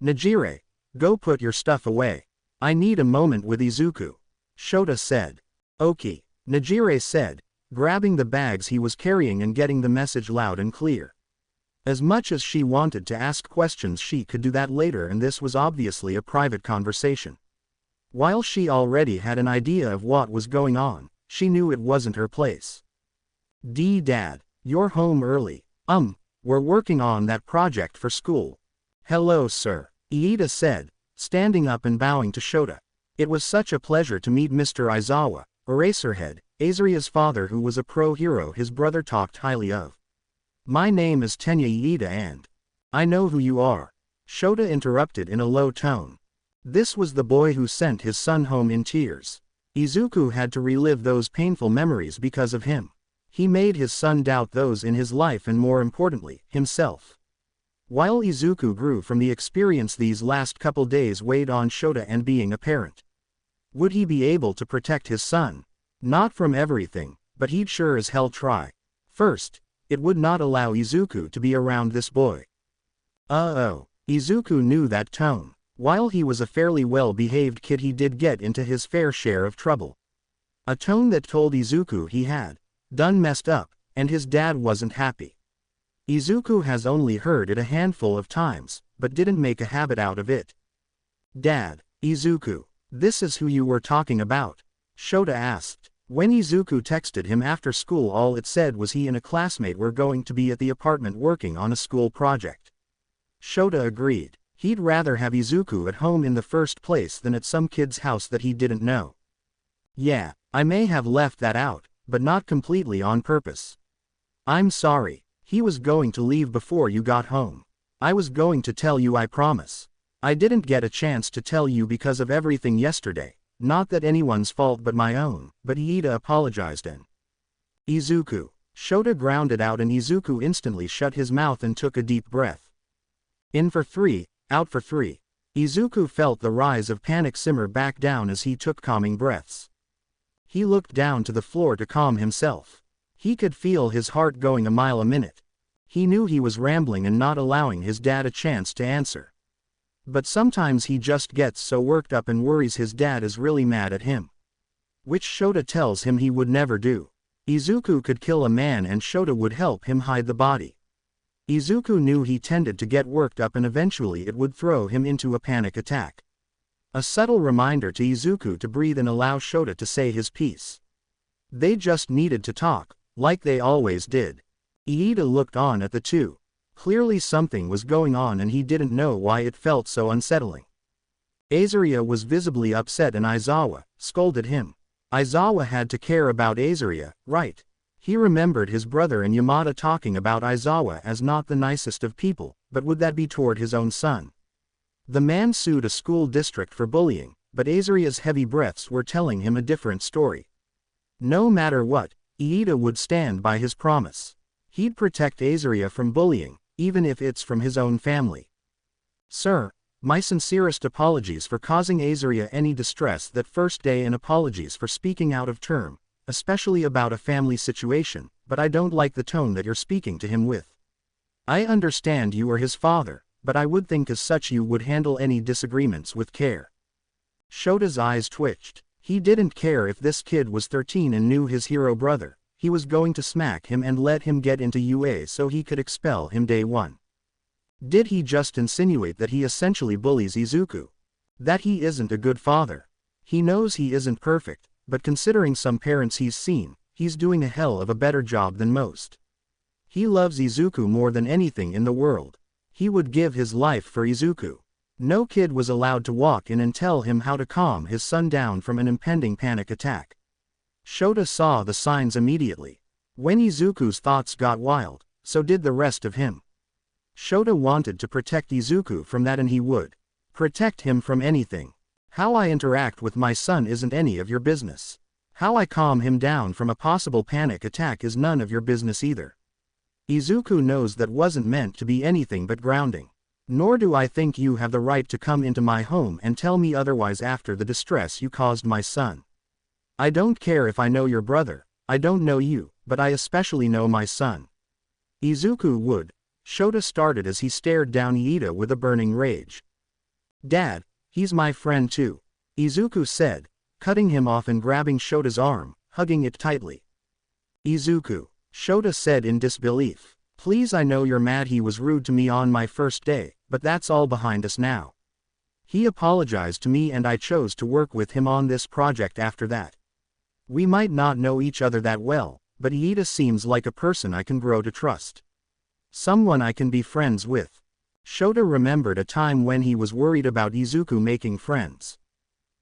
A: "Najire, go put your stuff away. I need a moment with Izuku," Shota said. "Okie," Najire said, grabbing the bags he was carrying and getting the message loud and clear. As much as she wanted to ask questions, she could do that later, and this was obviously a private conversation. While she already had an idea of what was going on, she knew it wasn't her place. Dad, you're home early. We're working on that project for school." "Hello, sir," Iida said, standing up and bowing to Shota. It was such a pleasure to meet Mr. Aizawa, Eraserhead, Azria's father, who was a pro hero his brother talked highly of. "My name is Tenya Iida and..." "I know who you are," Shota interrupted in a low tone. This was the boy who sent his son home in tears. Izuku had to relive those painful memories because of him. He made his son doubt those in his life and, more importantly, himself. While Izuku grew from the experience, these last couple days weighed on Shota, and being a parent. Would he be able to protect his son? Not from everything, but he'd sure as hell try. First, it would not allow Izuku to be around this boy. Izuku knew that tone. While he was a fairly well-behaved kid, he did get into his fair share of trouble. A tone that told Izuku he had done messed up, and his dad wasn't happy. Izuku has only heard it a handful of times, but didn't make a habit out of it. "Dad, Izuku, this is who you were talking about?" Shota asked. When Izuku texted him after school, all it said was he and a classmate were going to be at the apartment working on a school project. Shota agreed. He'd rather have Izuku at home in the first place than at some kid's house that he didn't know. "Yeah, I may have left that out, but not completely on purpose. I'm sorry. He was going to leave before you got home. I was going to tell you, I promise. I didn't get a chance to tell you because of everything yesterday, not that anyone's fault but my own," but Iida apologized and... "Izuku." Shota grounded out, and Izuku instantly shut his mouth and took a deep breath. In for 3, out for 3. Izuku felt the rise of panic simmer back down as he took calming breaths. He looked down to the floor to calm himself. He could feel his heart going a mile a minute. He knew he was rambling and not allowing his dad a chance to answer. But sometimes he just gets so worked up and worries his dad is really mad at him. Which Shota tells him he would never do. Izuku could kill a man and Shota would help him hide the body. Izuku knew he tended to get worked up and eventually it would throw him into a panic attack. A subtle reminder to Izuku to breathe and allow Shota to say his piece. They just needed to talk, like they always did. Iida looked on at the two. Clearly something was going on and he didn't know why it felt so unsettling. Azaria was visibly upset and Aizawa scolded him. Aizawa had to care about Azaria, right? He remembered his brother and Yamada talking about Aizawa as not the nicest of people, but would that be toward his own son? The man sued a school district for bullying, but Azaria's heavy breaths were telling him a different story. No matter what, Iida would stand by his promise. He'd protect Azaria from bullying, even if it's from his own family. "Sir, my sincerest apologies for causing Azaria any distress that first day, and apologies for speaking out of turn, especially about a family situation, but I don't like the tone that you're speaking to him with. I understand you are his father, but I would think as such you would handle any disagreements with care." Shota's eyes twitched. He didn't care if this kid was 13 and knew his hero brother. He was going to smack him and let him get into UA so he could expel him day one. Did he just insinuate that he essentially bullies Izuku? That he isn't a good father? He knows he isn't perfect, but considering some parents he's seen, he's doing a hell of a better job than most. He loves Izuku more than anything in the world. He would give his life for Izuku. No kid was allowed to walk in and tell him how to calm his son down from an impending panic attack. Shota saw the signs immediately. When Izuku's thoughts got wild, so did the rest of him. Shota wanted to protect Izuku from that, and he would protect him from anything. How I interact with my son isn't any of your business. How I calm him down from a possible panic attack is none of your business either. Izuku knows that wasn't meant to be anything but grounding. Nor do I think you have the right to come into my home and tell me otherwise after the distress you caused my son. I don't care if I know your brother, I don't know you, but I especially know my son. Izuku would. Shota started as he stared down Iida with a burning rage. Dad, he's my friend too, Izuku said, cutting him off and grabbing Shota's arm, hugging it tightly. Izuku, Shota said in disbelief. Please, I know you're mad he was rude to me on my first day, but that's all behind us now. He apologized to me and I chose to work with him on this project after that. We might not know each other that well, but Iida seems like a person I can grow to trust. Someone I can be friends with. Shota remembered a time when he was worried about Izuku making friends.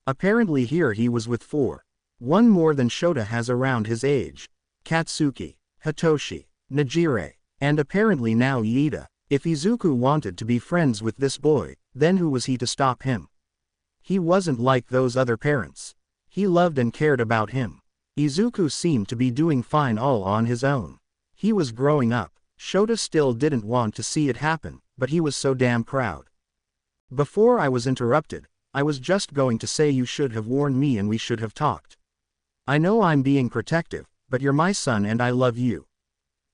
A: Apparently here he was with one more than Shota has around his age. Katsuki, Hitoshi, Najire, and apparently now Iida. If Izuku wanted to be friends with this boy, then who was he to stop him? He wasn't like those other parents. He loved and cared about him. Izuku seemed to be doing fine all on his own. He was growing up. Shota still didn't want to see it happen, but he was so damn proud. Before I was interrupted, I was just going to say you should have warned me and we should have talked. I know I'm being protective, but you're my son and I love you.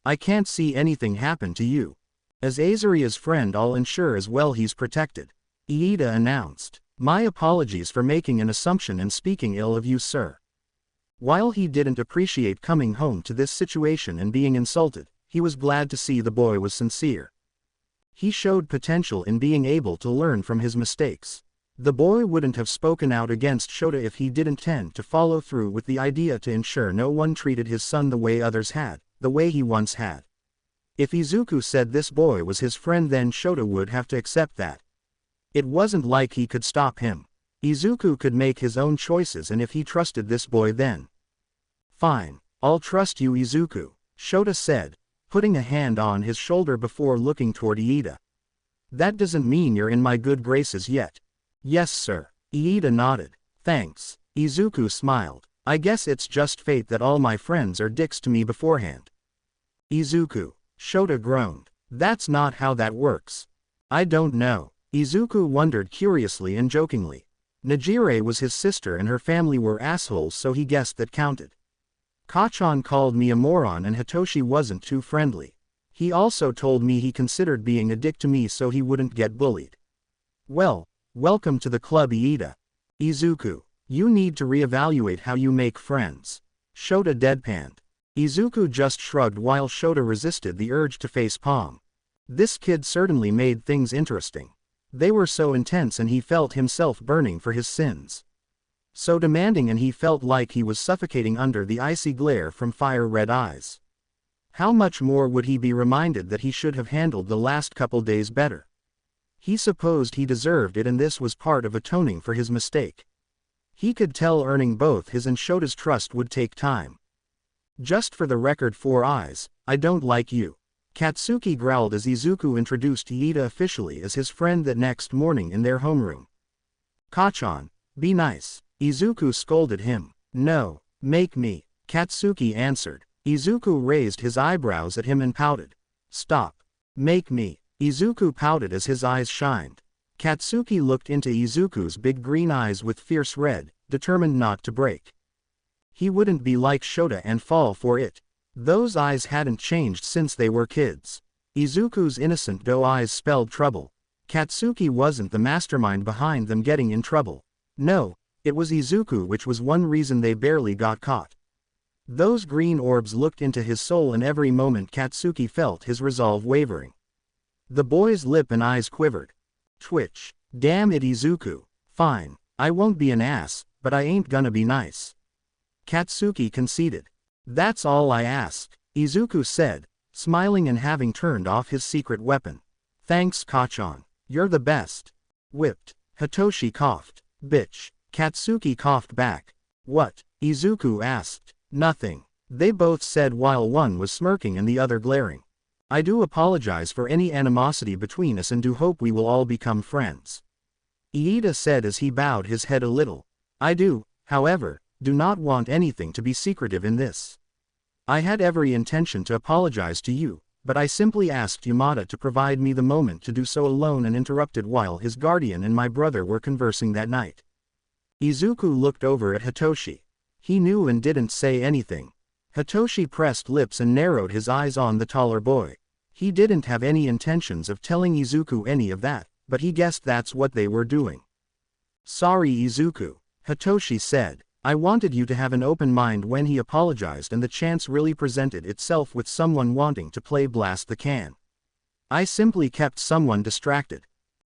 A: I can't see anything happen to you. As Azuria's friend, I'll ensure as well he's protected. Iida announced. My apologies for making an assumption and speaking ill of you, sir. While he didn't appreciate coming home to this situation and being insulted, he was glad to see the boy was sincere. He showed potential in being able to learn from his mistakes. The boy wouldn't have spoken out against Shota if he didn't tend to follow through with the idea to ensure no one treated his son the way others had, the way he once had. If Izuku said this boy was his friend, then Shota would have to accept that. It wasn't like he could stop him. Izuku could make his own choices, and if he trusted this boy, then fine, I'll trust you, Izuku, Shota said, putting a hand on his shoulder before looking toward Iida. That doesn't mean you're in my good graces yet. Yes, sir, Iida nodded. Thanks, Izuku smiled. I guess it's just fate that all my friends are dicks to me beforehand. Izuku, Shota groaned. That's not how that works. I don't know. Izuku wondered curiously and jokingly. Najire was his sister and her family were assholes, so he guessed that counted. Kachan called me a moron and Hitoshi wasn't too friendly. He also told me he considered being a dick to me so he wouldn't get bullied. Well, welcome to the club, Iida. Izuku, you need to reevaluate how you make friends. Shota deadpanned. Izuku just shrugged while Shota resisted the urge to face palm. This kid certainly made things interesting. They were so intense and he felt himself burning for his sins. So demanding, and he felt like he was suffocating under the icy glare from fire-red eyes. How much more would he be reminded that he should have handled the last couple days better? He supposed he deserved it, and this was part of atoning for his mistake. He could tell earning both his and Shota's trust would take time. Just for the record, 4 eyes, I don't like you. Katsuki growled as Izuku introduced Iida officially as his friend that next morning in their homeroom. Kachan, be nice, Izuku scolded him. No, make me, Katsuki answered. Izuku raised his eyebrows at him and pouted. Stop. Make me. Izuku pouted as his eyes shined. Katsuki looked into Izuku's big green eyes with fierce red, determined not to break. He wouldn't be like Shota and fall for it. Those eyes hadn't changed since they were kids. Izuku's innocent doe eyes spelled trouble. Katsuki wasn't the mastermind behind them getting in trouble. No, It was Izuku, which was one reason they barely got caught. Those green orbs looked into his soul, and every moment Katsuki felt his resolve wavering. The boy's lip and eyes quivered. Twitch. Damn it, Izuku. Fine. I won't be an ass, but I ain't gonna be nice. Katsuki conceded. That's all I ask, Izuku said, smiling and having turned off his secret weapon. Thanks, Kachan. You're the best. Whipped. Hitoshi coughed. Bitch. Katsuki coughed back. What? Izuku asked. Nothing. They both said while one was smirking and the other glaring. I do apologize for any animosity between us and do hope we will all become friends. Iida said as he bowed his head a little. I do, however, do not want anything to be secretive in this. I had every intention to apologize to you, but I simply asked Yamada to provide me the moment to do so alone and interrupted while his guardian and my brother were conversing that night. Izuku looked over at Hitoshi. He knew and didn't say anything. Hitoshi pressed lips and narrowed his eyes on the taller boy. He didn't have any intentions of telling Izuku any of that, but he guessed that's what they were doing. Sorry, Izuku, Hitoshi said. I wanted you to have an open mind when he apologized, and the chance really presented itself with someone wanting to play Blast the Can. I simply kept someone distracted.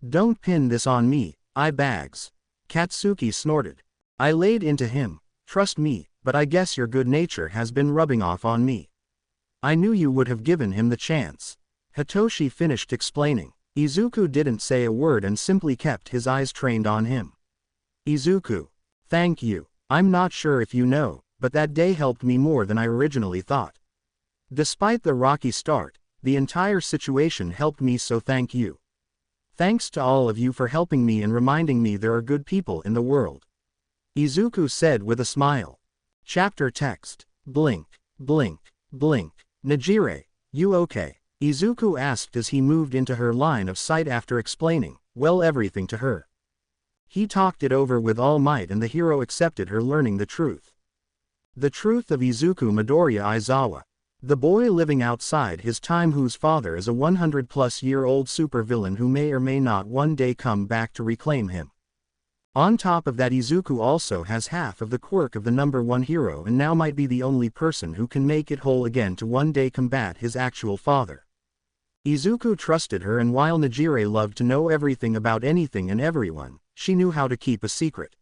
A: Don't pin this on me, bags. Katsuki snorted. I laid into him, trust me, but I guess your good nature has been rubbing off on me. I knew you would have given him the chance. Hitoshi finished explaining. Izuku didn't say a word and simply kept his eyes trained on him. Izuku. Thank you. I'm not sure if you know, but that day helped me more than I originally thought. Despite the rocky start, the entire situation helped me, so thank you. Thanks to all of you for helping me and reminding me there are good people in the world. Izuku said with a smile. Chapter text. Blink, blink, blink. Najire, you okay? Izuku asked as he moved into her line of sight after explaining, well, everything to her. He talked it over with all might and the hero accepted her, learning the truth. The truth of Izuku Midoriya Aizawa. The boy living outside his time whose father is a 100-plus-year-old supervillain who may or may not one day come back to reclaim him. On top of that, Izuku also has half of the quirk of the number one hero and now might be the only person who can make it whole again to one day combat his actual father. Izuku trusted her, and while Najire loved to know everything about anything and everyone, she knew how to keep a secret.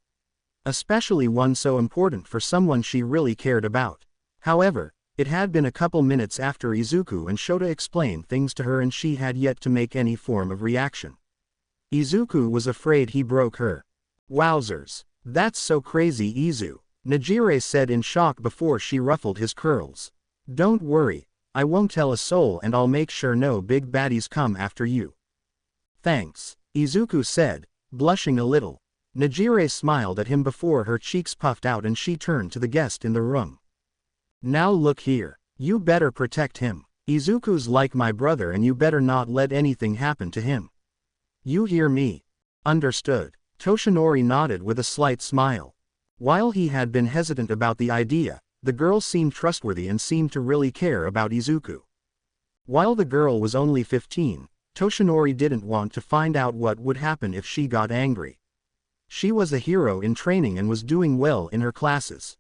A: Especially one so important for someone she really cared about. However, it had been a couple minutes after Izuku and Shota explained things to her and she had yet to make any form of reaction. Izuku was afraid he broke her. Wowzers. That's so crazy, Izu, Najire said in shock before she ruffled his curls. Don't worry, I won't tell a soul and I'll make sure no big baddies come after you. Thanks, Izuku said, blushing a little. Najire smiled at him before her cheeks puffed out and she turned to the guest in the room. Now look here, you better protect him. Izuku's like my brother and you better not let anything happen to him. You hear me? Understood. Toshinori nodded with a slight smile. While he had been hesitant about the idea, the girl seemed trustworthy and seemed to really care about Izuku. While the girl was only 15, Toshinori didn't want to find out what would happen if she got angry. She was a hero in training and was doing well in her classes.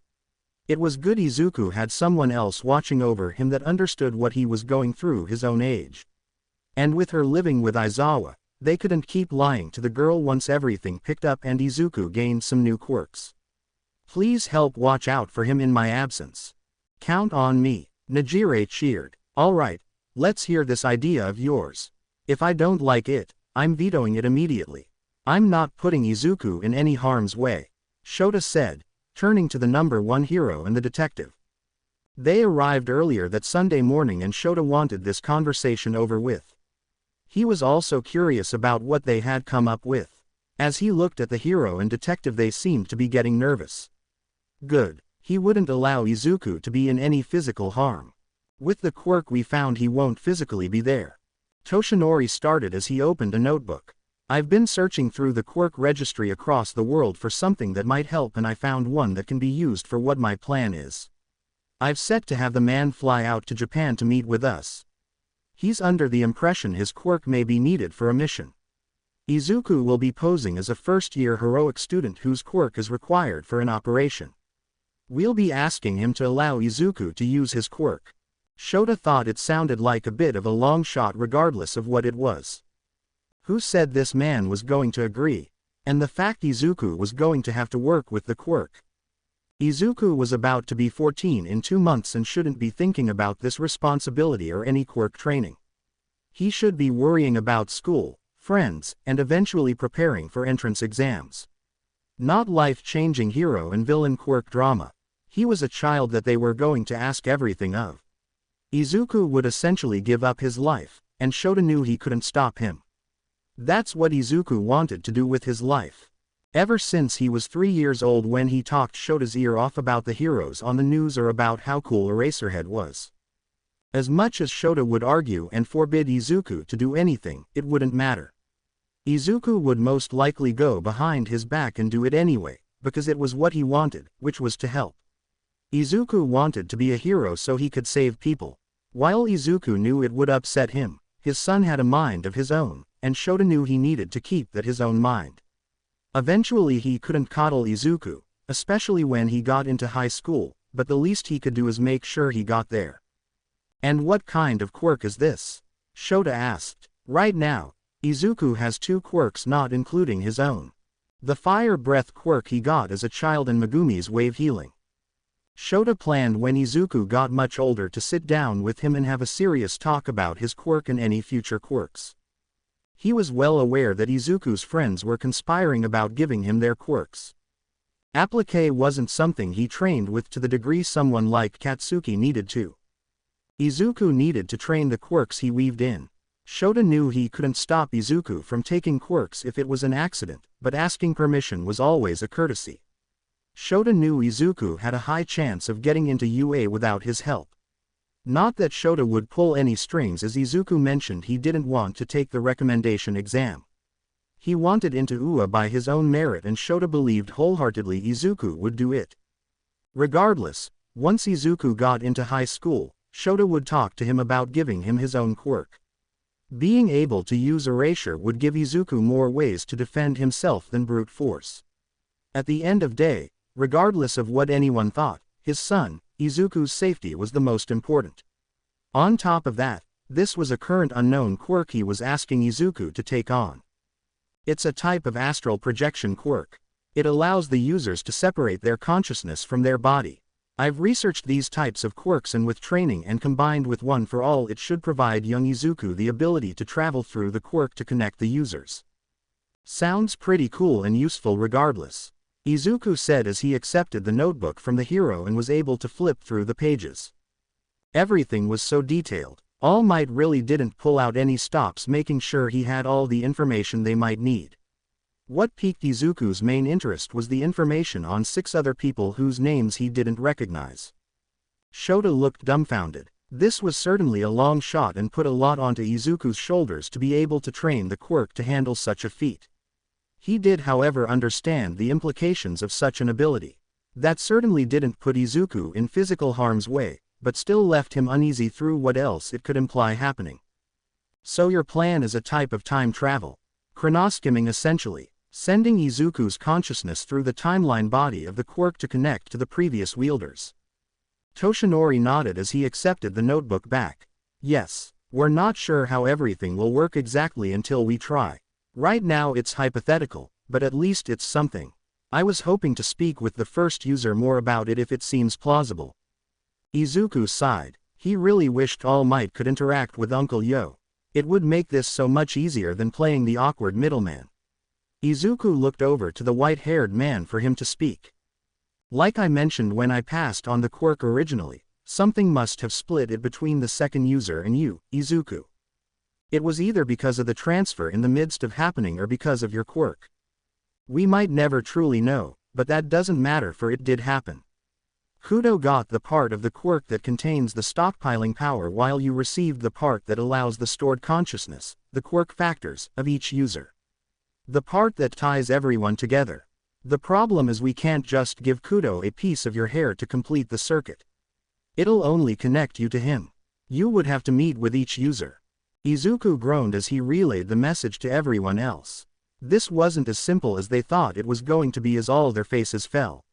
A: It was good Izuku had someone else watching over him that understood what he was going through his own age. And with her living with Aizawa, they couldn't keep lying to the girl once everything picked up and Izuku gained some new quirks. Please help watch out for him in my absence. Count on me, Najire cheered. Alright, let's hear this idea of yours. If I don't like it, I'm vetoing it immediately. I'm not putting Izuku in any harm's way, Shota said, turning to the number one hero and the detective. They arrived earlier that Sunday morning and Shota wanted this conversation over with. He was also curious about what they had come up with. As he looked at the hero and detective, they seemed to be getting nervous. Good. He wouldn't allow Izuku to be in any physical harm. With the quirk we found, he won't physically be there. Toshinori started as he opened a notebook. I've been searching through the quirk registry across the world for something that might help, and I found one that can be used for what my plan is. I've set to have the man fly out to Japan to meet with us. He's under the impression his quirk may be needed for a mission. Izuku will be posing as a first-year heroic student whose quirk is required for an operation. We'll be asking him to allow Izuku to use his quirk. Shota thought it sounded like a bit of a long shot regardless of what it was. Who said this man was going to agree? And the fact Izuku was going to have to work with the quirk. Izuku was about to be 14 in 2 months and shouldn't be thinking about this responsibility or any quirk training. He should be worrying about school, friends, and eventually preparing for entrance exams. Not life-changing hero and villain quirk drama. He was a child that they were going to ask everything of. Izuku would essentially give up his life, and Shota knew he couldn't stop him. That's what Izuku wanted to do with his life. Ever since he was 3 years old when he talked Shota's ear off about the heroes on the news or about how cool Eraserhead was. As much as Shota would argue and forbid Izuku to do anything, it wouldn't matter. Izuku would most likely go behind his back and do it anyway, because it was what he wanted, which was to help. Izuku wanted to be a hero so he could save people. While Izuku knew it would upset him, his son had a mind of his own, and Shota knew he needed to keep that his own mind. Eventually he couldn't coddle Izuku, especially when he got into high school, but the least he could do is make sure he got there. And what kind of quirk is this? Shota asked. Right now, Izuku has 2 quirks not including his own. The fire breath quirk he got as a child and Megumi's wave healing. Shota planned when Izuku got much older to sit down with him and have a serious talk about his quirk and any future quirks. He was well aware that Izuku's friends were conspiring about giving him their quirks. Applique wasn't something he trained with to the degree someone like Katsuki needed to. Izuku needed to train the quirks he weaved in. Shota knew he couldn't stop Izuku from taking quirks if it was an accident, but asking permission was always a courtesy. Shota knew Izuku had a high chance of getting into UA without his help. Not that Shota would pull any strings, as Izuku mentioned he didn't want to take the recommendation exam. He wanted into UA by his own merit and Shota believed wholeheartedly Izuku would do it. Regardless, once Izuku got into high school, Shota would talk to him about giving him his own quirk. Being able to use erasure would give Izuku more ways to defend himself than brute force. At the end of day, regardless of what anyone thought, his son, Izuku's safety was the most important. On top of that, this was a current unknown quirk he was asking Izuku to take on. It's a type of astral projection quirk. It allows the users to separate their consciousness from their body. I've researched these types of quirks and with training and combined with One for All it should provide young Izuku the ability to travel through the quirk to connect the users. Sounds pretty cool and useful regardless. Izuku said as he accepted the notebook from the hero and was able to flip through the pages. Everything was so detailed. All Might really didn't pull out any stops, making sure he had all the information they might need. What piqued Izuku's main interest was the information on 6 other people whose names he didn't recognize. Shota looked dumbfounded. This was certainly a long shot and put a lot onto Izuku's shoulders to be able to train the quirk to handle such a feat. He did however understand the implications of such an ability. That certainly didn't put Izuku in physical harm's way, but still left him uneasy through what else it could imply happening. So your plan is a type of time travel. Chronoskimming essentially, sending Izuku's consciousness through the timeline body of the quirk to connect to the previous wielders. Toshinori nodded as he accepted the notebook back. Yes, we're not sure how everything will work exactly until we try. Right now it's hypothetical, but at least it's something. I was hoping to speak with the first user more about it if it seems plausible. Izuku sighed. He really wished All Might could interact with Uncle Yo. It would make this so much easier than playing the awkward middleman. Izuku looked over to the white-haired man for him to speak. Like I mentioned when I passed on the quirk originally, something must have split it between the second user and you, Izuku. It was either because of the transfer in the midst of happening or because of your quirk. We might never truly know, but that doesn't matter for it did happen. Kudo got the part of the quirk that contains the stockpiling power while you received the part that allows the stored consciousness, the quirk factors, of each user. The part that ties everyone together. The problem is we can't just give Kudo a piece of your hair to complete the circuit. It'll only connect you to him. You would have to meet with each user. Izuku groaned as he relayed the message to everyone else. This wasn't as simple as they thought it was going to be as all their faces fell.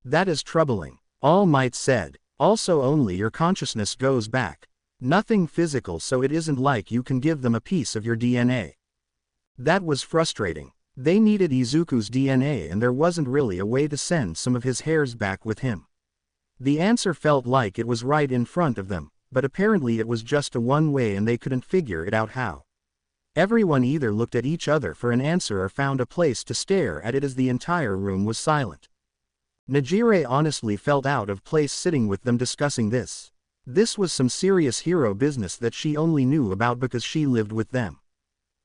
A: That is troubling, All Might said. Also only your consciousness goes back. Nothing physical, so it isn't like you can give them a piece of your DNA. That was frustrating. They needed Izuku's DNA and there wasn't really a way to send some of his hairs back with him. The answer felt like it was right in front of them, but apparently it was just a one-way and they couldn't figure it out how. Everyone either looked at each other for an answer or found a place to stare at it as the entire room was silent. Najire honestly felt out of place sitting with them discussing this. This was some serious hero business that she only knew about because she lived with them.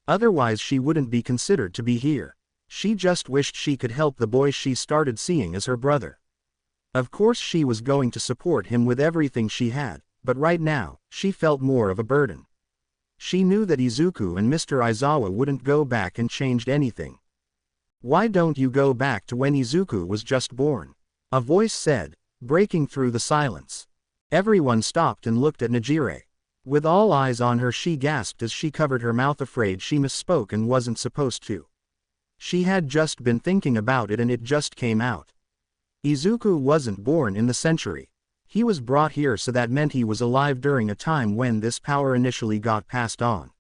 A: Otherwise she wouldn't be considered to be here. She just wished she could help the boy she started seeing as her brother. Of course she was going to support him with everything she had, but right now, she felt more of a burden. She knew that Izuku and Mr. Aizawa wouldn't go back and change anything. Why don't you go back to when Izuku was just born? A voice said, breaking through the silence. Everyone stopped and looked at Najire. With all eyes on her, she gasped as she covered her mouth, afraid she misspoke and wasn't supposed to. She had just been thinking about it and it just came out. Izuku wasn't born in the century. He was brought here, so that meant he was alive during a time when this power initially got passed on.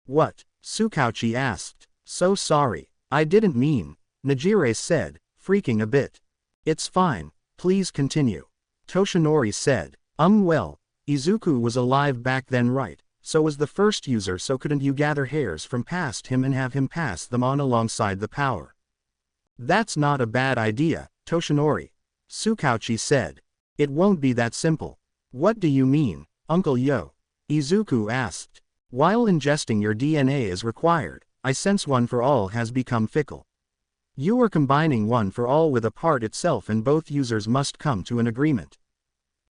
A: What? Tsukauchi asked. So sorry. I didn't mean, Najire said, freaking a bit. It's fine, please continue. Toshinori said. Well, Izuku was alive back then, right? So was the first user, so couldn't you gather hairs from past him and have him pass them on alongside the power? That's not a bad idea, Toshinori. Tsukauchi said. It won't be that simple. What do you mean, Uncle Yo? Izuku asked. While ingesting your DNA as required, I sense one for all has become fickle. You are combining one for all with a part itself and both users must come to an agreement.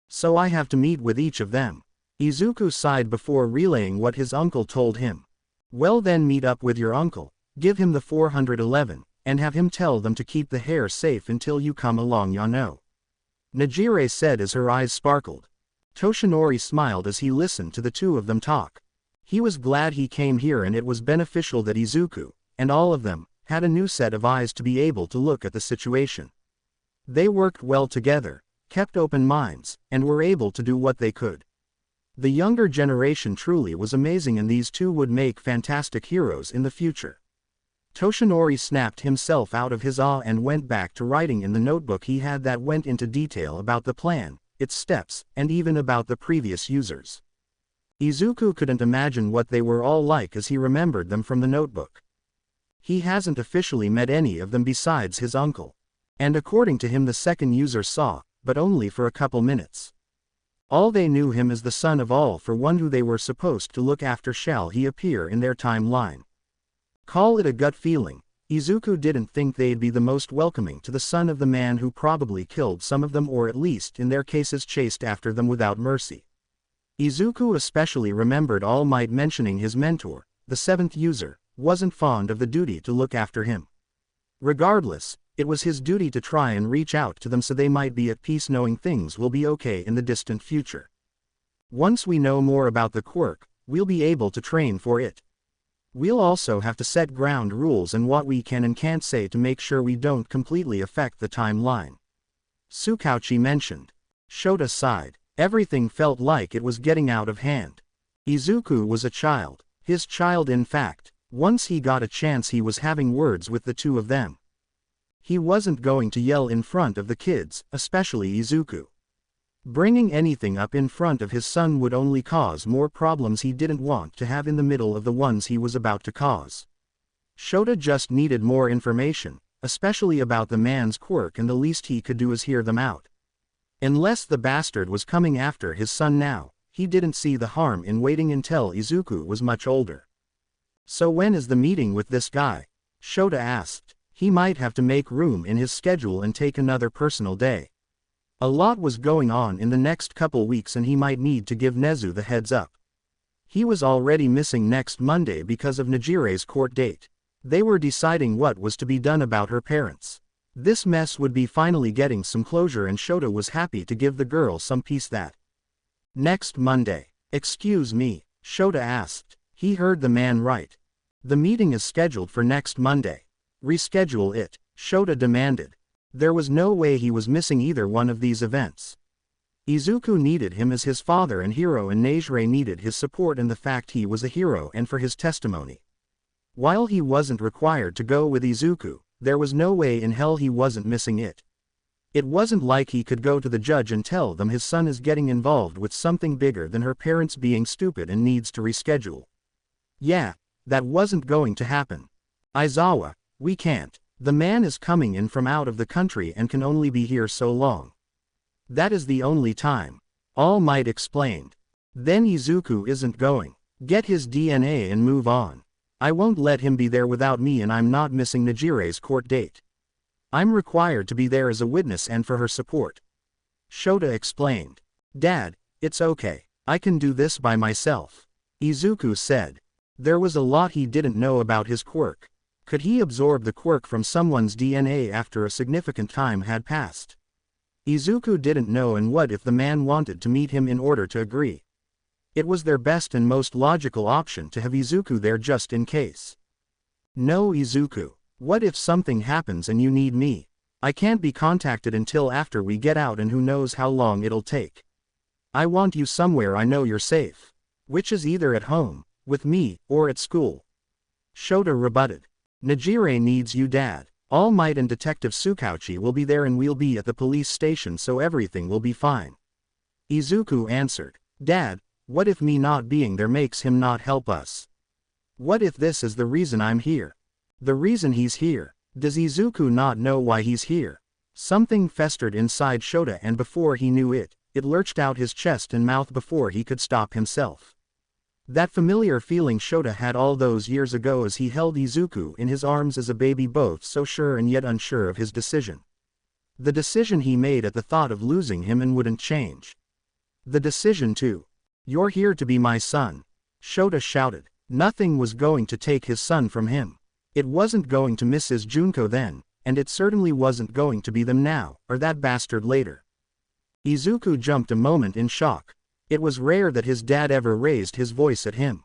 A: So I have to meet with each of them. Izuku sighed before relaying what his uncle told him. Well then, meet up with your uncle, give him the 411, and have him tell them to keep the hair safe until you come along, Yano. Najire said as her eyes sparkled. Toshinori smiled as he listened to the two of them talk. He was glad he came here and it was beneficial that Izuku, and all of them, had a new set of eyes to be able to look at the situation. They worked well together, kept open minds, and were able to do what they could. The younger generation truly was amazing and these two would make fantastic heroes in the future. Toshinori snapped himself out of his awe and went back to writing in the notebook he had that went into detail about the plan, its steps, and even about the previous users. Izuku couldn't imagine what they were all like as he remembered them from the notebook. He hasn't officially met any of them besides his uncle. And according to him the second user saw, but only for a couple minutes. All they knew him as the son of all for one who they were supposed to look after. Shall he appear in their timeline? Call it a gut feeling. Izuku didn't think they'd be the most welcoming to the son of the man who probably killed some of them, or at least in their cases chased after them without mercy. Izuku especially remembered All Might mentioning his mentor, the seventh user, wasn't fond of the duty to look after him. Regardless, it was his duty to try and reach out to them so they might be at peace knowing things will be okay in the distant future. Once we know more about the quirk, we'll be able to train for it. We'll also have to set ground rules and what we can and can't say to make sure we don't completely affect the timeline. Tsukauchi mentioned. Shota sighed. Everything felt like it was getting out of hand. Izuku was a child, his child in fact. Once he got a chance he was having words with the two of them. He wasn't going to yell in front of the kids, especially Izuku. Bringing anything up in front of his son would only cause more problems he didn't want to have in the middle of the ones he was about to cause. Shota just needed more information, especially about the man's quirk, and the least he could do is hear them out. Unless the bastard was coming after his son now, he didn't see the harm in waiting until Izuku was much older. So when is the meeting with this guy? Shota asked. He might have to make room in his schedule and take another personal day. A lot was going on in the next couple weeks and he might need to give Nezu the heads up. He was already missing next Monday because of Najire's court date. They were deciding what was to be done about her parents. This mess would be finally getting some closure and Shota was happy to give the girl some peace that next Monday. Excuse me, Shota asked. He heard the man right. The meeting is scheduled for next Monday. Reschedule it, Shota demanded. There was no way he was missing either one of these events. Izuku needed him as his father and hero, and Nejire needed his support and the fact he was a hero and for his testimony. While he wasn't required to go with Izuku, there was no way in hell he wasn't missing it. It wasn't like he could go to the judge and tell them his son is getting involved with something bigger than her parents being stupid and needs to reschedule. Yeah, that wasn't going to happen. Aizawa, we can't. The man is coming in from out of the country and can only be here so long. That is the only time. All Might explained. Then Izuku isn't going. Get his DNA and move on. I won't let him be there without me, and I'm not missing Nejire's court date. I'm required to be there as a witness and for her support. Shota explained. Dad, it's okay. I can do this by myself. Izuku said. There was a lot he didn't know about his quirk. Could he absorb the quirk from someone's DNA after a significant time had passed? Izuku didn't know, and what if the man wanted to meet him in order to agree? It was their best and most logical option to have Izuku there just in case. No, Izuku. What if something happens and you need me? I can't be contacted until after we get out, and who knows how long it'll take. I want you somewhere I know you're safe. Which is either at home, with me, or at school. Shota rebutted. Nejire needs you, Dad. All Might and Detective Tsukauchi will be there, and we'll be at the police station, so everything will be fine. Izuku answered. Dad, what if me not being there makes him not help us? What if this is the reason I'm here? The reason he's here? Does Izuku not know why he's here? Something festered inside Shota, and before he knew it, it lurched out his chest and mouth before he could stop himself. That familiar feeling Shota had all those years ago as he held Izuku in his arms as a baby, both so sure and yet unsure of his decision. The decision he made at the thought of losing him and wouldn't change. The decision to. You're here to be my son. Shota shouted. Nothing was going to take his son from him. It wasn't going to miss his Junko then, and it certainly wasn't going to be them now, or that bastard later. Izuku jumped a moment in shock. It was rare that his dad ever raised his voice at him.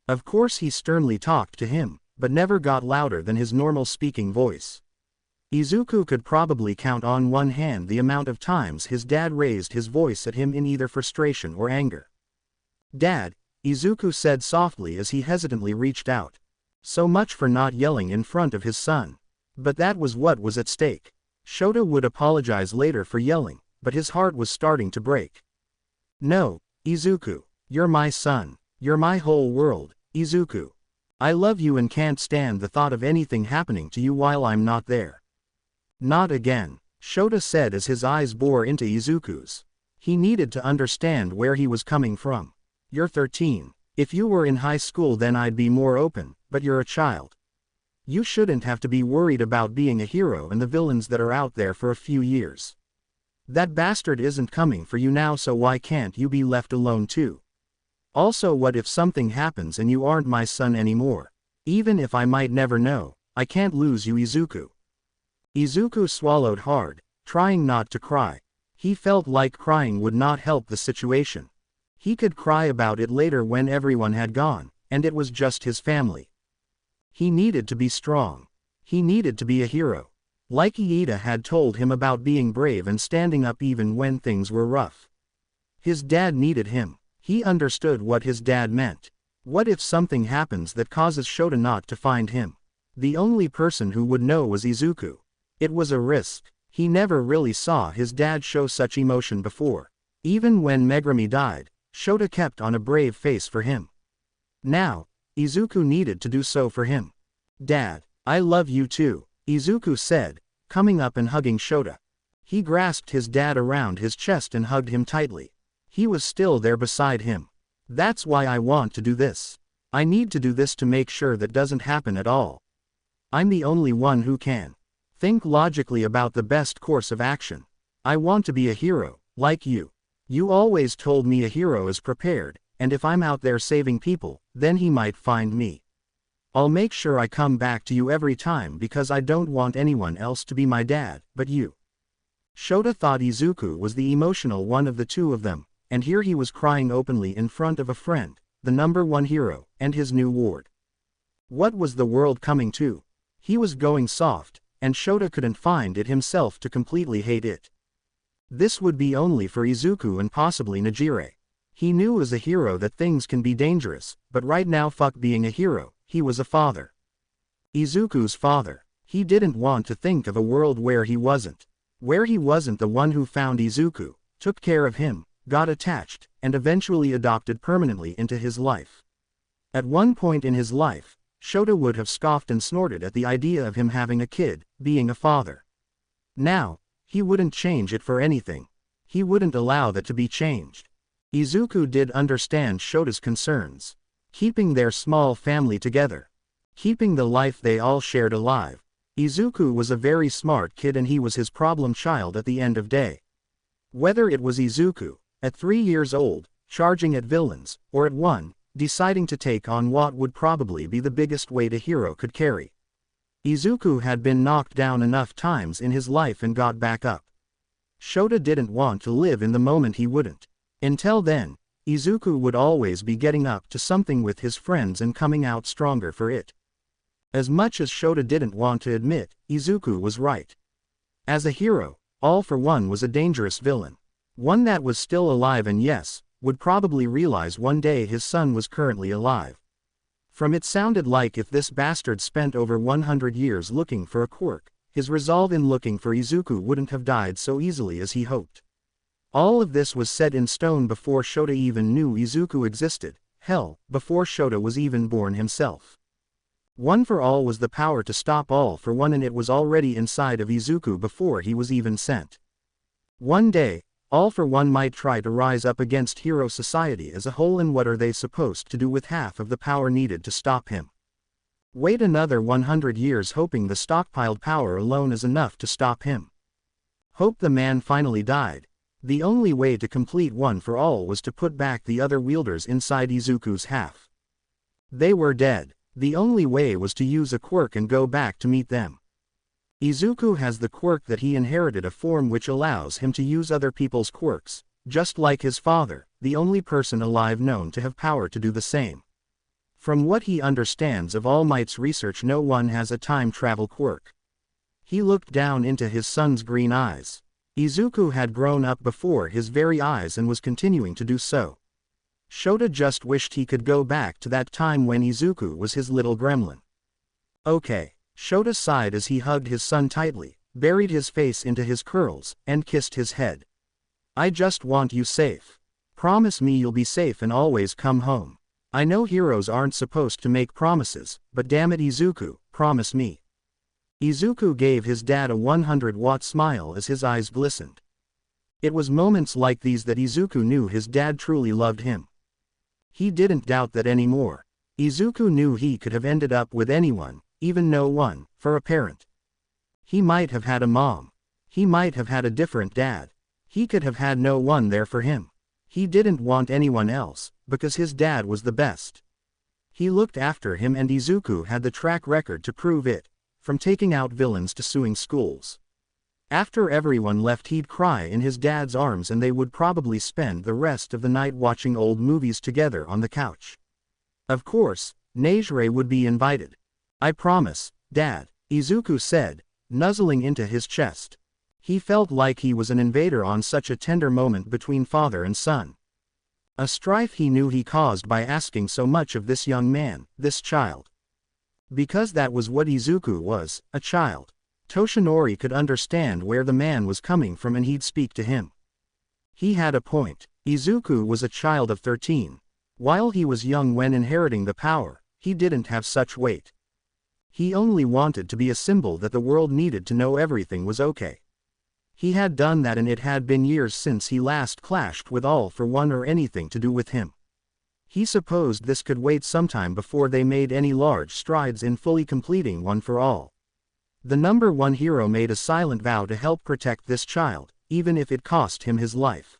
A: Of course he sternly talked to him, but never got louder than his normal speaking voice. Izuku could probably count on one hand the amount of times his dad raised his voice at him in either frustration or anger. Dad, Izuku said softly as he hesitantly reached out. So much for not yelling in front of his son. But that was what was at stake. Shota would apologize later for yelling, but his heart was starting to break. No, Izuku, you're my son. You're my whole world, Izuku. I love you and can't stand the thought of anything happening to you while I'm not there. Not again, Shota said as his eyes bore into Izuku's. He needed to understand where he was coming from. You're 13. If you were in high school then I'd be more open, but you're a child. You shouldn't have to be worried about being a hero and the villains that are out there for a few years. That bastard isn't coming for you now, so why can't you be left alone too? Also, what if something happens and you aren't my son anymore? Even if I might never know, I can't lose you, Izuku. Izuku swallowed hard, trying not to cry. He felt like crying would not help the situation. He could cry about it later when everyone had gone, and it was just his family. He needed to be strong. He needed to be a hero. Like Iida had told him about being brave and standing up even when things were rough. His dad needed him. He understood what his dad meant. What if something happens that causes Shota not to find him? The only person who would know was Izuku. It was a risk. He never really saw his dad show such emotion before. Even when Megumi died, Shota kept on a brave face for him. Now, Izuku needed to do so for him. Dad, I love you too, Izuku said, coming up and hugging Shota. He grasped his dad around his chest and hugged him tightly. He was still there beside him. That's why I want to do this. I need to do this to make sure that doesn't happen at all. I'm the only one who can. Think logically about the best course of action. I want to be a hero, like you. You always told me a hero is prepared, and if I'm out there saving people, then he might find me. I'll make sure I come back to you every time because I don't want anyone else to be my dad, but you. Shota thought Izuku was the emotional one of the two of them, and here he was crying openly in front of a friend, the #1 hero, and his new ward. What was the world coming to? He was going soft, and Shota couldn't find it himself to completely hate it. This would be only for Izuku and possibly Najire. He knew as a hero that things can be dangerous, but right now fuck being a hero, he was a father. Izuku's father. He didn't want to think of a world where he wasn't. Where he wasn't the one who found Izuku, took care of him, got attached, and eventually adopted permanently into his life. At one point in his life, Shota would have scoffed and snorted at the idea of him having a kid, being a father. Now, he wouldn't change it for anything. He wouldn't allow that to be changed. Izuku did understand Shota's concerns. Keeping their small family together. Keeping the life they all shared alive. Izuku was a very smart kid and he was his problem child at the end of day. Whether it was Izuku, at 3 years old, charging at villains, or at 1, deciding to take on what would probably be the biggest weight a hero could carry. Izuku had been knocked down enough times in his life and got back up. Shota didn't want to live in the moment he wouldn't. Until then, Izuku would always be getting up to something with his friends and coming out stronger for it. As much as Shota didn't want to admit, Izuku was right. As a hero, All for One was a dangerous villain. One that was still alive and yes, would probably realize one day his son was currently alive. From it sounded like if this bastard spent over 100 years looking for a quirk, his resolve in looking for Izuku wouldn't have died so easily as he hoped. All of this was set in stone before Shota even knew Izuku existed, hell, before Shota was even born himself. One for All was the power to stop All for One and it was already inside of Izuku before he was even sent. One day, All for One might try to rise up against hero society as a whole and what are they supposed to do with half of the power needed to stop him? Wait another 100 years hoping the stockpiled power alone is enough to stop him. Hope the man finally died. The only way to complete One for All was to put back the other wielders inside Izuku's half. They were dead. The only way was to use a quirk and go back to meet them. Izuku has the quirk that he inherited, a form which allows him to use other people's quirks, just like his father, the only person alive known to have power to do the same. From what he understands of All Might's research, no one has a time travel quirk. He looked down into his son's green eyes. Izuku had grown up before his very eyes and was continuing to do so. Shota just wished he could go back to that time when Izuku was his little gremlin. Okay, Shota sighed as he hugged his son tightly, buried his face into his curls, and kissed his head. I just want you safe. Promise me you'll be safe and always come home. I know heroes aren't supposed to make promises, but damn it Izuku, promise me. Izuku gave his dad a 100-watt smile as his eyes glistened. It was moments like these that Izuku knew his dad truly loved him. He didn't doubt that anymore. Izuku knew he could have ended up with anyone, even no one, for a parent. He might have had a mom. He might have had a different dad. He could have had no one there for him. He didn't want anyone else, because his dad was the best. He looked after him and Izuku had the track record to prove it, from taking out villains to suing schools. After everyone left he'd cry in his dad's arms and they would probably spend the rest of the night watching old movies together on the couch. Of course, Najire would be invited. I promise, Dad, Izuku said, nuzzling into his chest. He felt like he was an invader on such a tender moment between father and son. A strife he knew he caused by asking so much of this young man, this child. Because that was what Izuku was, a child. Toshinori could understand where the man was coming from and he'd speak to him. He had a point. Izuku was a child of 13. While he was young when inheriting the power, he didn't have such weight. He only wanted to be a symbol that the world needed to know everything was okay. He had done that and it had been years since he last clashed with All for One or anything to do with him. He supposed this could wait sometime before they made any large strides in fully completing One for All. The number one hero made a silent vow to help protect this child, even if it cost him his life.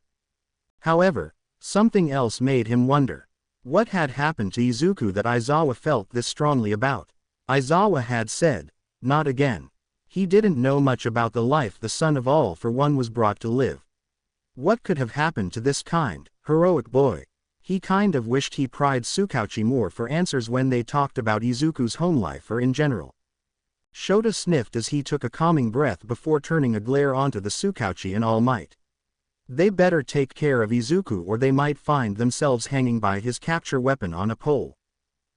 A: However, something else made him wonder. What had happened to Izuku that Aizawa felt this strongly about? Aizawa had said, not again. He didn't know much about the life the son of All for One was brought to live. What could have happened to this kind, heroic boy? He kind of wished he pried Tsukauchi more for answers when they talked about Izuku's home life or in general. Shota sniffed as he took a calming breath before turning a glare onto the Tsukauchi in all might. They better take care of Izuku or they might find themselves hanging by his capture weapon on a pole.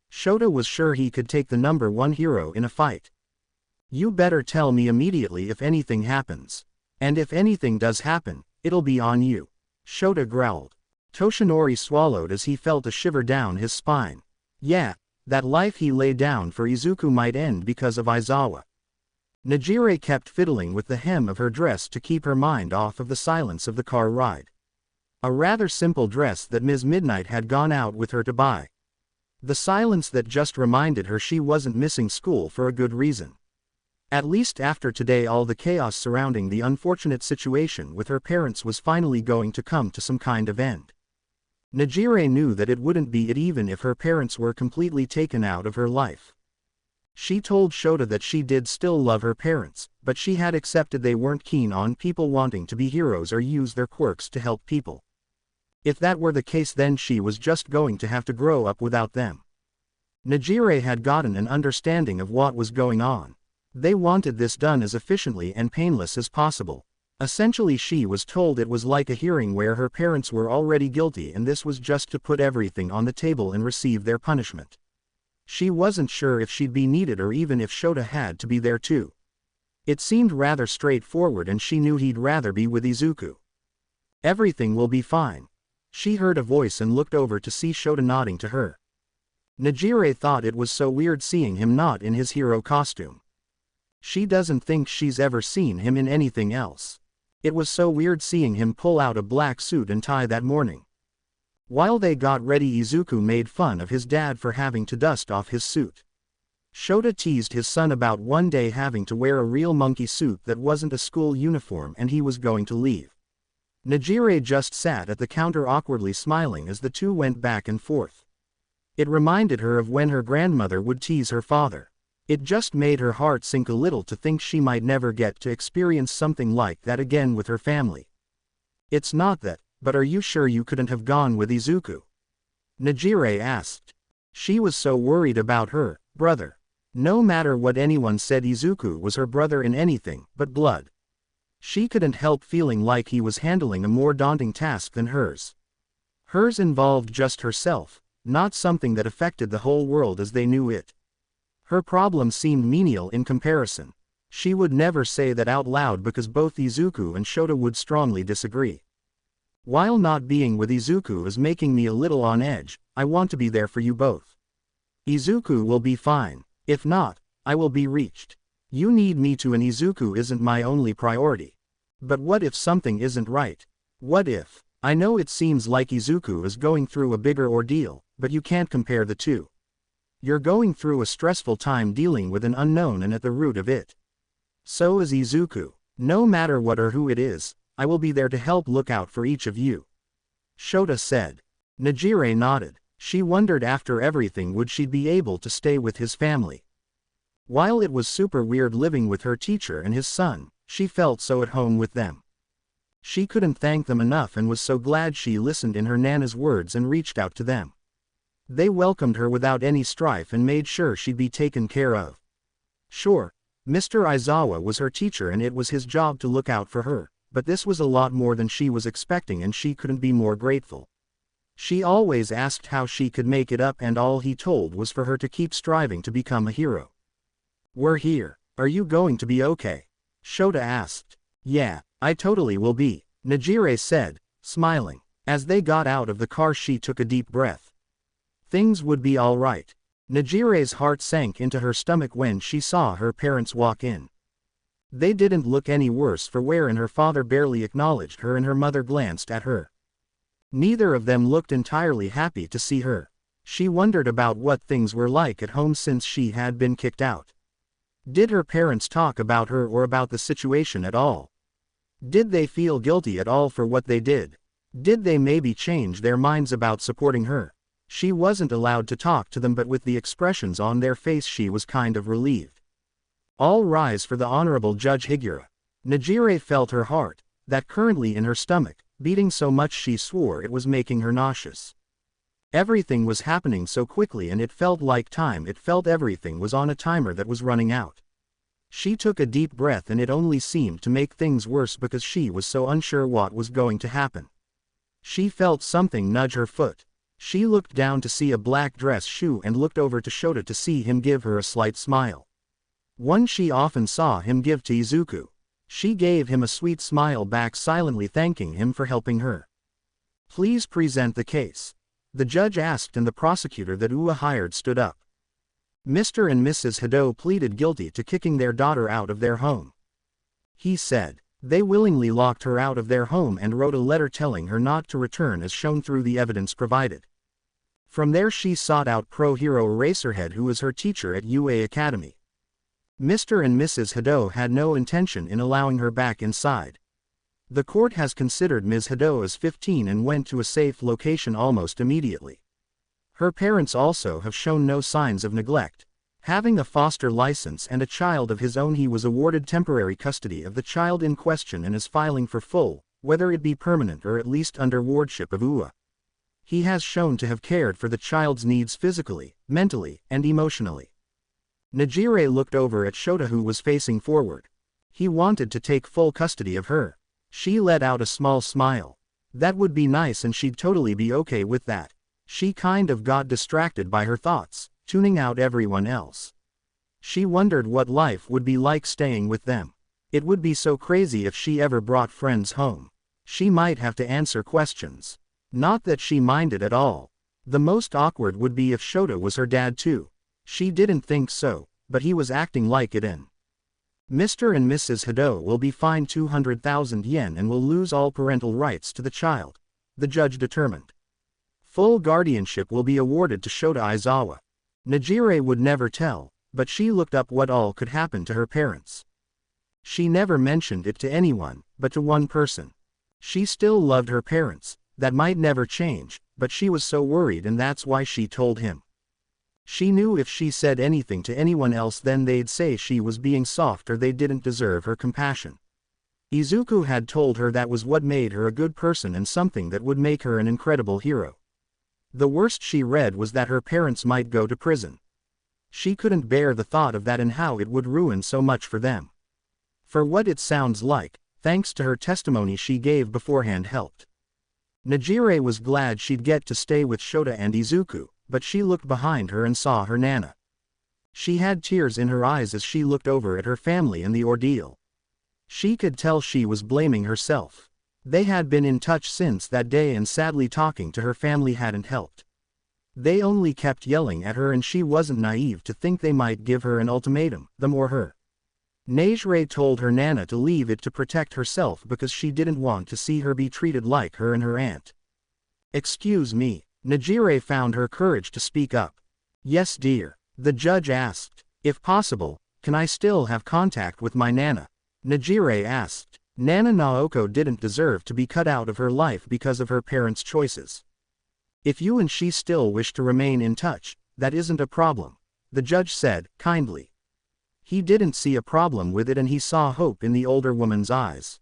A: Shota was sure he could take the #1 hero in a fight. You better tell me immediately if anything happens. And if anything does happen, it'll be on you. Shota growled. Toshinori swallowed as he felt a shiver down his spine. Yeah, that life he laid down for Izuku might end because of Aizawa. Najire kept fiddling with the hem of her dress to keep her mind off of the silence of the car ride. A rather simple dress that Ms. Midnight had gone out with her to buy. The silence that just reminded her she wasn't missing school for a good reason. At least after today all the chaos surrounding the unfortunate situation with her parents was finally going to come to some kind of end. Najire knew that it wouldn't be it even if her parents were completely taken out of her life. She told Shota that she did still love her parents, but she had accepted they weren't keen on people wanting to be heroes or use their quirks to help people. If that were the case then she was just going to have to grow up without them. Najire had gotten an understanding of what was going on. They wanted this done as efficiently and painless as possible. Essentially she was told it was like a hearing where her parents were already guilty and this was just to put everything on the table and receive their punishment. She wasn't sure if she'd be needed or even if Shota had to be there too. It seemed rather straightforward and she knew he'd rather be with Izuku. Everything will be fine. She heard a voice and looked over to see Shota nodding to her. Najire thought it was so weird seeing him not in his hero costume. She doesn't think she's ever seen him in anything else. It was so weird seeing him pull out a black suit and tie that morning. While they got ready Izuku made fun of his dad for having to dust off his suit. Shota teased his son about one day having to wear a real monkey suit that wasn't a school uniform and he was going to leave. Najire just sat at the counter awkwardly smiling as the two went back and forth. It reminded her of when her grandmother would tease her father. It just made her heart sink a little to think she might never get to experience something like that again with her family. It's not that, but are you sure you couldn't have gone with Izuku? Najire asked. She was so worried about her brother. No matter what anyone said Izuku was her brother in anything but blood. She couldn't help feeling like he was handling a more daunting task than hers. Hers involved just herself, not something that affected the whole world as they knew it. Her problem seemed menial in comparison. She would never say that out loud because both Izuku and Shota would strongly disagree. While not being with Izuku is making me a little on edge, I want to be there for you both. Izuku will be fine. If not, I will be reached. You need me to and Izuku isn't my only priority. But what if something isn't right? What if? I know it seems like Izuku is going through a bigger ordeal, but you can't compare the two. You're going through a stressful time dealing with an unknown and at the root of it. So is Izuku. No matter what or who it is, I will be there to help look out for each of you. Shota said. Najire nodded. She wondered after everything would she be able to stay with his family. While it was super weird living with her teacher and his son, she felt so at home with them. She couldn't thank them enough and was so glad she listened in her Nana's words and reached out to them. They welcomed her without any strife and made sure she'd be taken care of. Sure, Mr. Aizawa was her teacher and it was his job to look out for her, but this was a lot more than she was expecting and she couldn't be more grateful. She always asked how she could make it up and all he told was for her to keep striving to become a hero. We're here. Are you going to be okay? Shota asked. Yeah, I totally will be, Najire said, smiling. As they got out of the car she took a deep breath. Things would be all right. Najire's heart sank into her stomach when she saw her parents walk in. They didn't look any worse for wear and her father barely acknowledged her and her mother glanced at her. Neither of them looked entirely happy to see her. She wondered about what things were like at home since she had been kicked out. Did her parents talk about her or about the situation at all? Did they feel guilty at all for what they did? Did they maybe change their minds about supporting her? She wasn't allowed to talk to them but with the expressions on their face she was kind of relieved. All rise for the Honorable Judge Higura. Najire felt her heart, that currently in her stomach, beating so much she swore it was making her nauseous. Everything was happening so quickly and it felt like time. It felt everything was on a timer that was running out. She took a deep breath and it only seemed to make things worse because she was so unsure what was going to happen. She felt something nudge her foot. She looked down to see a black dress shoe and looked over to Shota to see him give her a slight smile. One she often saw him give to Izuku. She gave him a sweet smile back, silently thanking him for helping her. "Please present the case," the judge asked, and the prosecutor that Ua hired stood up. Mr. and Mrs. Hado pleaded guilty to kicking their daughter out of their home. He said, they willingly locked her out of their home and wrote a letter telling her not to return as shown through the evidence provided. From there she sought out pro-hero Eraserhead, who was her teacher at UA Academy. Mr. and Mrs. Hado had no intention in allowing her back inside. The court has considered Ms. Hado as 15 and went to a safe location almost immediately. Her parents also have shown no signs of neglect. Having a foster license and a child of his own, he was awarded temporary custody of the child in question and is filing for full, whether it be permanent or at least under wardship of Ua. He has shown to have cared for the child's needs physically, mentally, and emotionally. Najire looked over at Shota, who was facing forward. He wanted to take full custody of her. She let out a small smile. That would be nice and she'd totally be okay with that. She kind of got distracted by her thoughts, tuning out everyone else. She wondered what life would be like staying with them. It would be so crazy if she ever brought friends home. She might have to answer questions. Not that she minded at all. The most awkward would be if Shota was her dad too. She didn't think so, but he was acting like it. In Mr. and Mrs. Hado will be fined 200,000 yen and will lose all parental rights to the child, the judge determined. Full guardianship will be awarded to Shota Aizawa. Najire would never tell, but she looked up what all could happen to her parents. She never mentioned it to anyone, but to one person. She still loved her parents. That might never change, but she was so worried, and that's why she told him. She knew if she said anything to anyone else, then they'd say she was being soft or they didn't deserve her compassion. Izuku had told her that was what made her a good person and something that would make her an incredible hero. The worst she read was that her parents might go to prison. She couldn't bear the thought of that and how it would ruin so much for them. For what it sounds like, thanks to her testimony she gave beforehand helped. Najire was glad she'd get to stay with Shota and Izuku, but she looked behind her and saw her Nana. She had tears in her eyes as she looked over at her family and the ordeal. She could tell she was blaming herself. They had been in touch since that day and sadly talking to her family hadn't helped. They only kept yelling at her and she wasn't naive to think they might give her an ultimatum, them or her. Najire told her Nana to leave it to protect herself because she didn't want to see her be treated like her and her aunt. "Excuse me." Najire found her courage to speak up. "Yes, dear," the judge asked. "If possible, can I still have contact with my Nana?" Najire asked. Nana Naoko didn't deserve to be cut out of her life because of her parents' choices. "If you and she still wish to remain in touch, that isn't a problem," the judge said, kindly. He didn't see a problem with it and he saw hope in the older woman's eyes.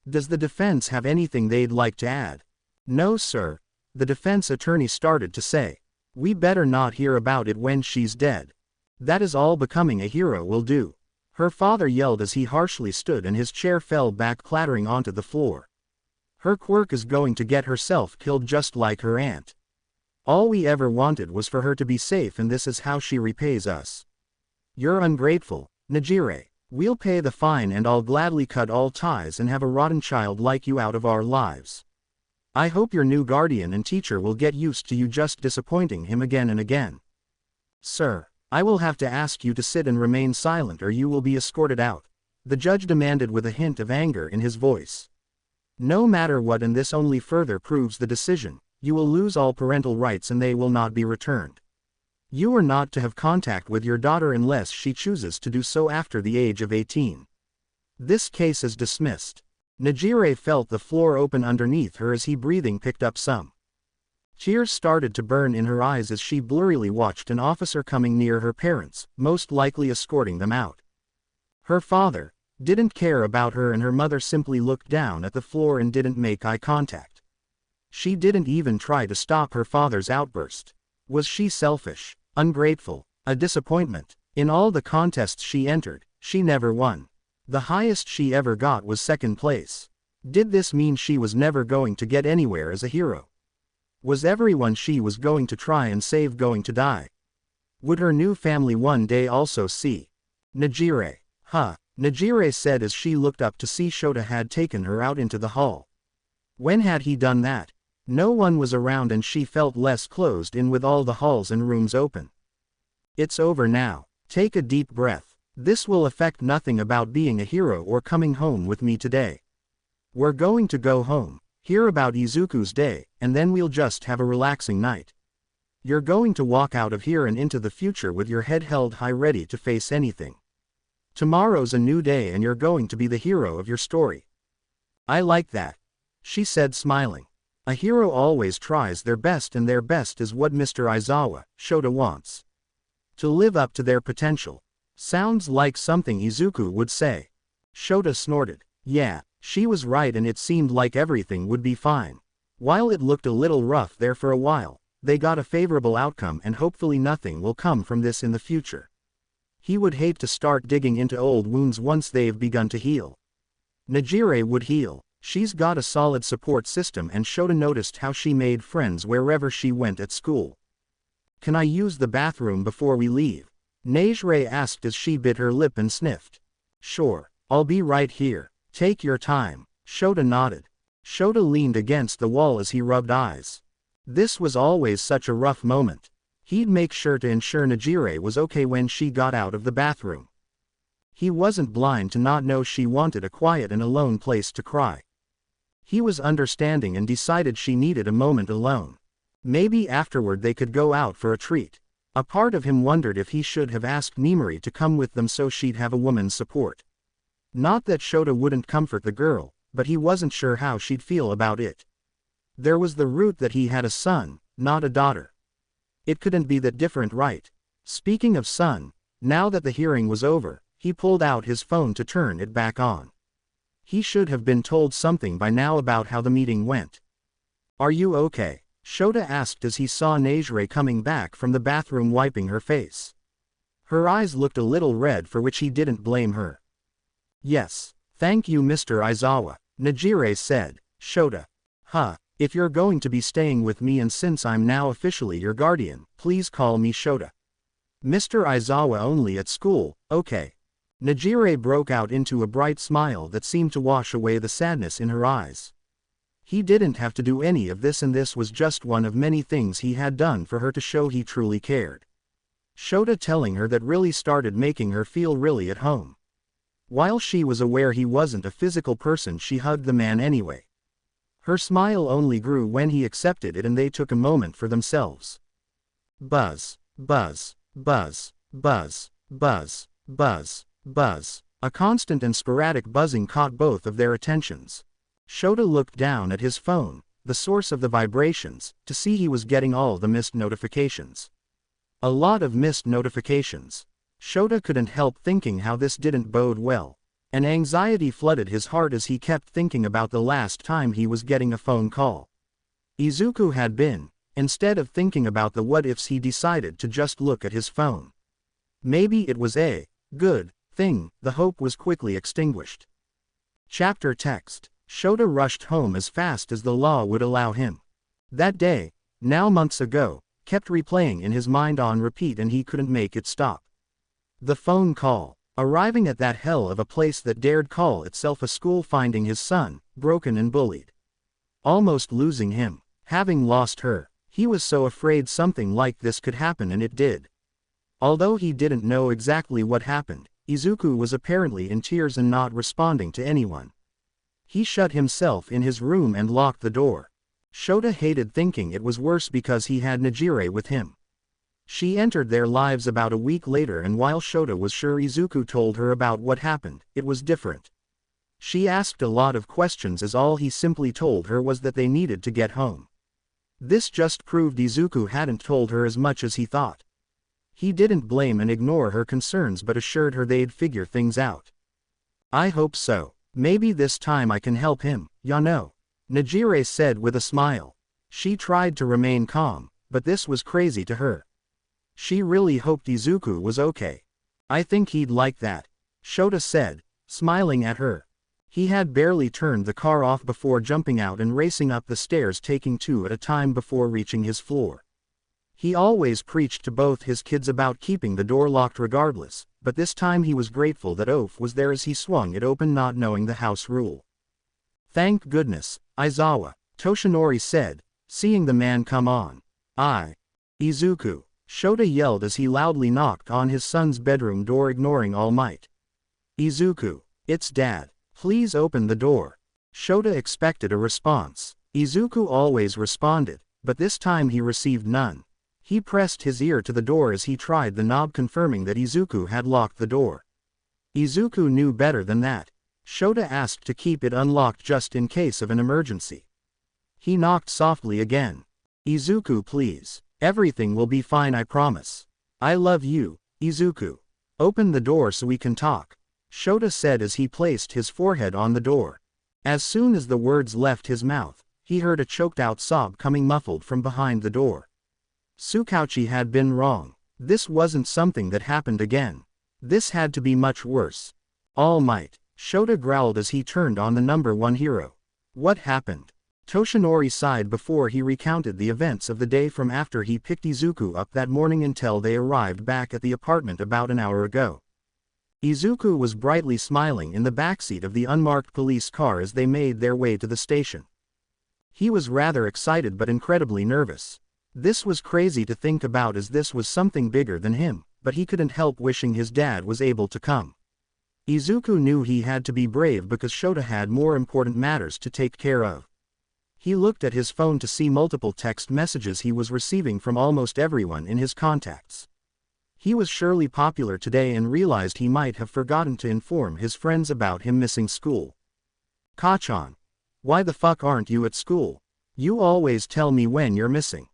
A: "Does the defense have anything they'd like to add?" "No, sir," the defense attorney started to say. "We better not hear about it when she's dead. That is all becoming a hero will do." Her father yelled as he harshly stood and his chair fell back clattering onto the floor. "Her Quirk is going to get herself killed just like her aunt. All we ever wanted was for her to be safe and this is how she repays us." "You're ungrateful, Najire. We'll pay the fine and I'll gladly cut all ties and have a rotten child like you out of our lives. I hope your new guardian and teacher will get used to you just disappointing him again and again." "Sir, I will have to ask you to sit and remain silent or you will be escorted out," the judge demanded with a hint of anger in his voice. "No matter what, and this only further proves the decision, you will lose all parental rights and they will not be returned. You are not to have contact with your daughter unless she chooses to do so after the age of 18. This case is dismissed." Najire felt the floor open underneath her as he breathing picked up some. Tears started to burn in her eyes as she blurrily watched an officer coming near her parents, most likely escorting them out. Her father didn't care about her and her mother simply looked down at the floor and didn't make eye contact. She didn't even try to stop her father's outburst. Was she selfish, ungrateful, a disappointment? In all the contests she entered, she never won. The highest she ever got was second place. Did this mean she was never going to get anywhere as a hero? Was everyone she was going to try and save going to die? Would her new family one day also see Najire? Najire said as she looked up to see Shota had taken her out into the hall. When had he done that? No one was around and she felt less closed in with all the halls and rooms open. It's over now. Take a deep breath. This will affect nothing about being a hero or coming home with me today. We're going to go home, hear about Izuku's day, and then we'll just have a relaxing night. You're going to walk out of here and into the future with your head held high, ready to face anything. Tomorrow's a new day and you're going to be the hero of your story. I like that, she said, smiling. A hero always tries their best, and their best is what Mr. Aizawa, Shota, wants. To live up to their potential. Sounds like something Izuku would say. Shota snorted. Yeah, she was right, and it seemed like everything would be fine. While it looked a little rough there for a while, they got a favorable outcome, and hopefully nothing will come from this in the future. He would hate to start digging into old wounds once they've begun to heal. Najire would heal. She's got a solid support system, and Shota noticed how she made friends wherever she went at school. Can I use the bathroom before we leave? Najire asked as she bit her lip and sniffed. Sure, I'll be right here. Take your time. Shota nodded. Shota leaned against the wall as he rubbed eyes. This was always such a rough moment. He'd make sure to ensure Najire was okay when she got out of the bathroom. He wasn't blind to not know she wanted a quiet and alone place to cry. He was understanding and decided she needed a moment alone. Maybe afterward they could go out for a treat. A part of him wondered if he should have asked Nimari to come with them so she'd have a woman's support. Not that Shota wouldn't comfort the girl, but he wasn't sure how she'd feel about it. There was the root that he had a son, not a daughter. It couldn't be that different, right? Speaking of son, now that the hearing was over, he pulled out his phone to turn it back on. He should have been told something by now about how the meeting went. Are you okay? Shota asked as he saw Najire coming back from the bathroom wiping her face. Her eyes looked a little red, for which he didn't blame her. Yes, thank you, Mr. Aizawa, Najire said. Shota. If you're going to be staying with me and since I'm now officially your guardian, please call me Shota. Mr. Aizawa only at school, okay. Najire broke out into a bright smile that seemed to wash away the sadness in her eyes. He didn't have to do any of this, and this was just one of many things he had done for her to show he truly cared. Shota telling her that really started making her feel really at home. While she was aware he wasn't a physical person, she hugged the man anyway. Her smile only grew when he accepted it and they took a moment for themselves. Buzz, buzz, buzz, buzz, buzz, buzz, buzz. A constant and sporadic buzzing caught both of their attentions. Shota looked down at his phone, the source of the vibrations, to see he was getting all the missed notifications. A lot of missed notifications. Shota couldn't help thinking how this didn't bode well. An anxiety flooded his heart as he kept thinking about the last time he was getting a phone call. Izuku had been. Instead of thinking about the what-ifs, he decided to just look at his phone. Maybe it was a good thing. The hope was quickly extinguished. Chapter text. Shota rushed home as fast as the law would allow him. That day, now months ago, kept replaying in his mind on repeat, and he couldn't make it stop. The phone call. Arriving at that hell of a place that dared call itself a school, finding his son, broken and bullied. Almost losing him. Having lost her. He was so afraid something like this could happen, and it did. Although he didn't know exactly what happened, Izuku was apparently in tears and not responding to anyone. He shut himself in his room and locked the door. Shota hated thinking it was worse because he had Najire with him. She entered their lives about a week later, and while Shota was sure Izuku told her about what happened, it was different. She asked a lot of questions as all he simply told her was that they needed to get home. This just proved Izuku hadn't told her as much as he thought. He didn't blame and ignore her concerns but assured her they'd figure things out. I hope so. Maybe this time I can help him, ya know. Najire said with a smile. She tried to remain calm, but this was crazy to her. She really hoped Izuku was okay. I think he'd like that, Shota said, smiling at her. He had barely turned the car off before jumping out and racing up the stairs, taking two at a time before reaching his floor. He always preached to both his kids about keeping the door locked regardless, but this time he was grateful that Oph was there as he swung it open, not knowing the house rule. Thank goodness, Aizawa, Toshinori said, seeing the man come on. Izuku, Shota yelled as he loudly knocked on his son's bedroom door, ignoring All Might. Izuku, it's Dad. Please open the door. Shota expected a response. Izuku always responded, but this time he received none. He pressed his ear to the door as he tried the knob, confirming that Izuku had locked the door. Izuku knew better than that. Shota asked to keep it unlocked just in case of an emergency. He knocked softly again. Izuku, please. Everything will be fine, I promise. I love you, Izuku. Open the door so we can talk, Shota said as he placed his forehead on the door. As soon as the words left his mouth, he heard a choked-out sob coming muffled from behind the door. Tsukauchi had been wrong. This wasn't something that happened again. This had to be much worse. All Might, Shota growled as he turned on the number 1 hero. What happened? Toshinori sighed before he recounted the events of the day from after he picked Izuku up that morning until they arrived back at the apartment about an hour ago. Izuku was brightly smiling in the backseat of the unmarked police car as they made their way to the station. He was rather excited but incredibly nervous. This was crazy to think about as this was something bigger than him, but he couldn't help wishing his dad was able to come. Izuku knew he had to be brave because Shota had more important matters to take care of. He looked at his phone to see multiple text messages he was receiving from almost everyone in his contacts. He was surely popular today and realized he might have forgotten to inform his friends about him missing school. Kachan. Why the fuck aren't you at school? You always tell me when you're missing.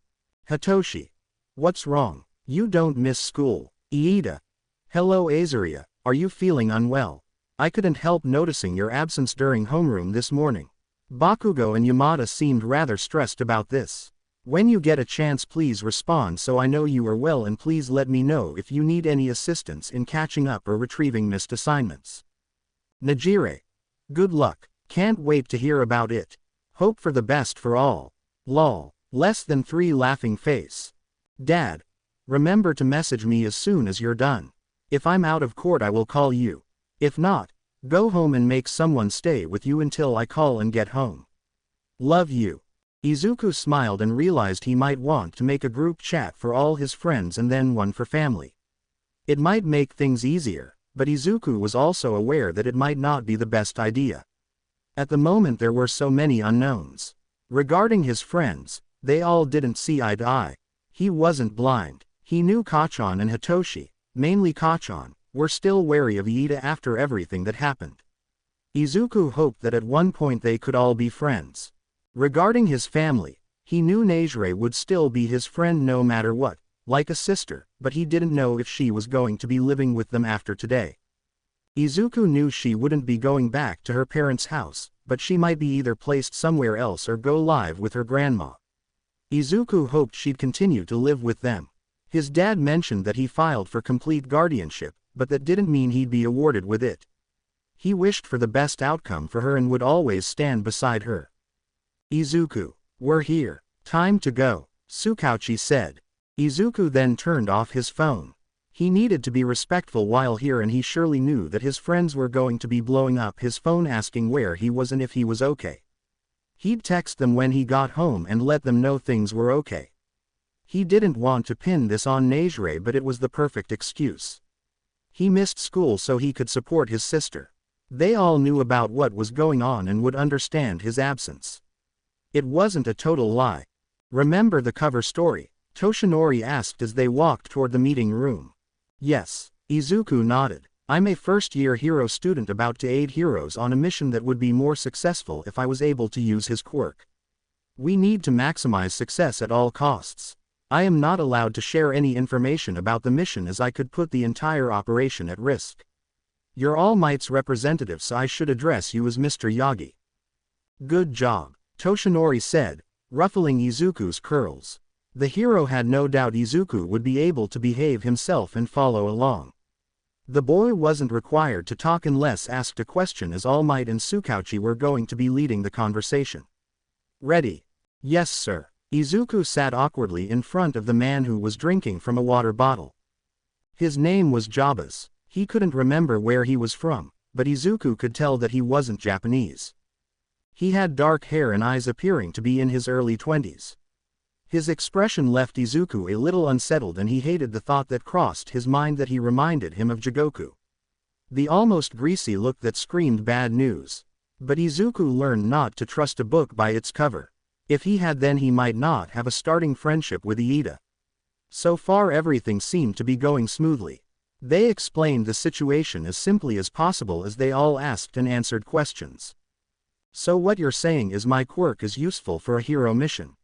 A: Hitoshi. What's wrong? You don't miss school. Iida. Hello Azaria, are you feeling unwell? I couldn't help noticing your absence during homeroom this morning. Bakugo and Yamada seemed rather stressed about this. When you get a chance, please respond so I know you are well, and please let me know if you need any assistance in catching up or retrieving missed assignments. Najire. Good luck. Can't wait to hear about it. Hope for the best for all. Lol. Less than 3 laughing face. Dad. Remember to message me as soon as you're done. If I'm out of court I will call you. If not, go home and make someone stay with you until I call and get home. Love you. Izuku smiled and realized he might want to make a group chat for all his friends and then one for family. It might make things easier, but Izuku was also aware that it might not be the best idea. At the moment there were so many unknowns. Regarding his friends, they all didn't see eye to eye. He wasn't blind. He knew Kachan and Hitoshi, mainly Kachan, were still wary of Iida after everything that happened. Izuku hoped that at one point they could all be friends. Regarding his family, he knew Najire would still be his friend no matter what, like a sister, but he didn't know if she was going to be living with them after today. Izuku knew she wouldn't be going back to her parents' house, but she might be either placed somewhere else or go live with her grandma. Izuku hoped she'd continue to live with them. His dad mentioned that he filed for complete guardianship, but that didn't mean he'd be awarded with it. He wished for the best outcome for her and would always stand beside her. Izuku, we're here. Time to go, Tsukauchi said. Izuku then turned off his phone. He needed to be respectful while here, and he surely knew that his friends were going to be blowing up his phone asking where he was and if he was okay. He'd text them when he got home and let them know things were okay. He didn't want to pin this on Najire, but it was the perfect excuse. He missed school so he could support his sister. They all knew about what was going on and would understand his absence. It wasn't a total lie. Remember the cover story? Toshinori asked as they walked toward the meeting room. Yes, Izuku nodded. I'm a first-year hero student about to aid heroes on a mission that would be more successful if I was able to use his quirk. We need to maximize success at all costs. I am not allowed to share any information about the mission as I could put the entire operation at risk. You're All Might's representative, so I should address you as Mr. Yagi. Good job, Toshinori said, ruffling Izuku's curls. The hero had no doubt Izuku would be able to behave himself and follow along. The boy wasn't required to talk unless asked a question, as All Might and Tsukauchi were going to be leading the conversation. Ready? Yes, sir. Izuku sat awkwardly in front of the man who was drinking from a water bottle. His name was Jabez. He couldn't remember where he was from, but Izuku could tell that he wasn't Japanese. He had dark hair and eyes appearing to be in his early 20s. His expression left Izuku a little unsettled, and he hated the thought that crossed his mind that he reminded him of Jigoku. The almost greasy look that screamed bad news. But Izuku learned not to trust a book by its cover. If he had, then he might not have a starting friendship with Iida. So far everything seemed to be going smoothly. They explained the situation as simply as possible as they all asked and answered questions. So what you're saying is my quirk is useful for a hero mission.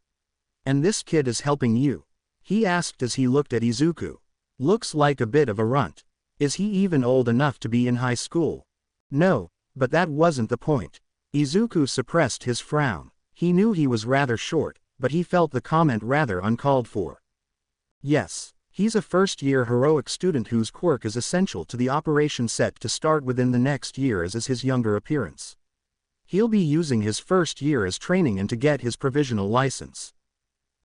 A: And this kid is helping you? He asked as he looked at Izuku. Looks like a bit of a runt. Is he even old enough to be in high school? No, but that wasn't the point. Izuku suppressed his frown. He knew he was rather short, but he felt the comment rather uncalled for. Yes, he's a first-year heroic student whose quirk is essential to the operation set to start within the next year, as is his younger appearance. He'll be using his first year as training and to get his provisional license.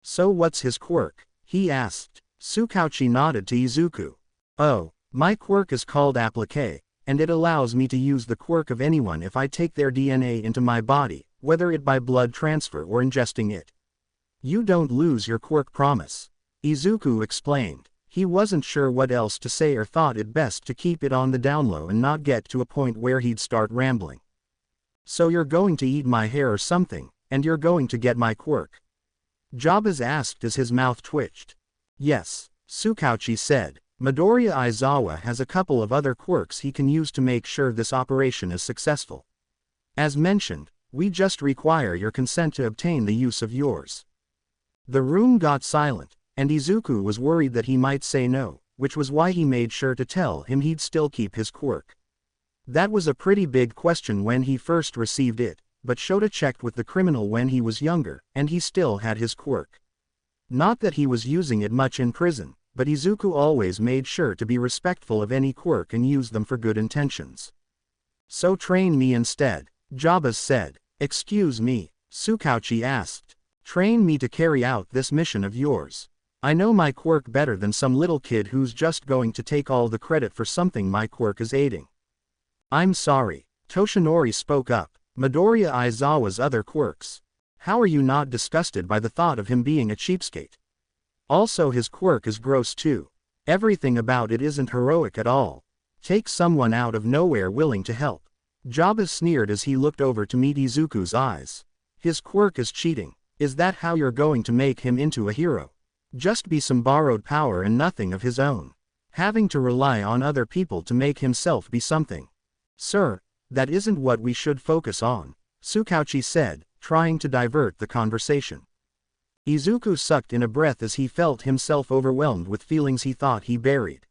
A: So what's his quirk? He asked. Tsukauchi nodded to Izuku. Oh, my quirk is called applique, and it allows me to use the quirk of anyone if I take their DNA into my body, whether it by blood transfer or ingesting it. You don't lose your quirk, promise. Izuku explained. He wasn't sure what else to say or thought it best to keep it on the down low and not get to a point where he'd start rambling. So you're going to eat my hair or something, and you're going to get my quirk? Jabez asked as his mouth twitched. Yes, Tsukauchi said. Midoriya Aizawa has a couple of other quirks he can use to make sure this operation is successful. As mentioned, we just require your consent to obtain the use of yours. The room got silent, and Izuku was worried that he might say no, which was why he made sure to tell him he'd still keep his quirk. That was a pretty big question when he first received it, but Shota checked with the criminal when he was younger, and he still had his quirk. Not that he was using it much in prison, but Izuku always made sure to be respectful of any quirk and use them for good intentions. So train me instead, Jabez said. Excuse me, Tsukauchi asked. Train me to carry out this mission of yours. I know my quirk better than some little kid who's just going to take all the credit for something my quirk is aiding. I'm sorry, Toshinori spoke up. Midoriya Aizawa's other quirks. How are you not disgusted by the thought of him being a cheapskate? Also, his quirk is gross too. Everything about it isn't heroic at all. Take someone out of nowhere willing to help. Jabez sneered as he looked over to meet Izuku's eyes. His quirk is cheating. Is that how you're going to make him into a hero? Just be some borrowed power and nothing of his own. Having to rely on other people to make himself be something. Sir, that isn't what we should focus on, Tsukauchi said, trying to divert the conversation. Izuku sucked in a breath as he felt himself overwhelmed with feelings he thought he buried.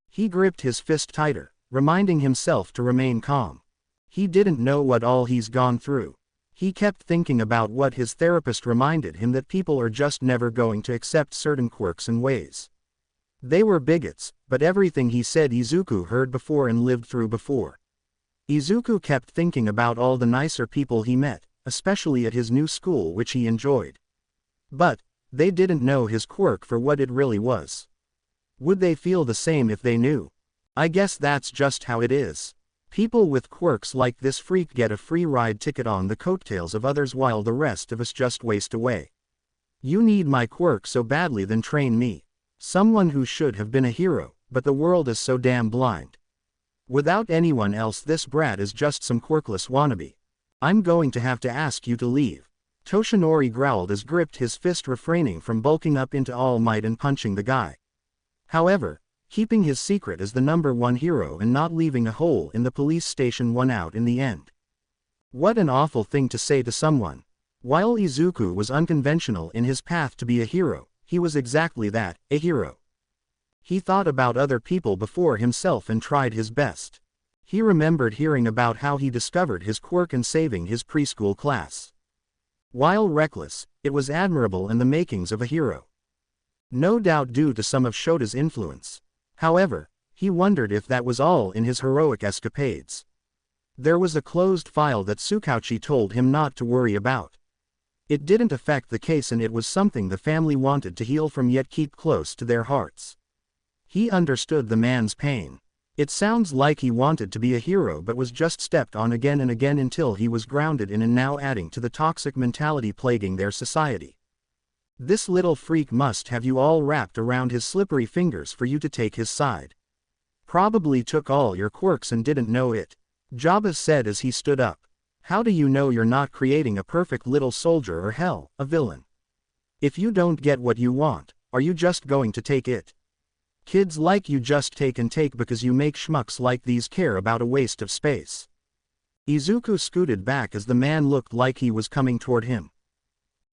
A: He gripped his fist tighter, reminding himself to remain calm. He didn't know what all he's gone through. He kept thinking about what his therapist reminded him, that people are just never going to accept certain quirks and ways. They were bigots, but everything he said Izuku heard before and lived through before. Izuku kept thinking about all the nicer people he met, especially at his new school, which he enjoyed. But they didn't know his quirk for what it really was. Would they feel the same if they knew? I guess that's just how it is. People with quirks like this freak get a free ride ticket on the coattails of others while the rest of us just waste away. You need my quirk so badly, then train me. Someone who should have been a hero, but the world is so damn blind. Without anyone else, this brat is just some quirkless wannabe. I'm going to have to ask you to leave. Toshinori growled as gripped his fist, refraining from bulking up into all might and punching the guy. However, keeping his secret as the #1 hero and not leaving a hole in the police station won out in the end. What an awful thing to say to someone. While Izuku was unconventional in his path to be a hero, he was exactly that, a hero. He thought about other people before himself and tried his best. He remembered hearing about how he discovered his quirk and saving his preschool class. While reckless, it was admirable and the makings of a hero. No doubt due to some of Shota's influence. However, he wondered if that was all in his heroic escapades. There was a closed file that Tsukauchi told him not to worry about. It didn't affect the case and it was something the family wanted to heal from yet keep close to their hearts. He understood the man's pain. It sounds like he wanted to be a hero but was just stepped on again and again until he was grounded in and now adding to the toxic mentality plaguing their society. This little freak must have you all wrapped around his slippery fingers for you to take his side. Probably took all your quirks and didn't know it. Jabba said as he stood up. How do you know you're not creating a perfect little soldier or hell, a villain? If you don't get what you want, are you just going to take it? Kids like you just take and take because you make schmucks like these care about a waste of space. Izuku scooted back as the man looked like he was coming toward him.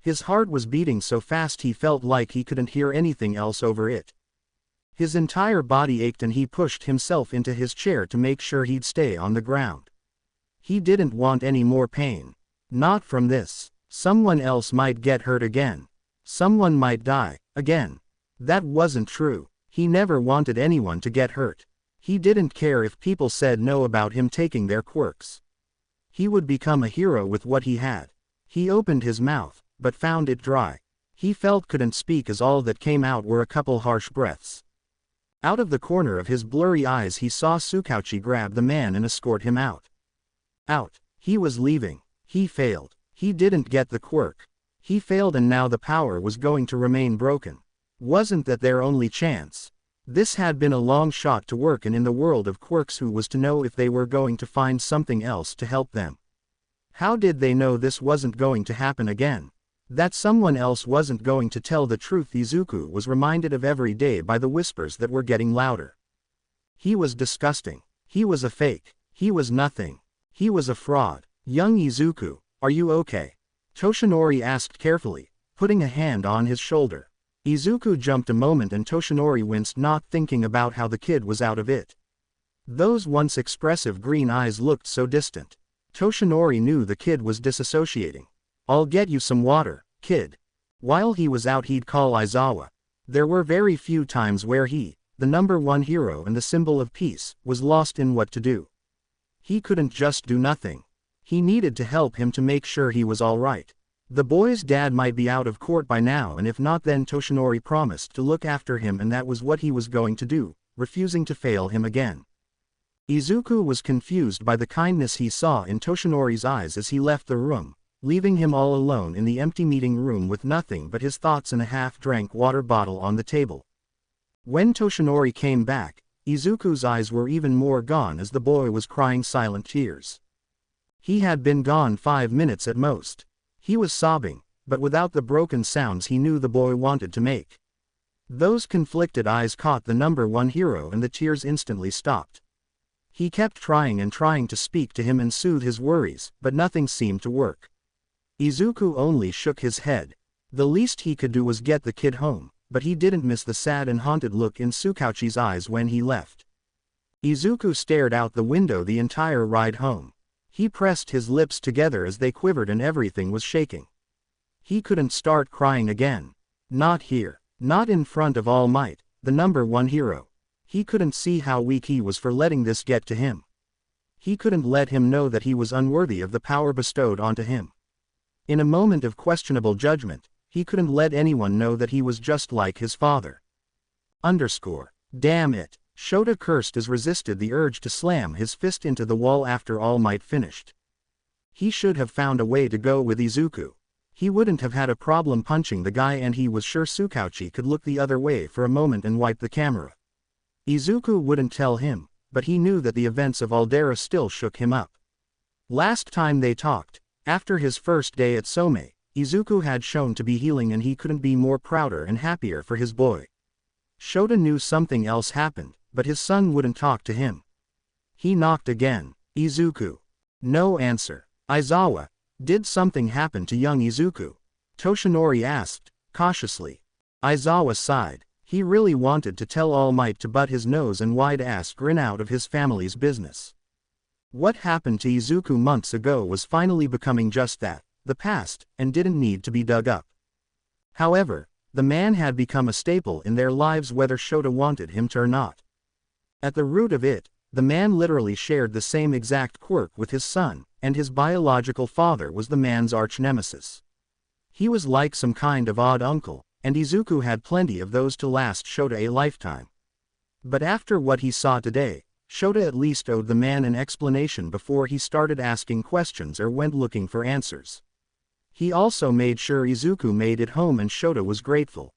A: His heart was beating so fast he felt like he couldn't hear anything else over it. His entire body ached and he pushed himself into his chair to make sure he'd stay on the ground. He didn't want any more pain. Not from this. Someone else might get hurt again. Someone might die, again. That wasn't true. He never wanted anyone to get hurt. He didn't care if people said no about him taking their quirks. He would become a hero with what he had. He opened his mouth, but found it dry. He felt couldn't speak as all that came out were a couple harsh breaths. Out of the corner of his blurry eyes he saw Tsukauchi grab the man and escort him out. Out. He was leaving. He failed. He didn't get the quirk. He failed and now the power was going to remain broken. Wasn't that their only chance? This had been a long shot to work and in the world of quirks who was to know if they were going to find something else to help them? How did they know this wasn't going to happen again? That someone else wasn't going to tell the truth? Izuku was reminded of every day by the whispers that were getting louder. He was disgusting. He was a fake. He was nothing. He was a fraud. Young Izuku, are you okay? Toshinori asked carefully, putting a hand on his shoulder. Izuku jumped a moment and Toshinori winced, not thinking about how the kid was out of it. Those once expressive green eyes looked so distant. Toshinori knew the kid was disassociating. I'll get you some water, kid. While he was out he'd call Aizawa. There were very few times where he, the #1 hero and the symbol of peace, was lost in what to do. He couldn't just do nothing. He needed to help him to make sure he was all right. The boy's dad might be out of court by now and if not then Toshinori promised to look after him and that was what he was going to do, refusing to fail him again. Izuku was confused by the kindness he saw in Toshinori's eyes as he left the room, leaving him all alone in the empty meeting room with nothing but his thoughts and a half-drank water bottle on the table. When Toshinori came back, Izuku's eyes were even more gone as the boy was crying silent tears. He had been gone 5 minutes at most. He was sobbing, but without the broken sounds he knew the boy wanted to make. Those conflicted eyes caught the #1 hero and the tears instantly stopped. He kept trying and trying to speak to him and soothe his worries, but nothing seemed to work. Izuku only shook his head. The least he could do was get the kid home, but he didn't miss the sad and haunted look in Tsukauchi's eyes when he left. Izuku stared out the window the entire ride home. He pressed his lips together as they quivered and everything was shaking. He couldn't start crying again. Not here. Not in front of All Might, the #1 hero. He couldn't see how weak he was for letting this get to him. He couldn't let him know that he was unworthy of the power bestowed onto him. In a moment of questionable judgment, he couldn't let anyone know that he was just like his father. Damn it. Shota cursed as resisted the urge to slam his fist into the wall after All Might finished. He should have found a way to go with Izuku. He wouldn't have had a problem punching the guy and he was sure Tsukauchi could look the other way for a moment and wipe the camera. Izuku wouldn't tell him, but he knew that the events of Aldera still shook him up. Last time they talked, after his first day at Some, Izuku had shown to be healing and he couldn't be more prouder and happier for his boy. Shota knew something else happened, but his son wouldn't talk to him. He knocked again. Izuku. No answer. Aizawa, did something happen to young Izuku? Toshinori asked, cautiously. Aizawa sighed. He really wanted to tell All Might to butt his nose and wide-ass grin out of his family's business. What happened to Izuku months ago was finally becoming just that, the past, and didn't need to be dug up. However, the man had become a staple in their lives whether Shota wanted him to or not. At the root of it, the man literally shared the same exact quirk with his son, and his biological father was the man's arch-nemesis. He was like some kind of odd uncle, and Izuku had plenty of those to last Shota a lifetime. But after what he saw today, Shota at least owed the man an explanation before he started asking questions or went looking for answers. He also made sure Izuku made it home and Shota was grateful.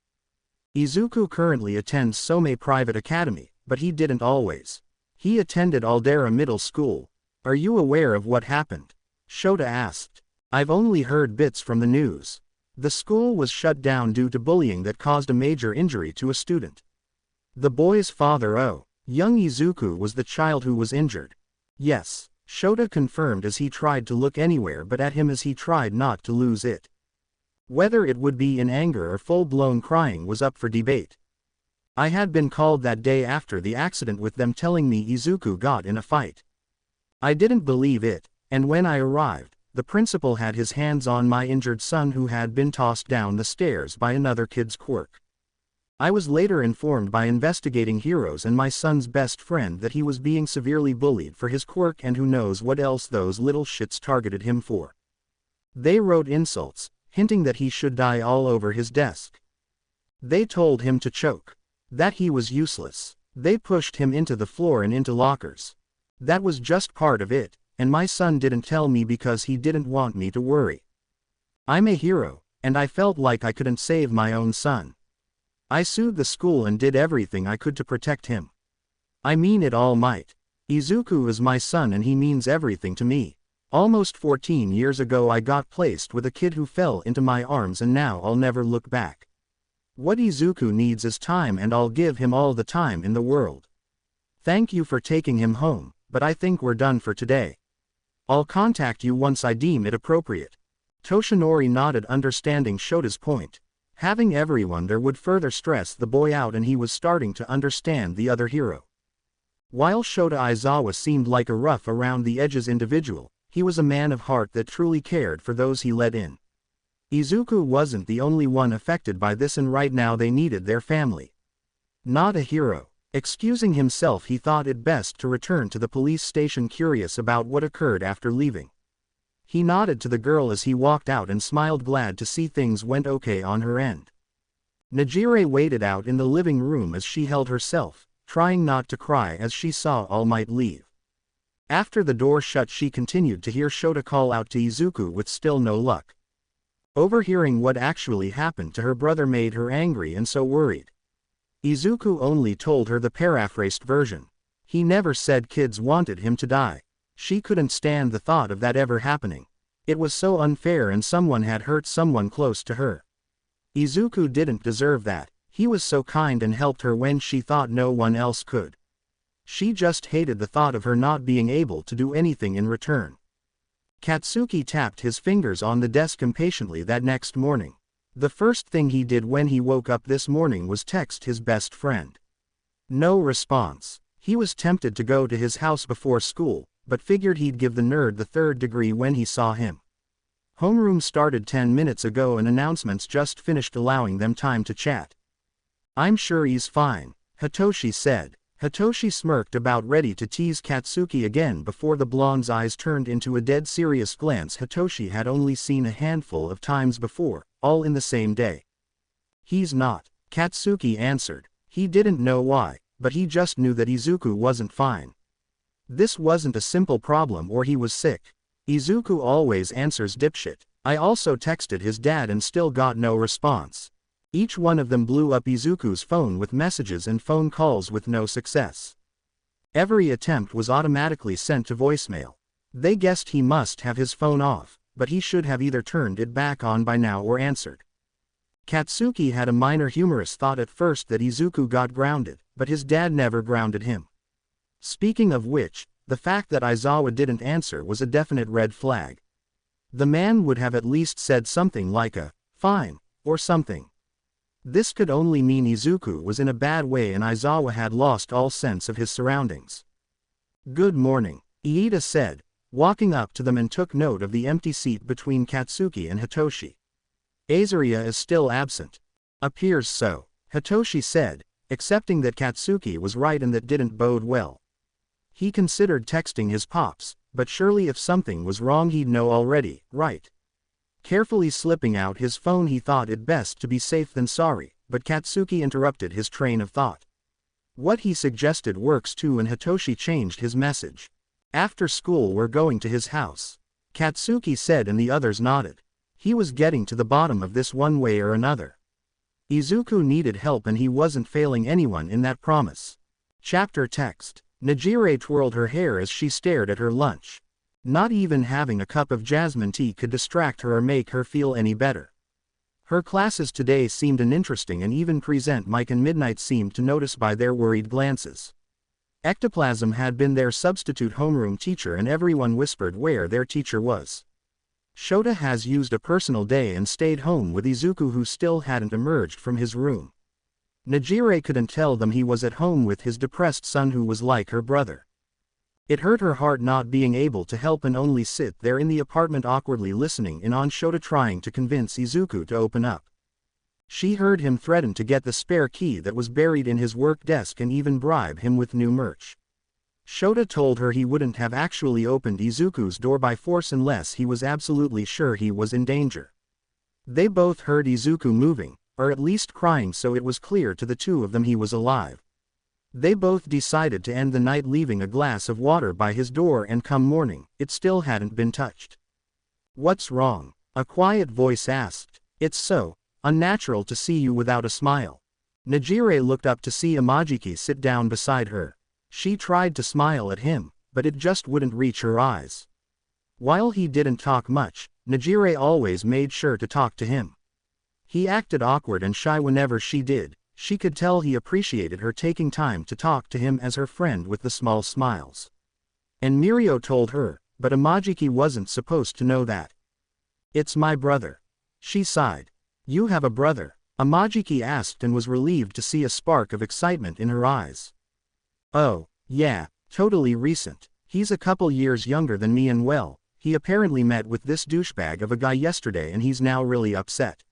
A: Izuku currently attends Some Private Academy, but he didn't always. He attended Aldera Middle School. Are you aware of what happened? Shota asked. I've only heard bits from the news. The school was shut down due to bullying that caused a major injury to a student. The boy's father, young Izuku, was the child who was injured. Yes, Shota confirmed as he tried to look anywhere but at him as he tried not to lose it. Whether it would be in anger or full-blown crying was up for debate. I had been called that day after the accident with them telling me Izuku got in a fight. I didn't believe it, and when I arrived, the principal had his hands on my injured son who had been tossed down the stairs by another kid's quirk. I was later informed by investigating heroes and my son's best friend that he was being severely bullied for his quirk and who knows what else those little shits targeted him for. They wrote insults, hinting that he should die all over his desk. They told him to choke. That he was useless. They pushed him into the floor and into lockers. That was just part of it, and my son didn't tell me because he didn't want me to worry. I'm a hero, and I felt like I couldn't save my own son. I sued the school and did everything I could to protect him. I mean it all might. Izuku is my son and he means everything to me. Almost 14 years ago I got placed with a kid who fell into my arms and now I'll never look back. What Izuku needs is time and I'll give him all the time in the world. Thank you for taking him home, but I think we're done for today. I'll contact you once I deem it appropriate. Toshinori nodded, understanding Shota's point. Having everyone there would further stress the boy out and he was starting to understand the other hero. While Shota Aizawa seemed like a rough around the edges individual, he was a man of heart that truly cared for those he let in. Izuku wasn't the only one affected by this and right now they needed their family. Not a hero. Excusing himself, he thought it best to return to the police station, curious about what occurred after leaving. He nodded to the girl as he walked out and smiled, glad to see things went okay on her end. Najire waited out in the living room as she held herself, trying not to cry as she saw All Might leave. After the door shut, she continued to hear Shota call out to Izuku with still no luck. Overhearing what actually happened to her brother made her angry and so worried. Izuku only told her the paraphrased version. He never said kids wanted him to die. She couldn't stand the thought of that ever happening. It was so unfair and someone had hurt someone close to her. Izuku didn't deserve that. He was so kind and helped her when she thought no one else could. She just hated the thought of her not being able to do anything in return. Katsuki tapped his fingers on the desk impatiently that next morning. The first thing he did when he woke up this morning was text his best friend. No response. He was tempted to go to his house before school, but figured he'd give the nerd the third degree when he saw him. Homeroom started 10 minutes ago and announcements just finished, allowing them time to chat. I'm sure he's fine, Hitoshi said. Hitoshi smirked, about ready to tease Katsuki again before the blonde's eyes turned into a dead serious glance Hitoshi had only seen a handful of times before, all in the same day. He's not, Katsuki answered. He didn't know why, but he just knew that Izuku wasn't fine. This wasn't a simple problem or he was sick. Izuku always answers dipshit. I also texted his dad and still got no response. Each one of them blew up Izuku's phone with messages and phone calls with no success. Every attempt was automatically sent to voicemail. They guessed he must have his phone off, but he should have either turned it back on by now or answered. Katsuki had a minor humorous thought at first that Izuku got grounded, but his dad never grounded him. Speaking of which, the fact that Aizawa didn't answer was a definite red flag. The man would have at least said something like a, fine, or something. This could only mean Izuku was in a bad way and Aizawa had lost all sense of his surroundings. Good morning, Iida said. walking up to them and took note of the empty seat between Katsuki and Hitoshi. Azaria is still absent. Appears so, Hitoshi said, accepting that Katsuki was right and that didn't bode well. He considered texting his pops, but surely if something was wrong he'd know already, right? Carefully slipping out his phone, he thought it best to be safe than sorry, but Katsuki interrupted his train of thought. What he suggested works too, and Hitoshi changed his message. After school we're going to his house, Katsuki said, and the others nodded. He was getting to the bottom of this one way or another. Izuku needed help and he wasn't failing anyone in that promise. Chapter text. Najire twirled her hair as she stared at her lunch. Not even having a cup of jasmine tea could distract her or make her feel any better. Her classes today seemed uninteresting, and even Present Mike and Midnight seemed to notice by their worried glances. Ectoplasm had been their substitute homeroom teacher and everyone whispered where their teacher was. Shota has used a personal day and stayed home with Izuku, who still hadn't emerged from his room. Najire couldn't tell them he was at home with his depressed son who was like her brother. It hurt her heart not being able to help and only sit there in the apartment awkwardly listening in on Shota trying to convince Izuku to open up. She heard him threaten to get the spare key that was buried in his work desk and even bribe him with new merch. Shota told her he wouldn't have actually opened Izuku's door by force unless he was absolutely sure he was in danger. They both heard Izuku moving, or at least crying, so it was clear to the two of them he was alive. They both decided to end the night leaving a glass of water by his door, and come morning, it still hadn't been touched. "What's wrong?" a quiet voice asked. "It's so unnatural to see you without a smile." Najire looked up to see Imajiki sit down beside her. She tried to smile at him, but it just wouldn't reach her eyes. While he didn't talk much, Najire always made sure to talk to him. He acted awkward and shy whenever she did. She could tell he appreciated her taking time to talk to him as her friend with the small smiles. And Mirio told her, but Imajiki wasn't supposed to know that. "It's my brother." She sighed. "You have a brother?" Imajiki asked and was relieved to see a spark of excitement in her eyes. "Oh, yeah, totally recent. He's a couple years younger than me and well, he apparently met with this douchebag of a guy yesterday and he's now really upset."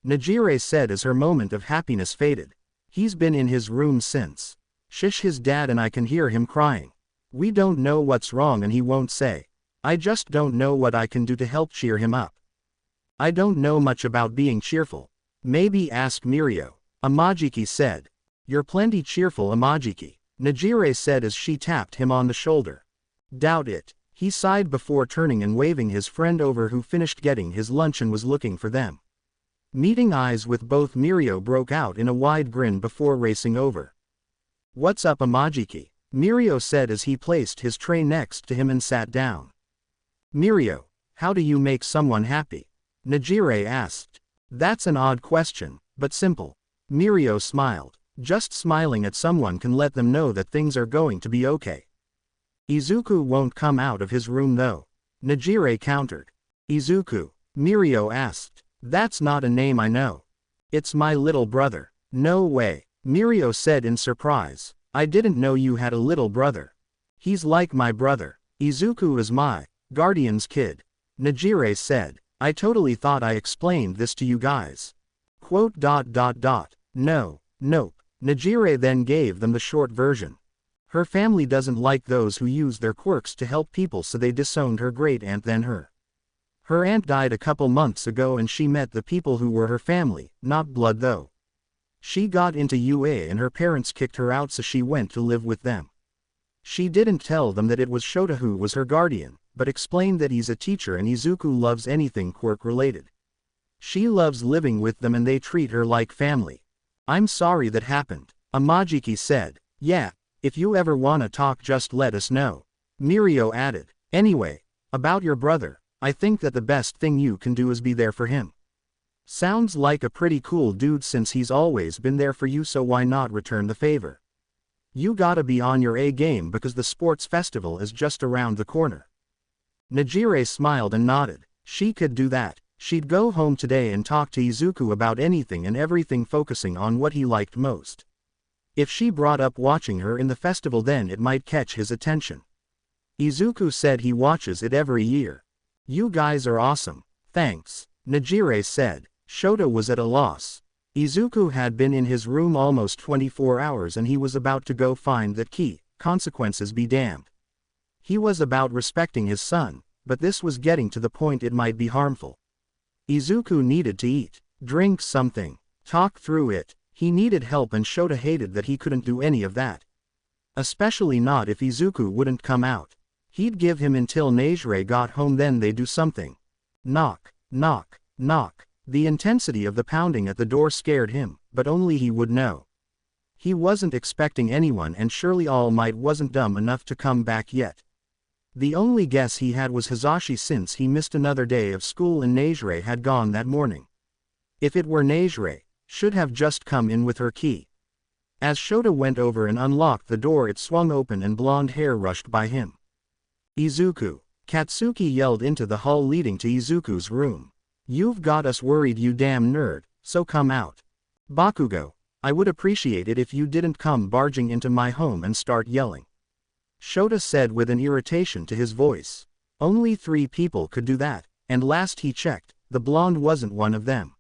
A: Najire said as her moment of happiness faded. "He's been in his room since. Shish, his dad and I can hear him crying. We don't know what's wrong and he won't say. I just don't know what I can do to help cheer him up." "I don't know much about being cheerful. Maybe ask Mirio," Imajiki said. "You're plenty cheerful, Imajiki," Najire said as she tapped him on the shoulder. "Doubt it." He sighed before turning and waving his friend over, who finished getting his lunch and was looking for them. Meeting eyes with both, Mirio broke out in a wide grin before racing over. "What's up, Imajiki?" Mirio said as he placed his tray next to him and sat down. "Mirio, how do you make someone happy?" Najire asked. "That's an odd question, but simple." Mirio smiled. "Just smiling at someone can let them know that things are going to be okay." "Izuku won't come out of his room though," Najire countered. "Izuku?" Mirio asked. "That's not a name I know." "It's my little brother." "No way," Mirio said in surprise. "I didn't know you had a little brother." "He's like my brother. Izuku is my guardian's kid," Najire said. "I totally thought I explained this to you guys." "No, nope." Najire then gave them the short version. Her family doesn't like those who use their quirks to help people, so they disowned her great aunt, then her. Her aunt died a couple months ago and she met the people who were her family, not blood though. She got into UA and her parents kicked her out, so she went to live with them. She didn't tell them that it was Shota who was her guardian, but explained that he's a teacher and Izuku loves anything quirk related. She loves living with them and they treat her like family. "I'm sorry that happened," Imajiki said. "Yeah, if you ever wanna talk just let us know," Mirio added. "Anyway, about your brother, I think that the best thing you can do is be there for him. Sounds like a pretty cool dude since he's always been there for you, so why not return the favor? You gotta be on your A game because the sports festival is just around the corner." Najire smiled and nodded. She could do that. She'd go home today and talk to Izuku about anything and everything, focusing on what he liked most. If she brought up watching her in the festival, then it might catch his attention. Izuku said he watches it every year. You guys are awesome. Thanks. Najire said. Shota was at a loss. Izuku had been in his room almost 24 hours and he was about to go find that key, consequences be damned. He was about respecting his son, but this was getting to the point it might be harmful. Izuku needed to eat, drink something, talk through it. He needed help and Shota hated that he couldn't do any of that. Especially not if Izuku wouldn't come out. He'd give him until Najire got home, then they'd do something. Knock, knock, knock. The intensity of the pounding at the door scared him, but only he would know. He wasn't expecting anyone and surely All Might wasn't dumb enough to come back yet. The only guess he had was Hisashi since he missed another day of school and Najire had gone that morning. If it were Najire, should have just come in with her key. As Shota went over and unlocked the door, it swung open and blonde hair rushed by him. Izuku. Katsuki yelled into the hall leading to Izuku's room. You've got us worried, you damn nerd, so come out. Bakugo, I would appreciate it if you didn't come barging into my home and start yelling. Shota said with an irritation to his voice. Only 3 people could do that, and last he checked, the blonde wasn't one of them.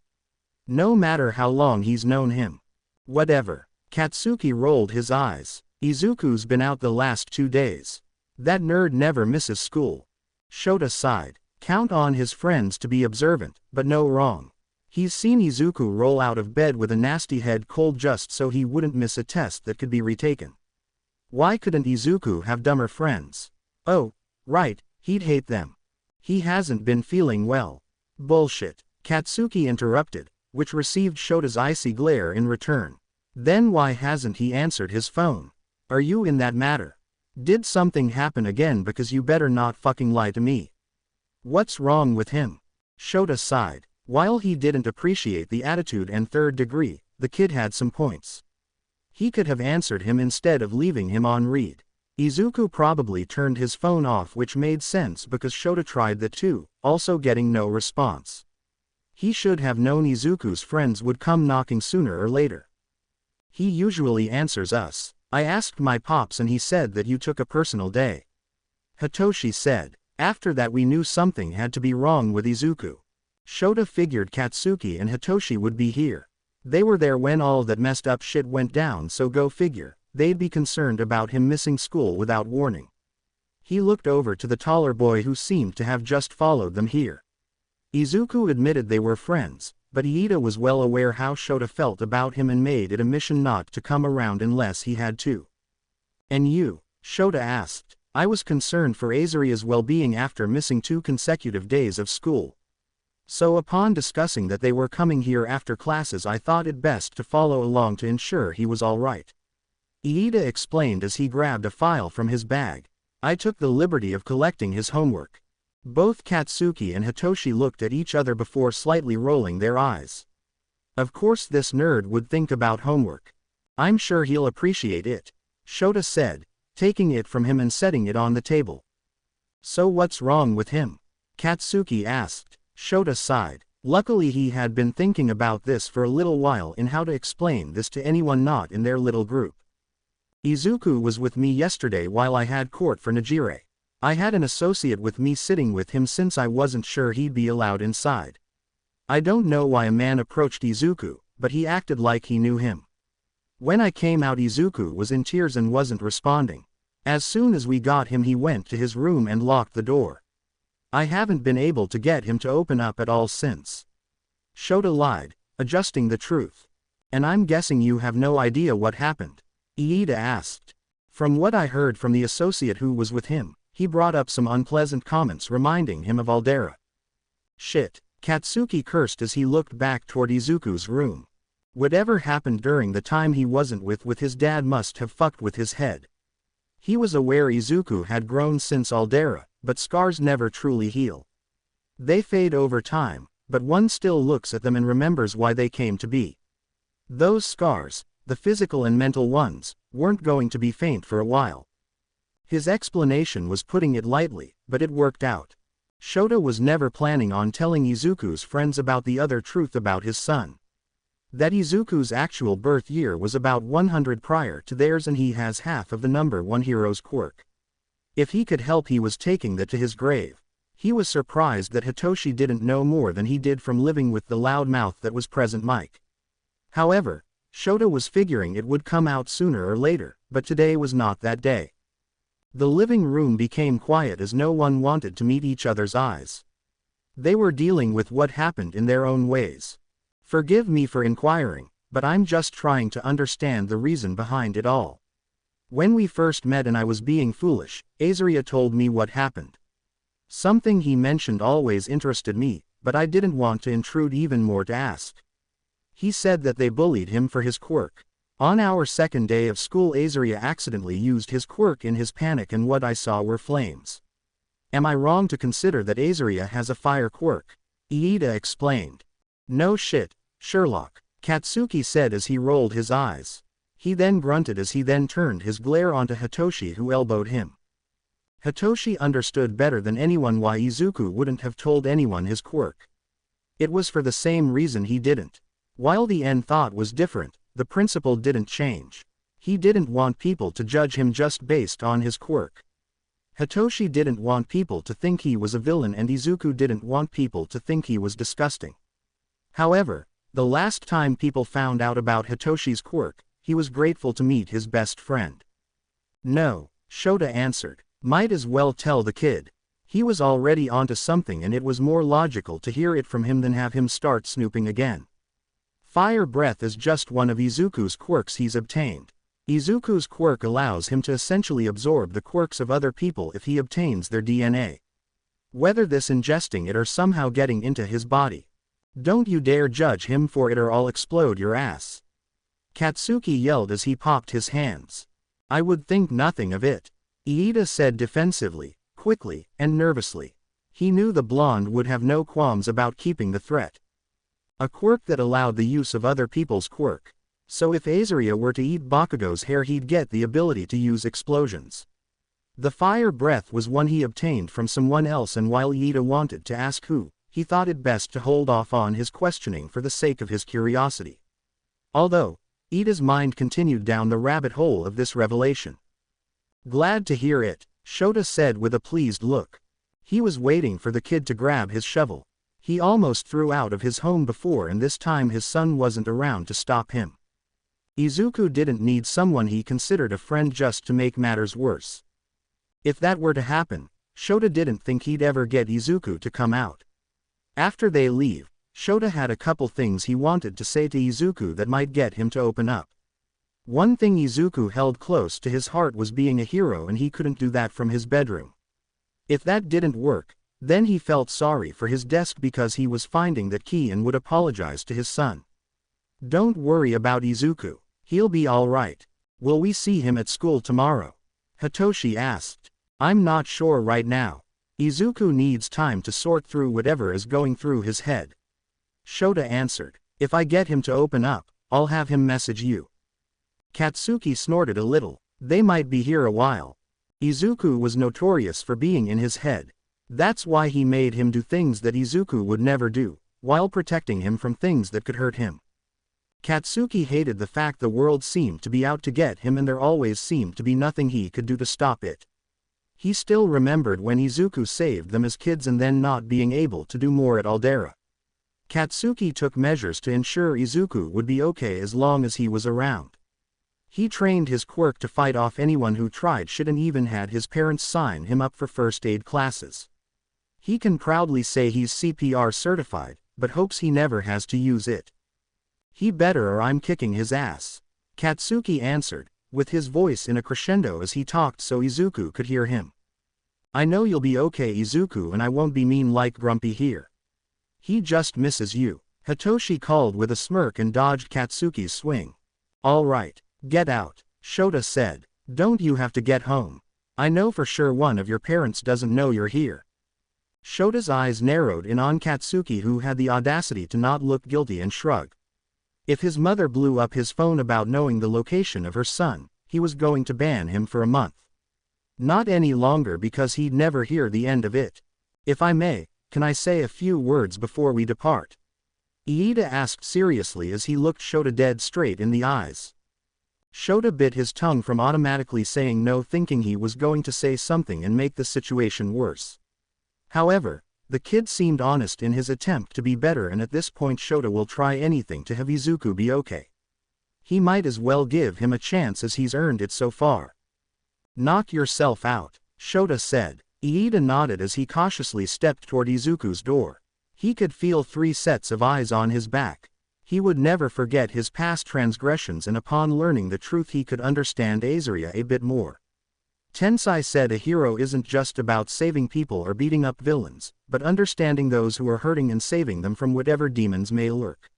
A: No matter how long he's known him. Whatever. Katsuki rolled his eyes. Izuku's been out the last 2 days. That nerd never misses school. Shota sighed. Count on his friends to be observant, but no wrong. He's seen Izuku roll out of bed with a nasty head cold just so he wouldn't miss a test that could be retaken. Why couldn't Izuku have dumber friends? Oh, right, he'd hate them. He hasn't been feeling well. Bullshit. Katsuki interrupted, which received Shota's icy glare in return. Then why hasn't he answered his phone? Are you in that matter? Did something happen again? Because you better not fucking lie to me. What's wrong with him? Shota sighed. While he didn't appreciate the attitude and 3rd degree, the kid had some points. He could have answered him instead of leaving him on read. Izuku probably turned his phone off, which made sense because Shota tried that too, also getting no response. He should have known Izuku's friends would come knocking sooner or later. He usually answers us. I asked my pops and he said that you took a personal day. Hitoshi said. After that we knew something had to be wrong with Izuku. Shota figured Katsuki and Hitoshi would be here. They were there when all that messed up shit went down, so go figure, they'd be concerned about him missing school without warning. He looked over to the taller boy who seemed to have just followed them here. Izuku admitted they were friends, but Iida was well aware how Shota felt about him and made it a mission not to come around unless he had to. And you? Shota asked. I was concerned for Azuria's well-being after missing 2 consecutive days of school. So upon discussing that they were coming here after classes, I thought it best to follow along to ensure he was all right. Iida explained as he grabbed a file from his bag. I took the liberty of collecting his homework. Both Katsuki and Hitoshi looked at each other before slightly rolling their eyes. Of course this nerd would think about homework. I'm sure he'll appreciate it, Shota said, taking it from him and setting it on the table. So what's wrong with him? Katsuki asked. Shota sighed. Luckily he had been thinking about this for a little while in how to explain this to anyone not in their little group. Izuku was with me yesterday while I had court for Najire. I had an associate with me sitting with him since I wasn't sure he'd be allowed inside. I don't know why a man approached Izuku, but he acted like he knew him. When I came out, Izuku was in tears and wasn't responding. As soon as we got him, he went to his room and locked the door. I haven't been able to get him to open up at all since. Shota lied, adjusting the truth. And I'm guessing you have no idea what happened? Iida asked. From what I heard from the associate who was with him, he brought up some unpleasant comments reminding him of Aldera. Shit, Katsuki cursed as he looked back toward Izuku's room. Whatever happened during the time he wasn't with his dad must have fucked with his head. He was aware Izuku had grown since Aldera, but scars never truly heal. They fade over time, but one still looks at them and remembers why they came to be. Those scars, the physical and mental ones, weren't going to be faint for a while. His explanation was putting it lightly, but it worked out. Shota was never planning on telling Izuku's friends about the other truth about his son. That Izuku's actual birth year was about 100 prior to theirs and he has half of the number 1 hero's quirk. If he could help, he was taking that to his grave. He was surprised that Hitoshi didn't know more than he did from living with the loud mouth that was present Mike. However, Shota was figuring it would come out sooner or later, but today was not that day. The living room became quiet as no one wanted to meet each other's eyes. They were dealing with what happened in their own ways. Forgive me for inquiring, but I'm just trying to understand the reason behind it all. When we first met and I was being foolish, Azaria told me what happened. Something he mentioned always interested me, but I didn't want to intrude even more to ask. He said that they bullied him for his quirk. On our second day of school, Azaria accidentally used his quirk in his panic and what I saw were flames. Am I wrong to consider that Azaria has a fire quirk? Iida explained. No shit, Sherlock, Katsuki said as he rolled his eyes. He then grunted as he then turned his glare onto Hitoshi, who elbowed him. Hitoshi understood better than anyone why Izuku wouldn't have told anyone his quirk. It was for the same reason he didn't. While the end thought was different, the principle didn't change. He didn't want people to judge him just based on his quirk. Hitoshi didn't want people to think he was a villain, and Izuku didn't want people to think he was disgusting. However, the last time people found out about Hitoshi's quirk, he was grateful to meet his best friend. No, Shota answered. Might as well tell the kid. He was already onto something, and it was more logical to hear it from him than have him start snooping again. Fire breath is just one of Izuku's quirks he's obtained. Izuku's quirk allows him to essentially absorb the quirks of other people if he obtains their DNA. Whether this ingesting it or somehow getting into his body. Don't you dare judge him for it or I'll explode your ass. Katsuki yelled as he popped his hands. I would think nothing of it, Iida said defensively, quickly, and nervously. He knew the blonde would have no qualms about keeping the threat. A quirk that allowed the use of other people's quirk. So if Azaria were to eat Bakugo's hair, he'd get the ability to use explosions. The fire breath was one he obtained from someone else, and while Iida wanted to ask who, he thought it best to hold off on his questioning for the sake of his curiosity. Although, Iida's mind continued down the rabbit hole of this revelation. Glad to hear it, Shota said with a pleased look. He was waiting for the kid to grab his shovel. He almost threw out of his home before, and this time his son wasn't around to stop him. Izuku didn't need someone he considered a friend just to make matters worse. If that were to happen, Shota didn't think he'd ever get Izuku to come out. After they leave, Shota had a couple things he wanted to say to Izuku that might get him to open up. One thing Izuku held close to his heart was being a hero, and he couldn't do that from his bedroom. If that didn't work, then he felt sorry for his desk because he was finding that Kian would apologize to his son. Don't worry about Izuku, he'll be alright. Will we see him at school tomorrow? Hitoshi asked. I'm not sure right now. Izuku needs time to sort through whatever is going through his head. Shota answered. If I get him to open up, I'll have him message you. Katsuki snorted a little. They might be here a while. Izuku was notorious for being in his head. That's why he made him do things that Izuku would never do, while protecting him from things that could hurt him. Katsuki hated the fact the world seemed to be out to get him, and there always seemed to be nothing he could do to stop it. He still remembered when Izuku saved them as kids and then not being able to do more at Aldera. Katsuki took measures to ensure Izuku would be okay as long as he was around. He trained his quirk to fight off anyone who tried shit, and even had his parents sign him up for first aid classes. He can proudly say he's CPR certified, but hopes he never has to use it. He better, or I'm kicking his ass, Katsuki answered, with his voice in a crescendo as he talked so Izuku could hear him. I know you'll be okay, Izuku, and I won't be mean like Grumpy here. He just misses you, Hitoshi called with a smirk and dodged Katsuki's swing. All right, get out, Shota said. Don't you have to get home? I know for sure one of your parents doesn't know you're here. Shota's eyes narrowed in on Katsuki, who had the audacity to not look guilty, and shrugged. If his mother blew up his phone about knowing the location of her son, he was going to ban him for a month. Not any longer, because he'd never hear the end of it. If I may, can I say a few words before we depart? Iida asked seriously as he looked Shota dead straight in the eyes. Shota bit his tongue from automatically saying no, thinking he was going to say something and make the situation worse. However, the kid seemed honest in his attempt to be better, and at this point Shota will try anything to have Izuku be okay. He might as well give him a chance as he's earned it so far. Knock yourself out, Shota said. Iida nodded as he cautiously stepped toward Izuku's door. He could feel 3 sets of eyes on his back. He would never forget his past transgressions, and upon learning the truth he could understand Azaria a bit more. Tensai said a hero isn't just about saving people or beating up villains, but understanding those who are hurting and saving them from whatever demons may lurk.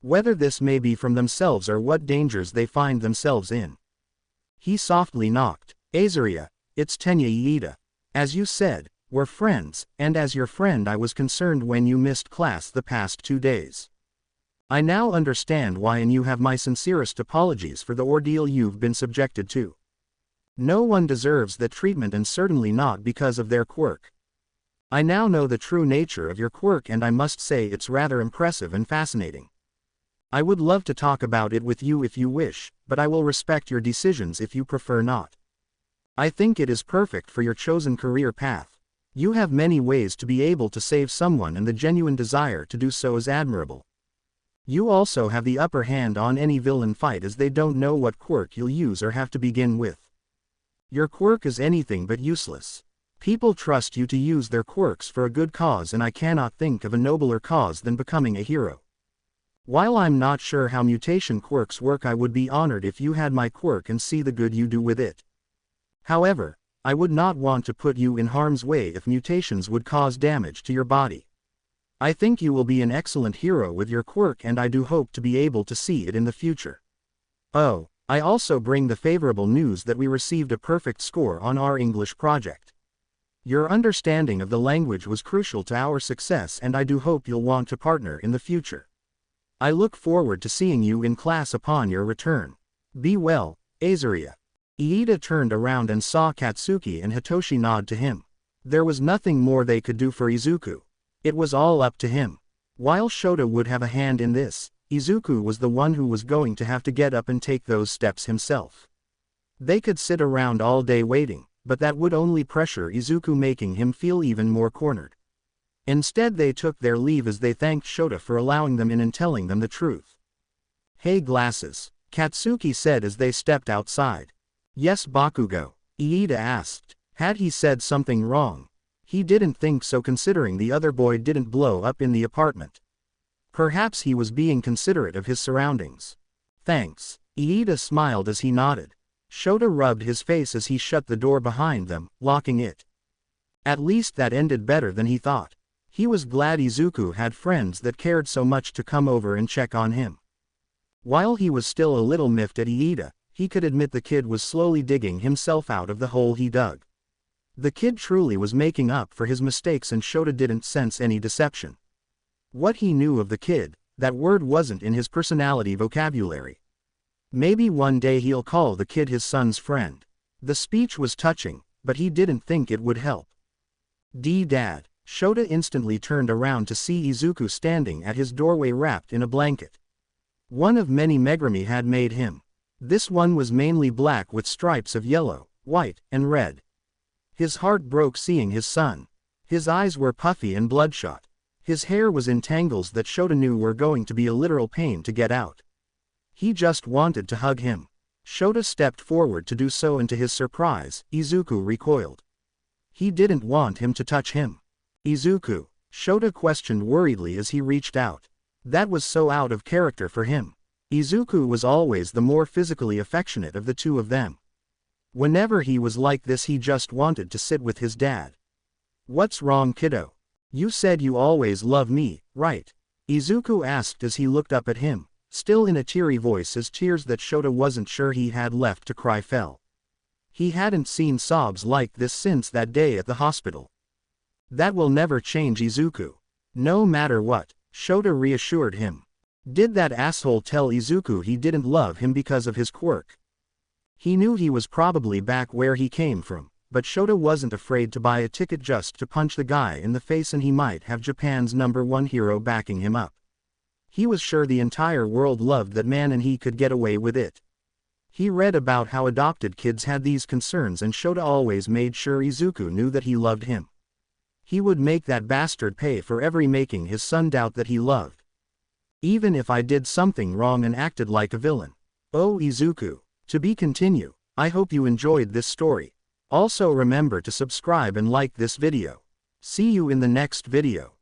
A: Whether this may be from themselves or what dangers they find themselves in. He softly knocked. Azaria, it's Tenya Iida. As you said, we're friends, and as your friend I was concerned when you missed class the past 2 days. I now understand why, and you have my sincerest apologies for the ordeal you've been subjected to. No one deserves that treatment, and certainly not because of their quirk. I now know the true nature of your quirk, and I must say it's rather impressive and fascinating. I would love to talk about it with you if you wish, but I will respect your decisions if you prefer not. I think it is perfect for your chosen career path. You have many ways to be able to save someone, and the genuine desire to do so is admirable. You also have the upper hand on any villain fight, as they don't know what quirk you'll use or have to begin with. Your quirk is anything but useless. People trust you to use their quirks for a good cause, and I cannot think of a nobler cause than becoming a hero. While I'm not sure how mutation quirks work, I would be honored if you had my quirk and see the good you do with it. However, I would not want to put you in harm's way if mutations would cause damage to your body. I think you will be an excellent hero with your quirk, and I do hope to be able to see it in the future. Oh, I also bring the favorable news that we received a perfect score on our English project. Your understanding of the language was crucial to our success, and I do hope you'll want to partner in the future. I look forward to seeing you in class upon your return. Be well, Azaria. Iida turned around and saw Katsuki and Hitoshi nod to him. There was nothing more they could do for Izuku. It was all up to him. While Shota would have a hand in this, Izuku was the one who was going to have to get up and take those steps himself. They could sit around all day waiting, but that would only pressure Izuku, making him feel even more cornered. Instead, they took their leave as they thanked Shota for allowing them in and telling them the truth. Hey glasses, Katsuki said as they stepped outside. Yes Bakugo, Iida asked. Had he said something wrong? He didn't think so, considering the other boy didn't blow up in the apartment. Perhaps he was being considerate of his surroundings. Thanks. Iida smiled as he nodded. Shota rubbed his face as he shut the door behind them, locking it. At least that ended better than he thought. He was glad Izuku had friends that cared so much to come over and check on him. While he was still a little miffed at Iida, he could admit the kid was slowly digging himself out of the hole he dug. The kid truly was making up for his mistakes, and Shota didn't sense any deception. What he knew of the kid, that word wasn't in his personality vocabulary. Maybe one day he'll call the kid his son's friend. The speech was touching, but he didn't think it would help. Dad. Shota instantly turned around to see Izuku standing at his doorway wrapped in a blanket. One of many Megumi had made him. This one was mainly black with stripes of yellow, white, and red. His heart broke seeing his son. His eyes were puffy and bloodshot. His hair was in tangles that Shota knew were going to be a literal pain to get out. He just wanted to hug him. Shota stepped forward to do so, and to his surprise, Izuku recoiled. He didn't want him to touch him. Izuku, Shota questioned worriedly as he reached out. That was so out of character for him. Izuku was always the more physically affectionate of the two of them. Whenever he was like this, he just wanted to sit with his dad. What's wrong, kiddo? You said you always love me, right? Izuku asked as he looked up at him, still in a teary voice, as tears that Shota wasn't sure he had left to cry fell. He hadn't seen sobs like this since that day at the hospital. That will never change, Izuku. No matter what, Shota reassured him. Did that asshole tell Izuku he didn't love him because of his quirk? He knew he was probably back where he came from, but Shota wasn't afraid to buy a ticket just to punch the guy in the face, and he might have Japan's #1 hero backing him up. He was sure the entire world loved that man, and he could get away with it. He read about how adopted kids had these concerns, and Shota always made sure Izuku knew that he loved him. He would make that bastard pay for every making his son doubt that he loved. Even if I did something wrong and acted like a villain. Oh Izuku. To be continued. I hope you enjoyed this story. Also remember to subscribe and like this video. See you in the next video.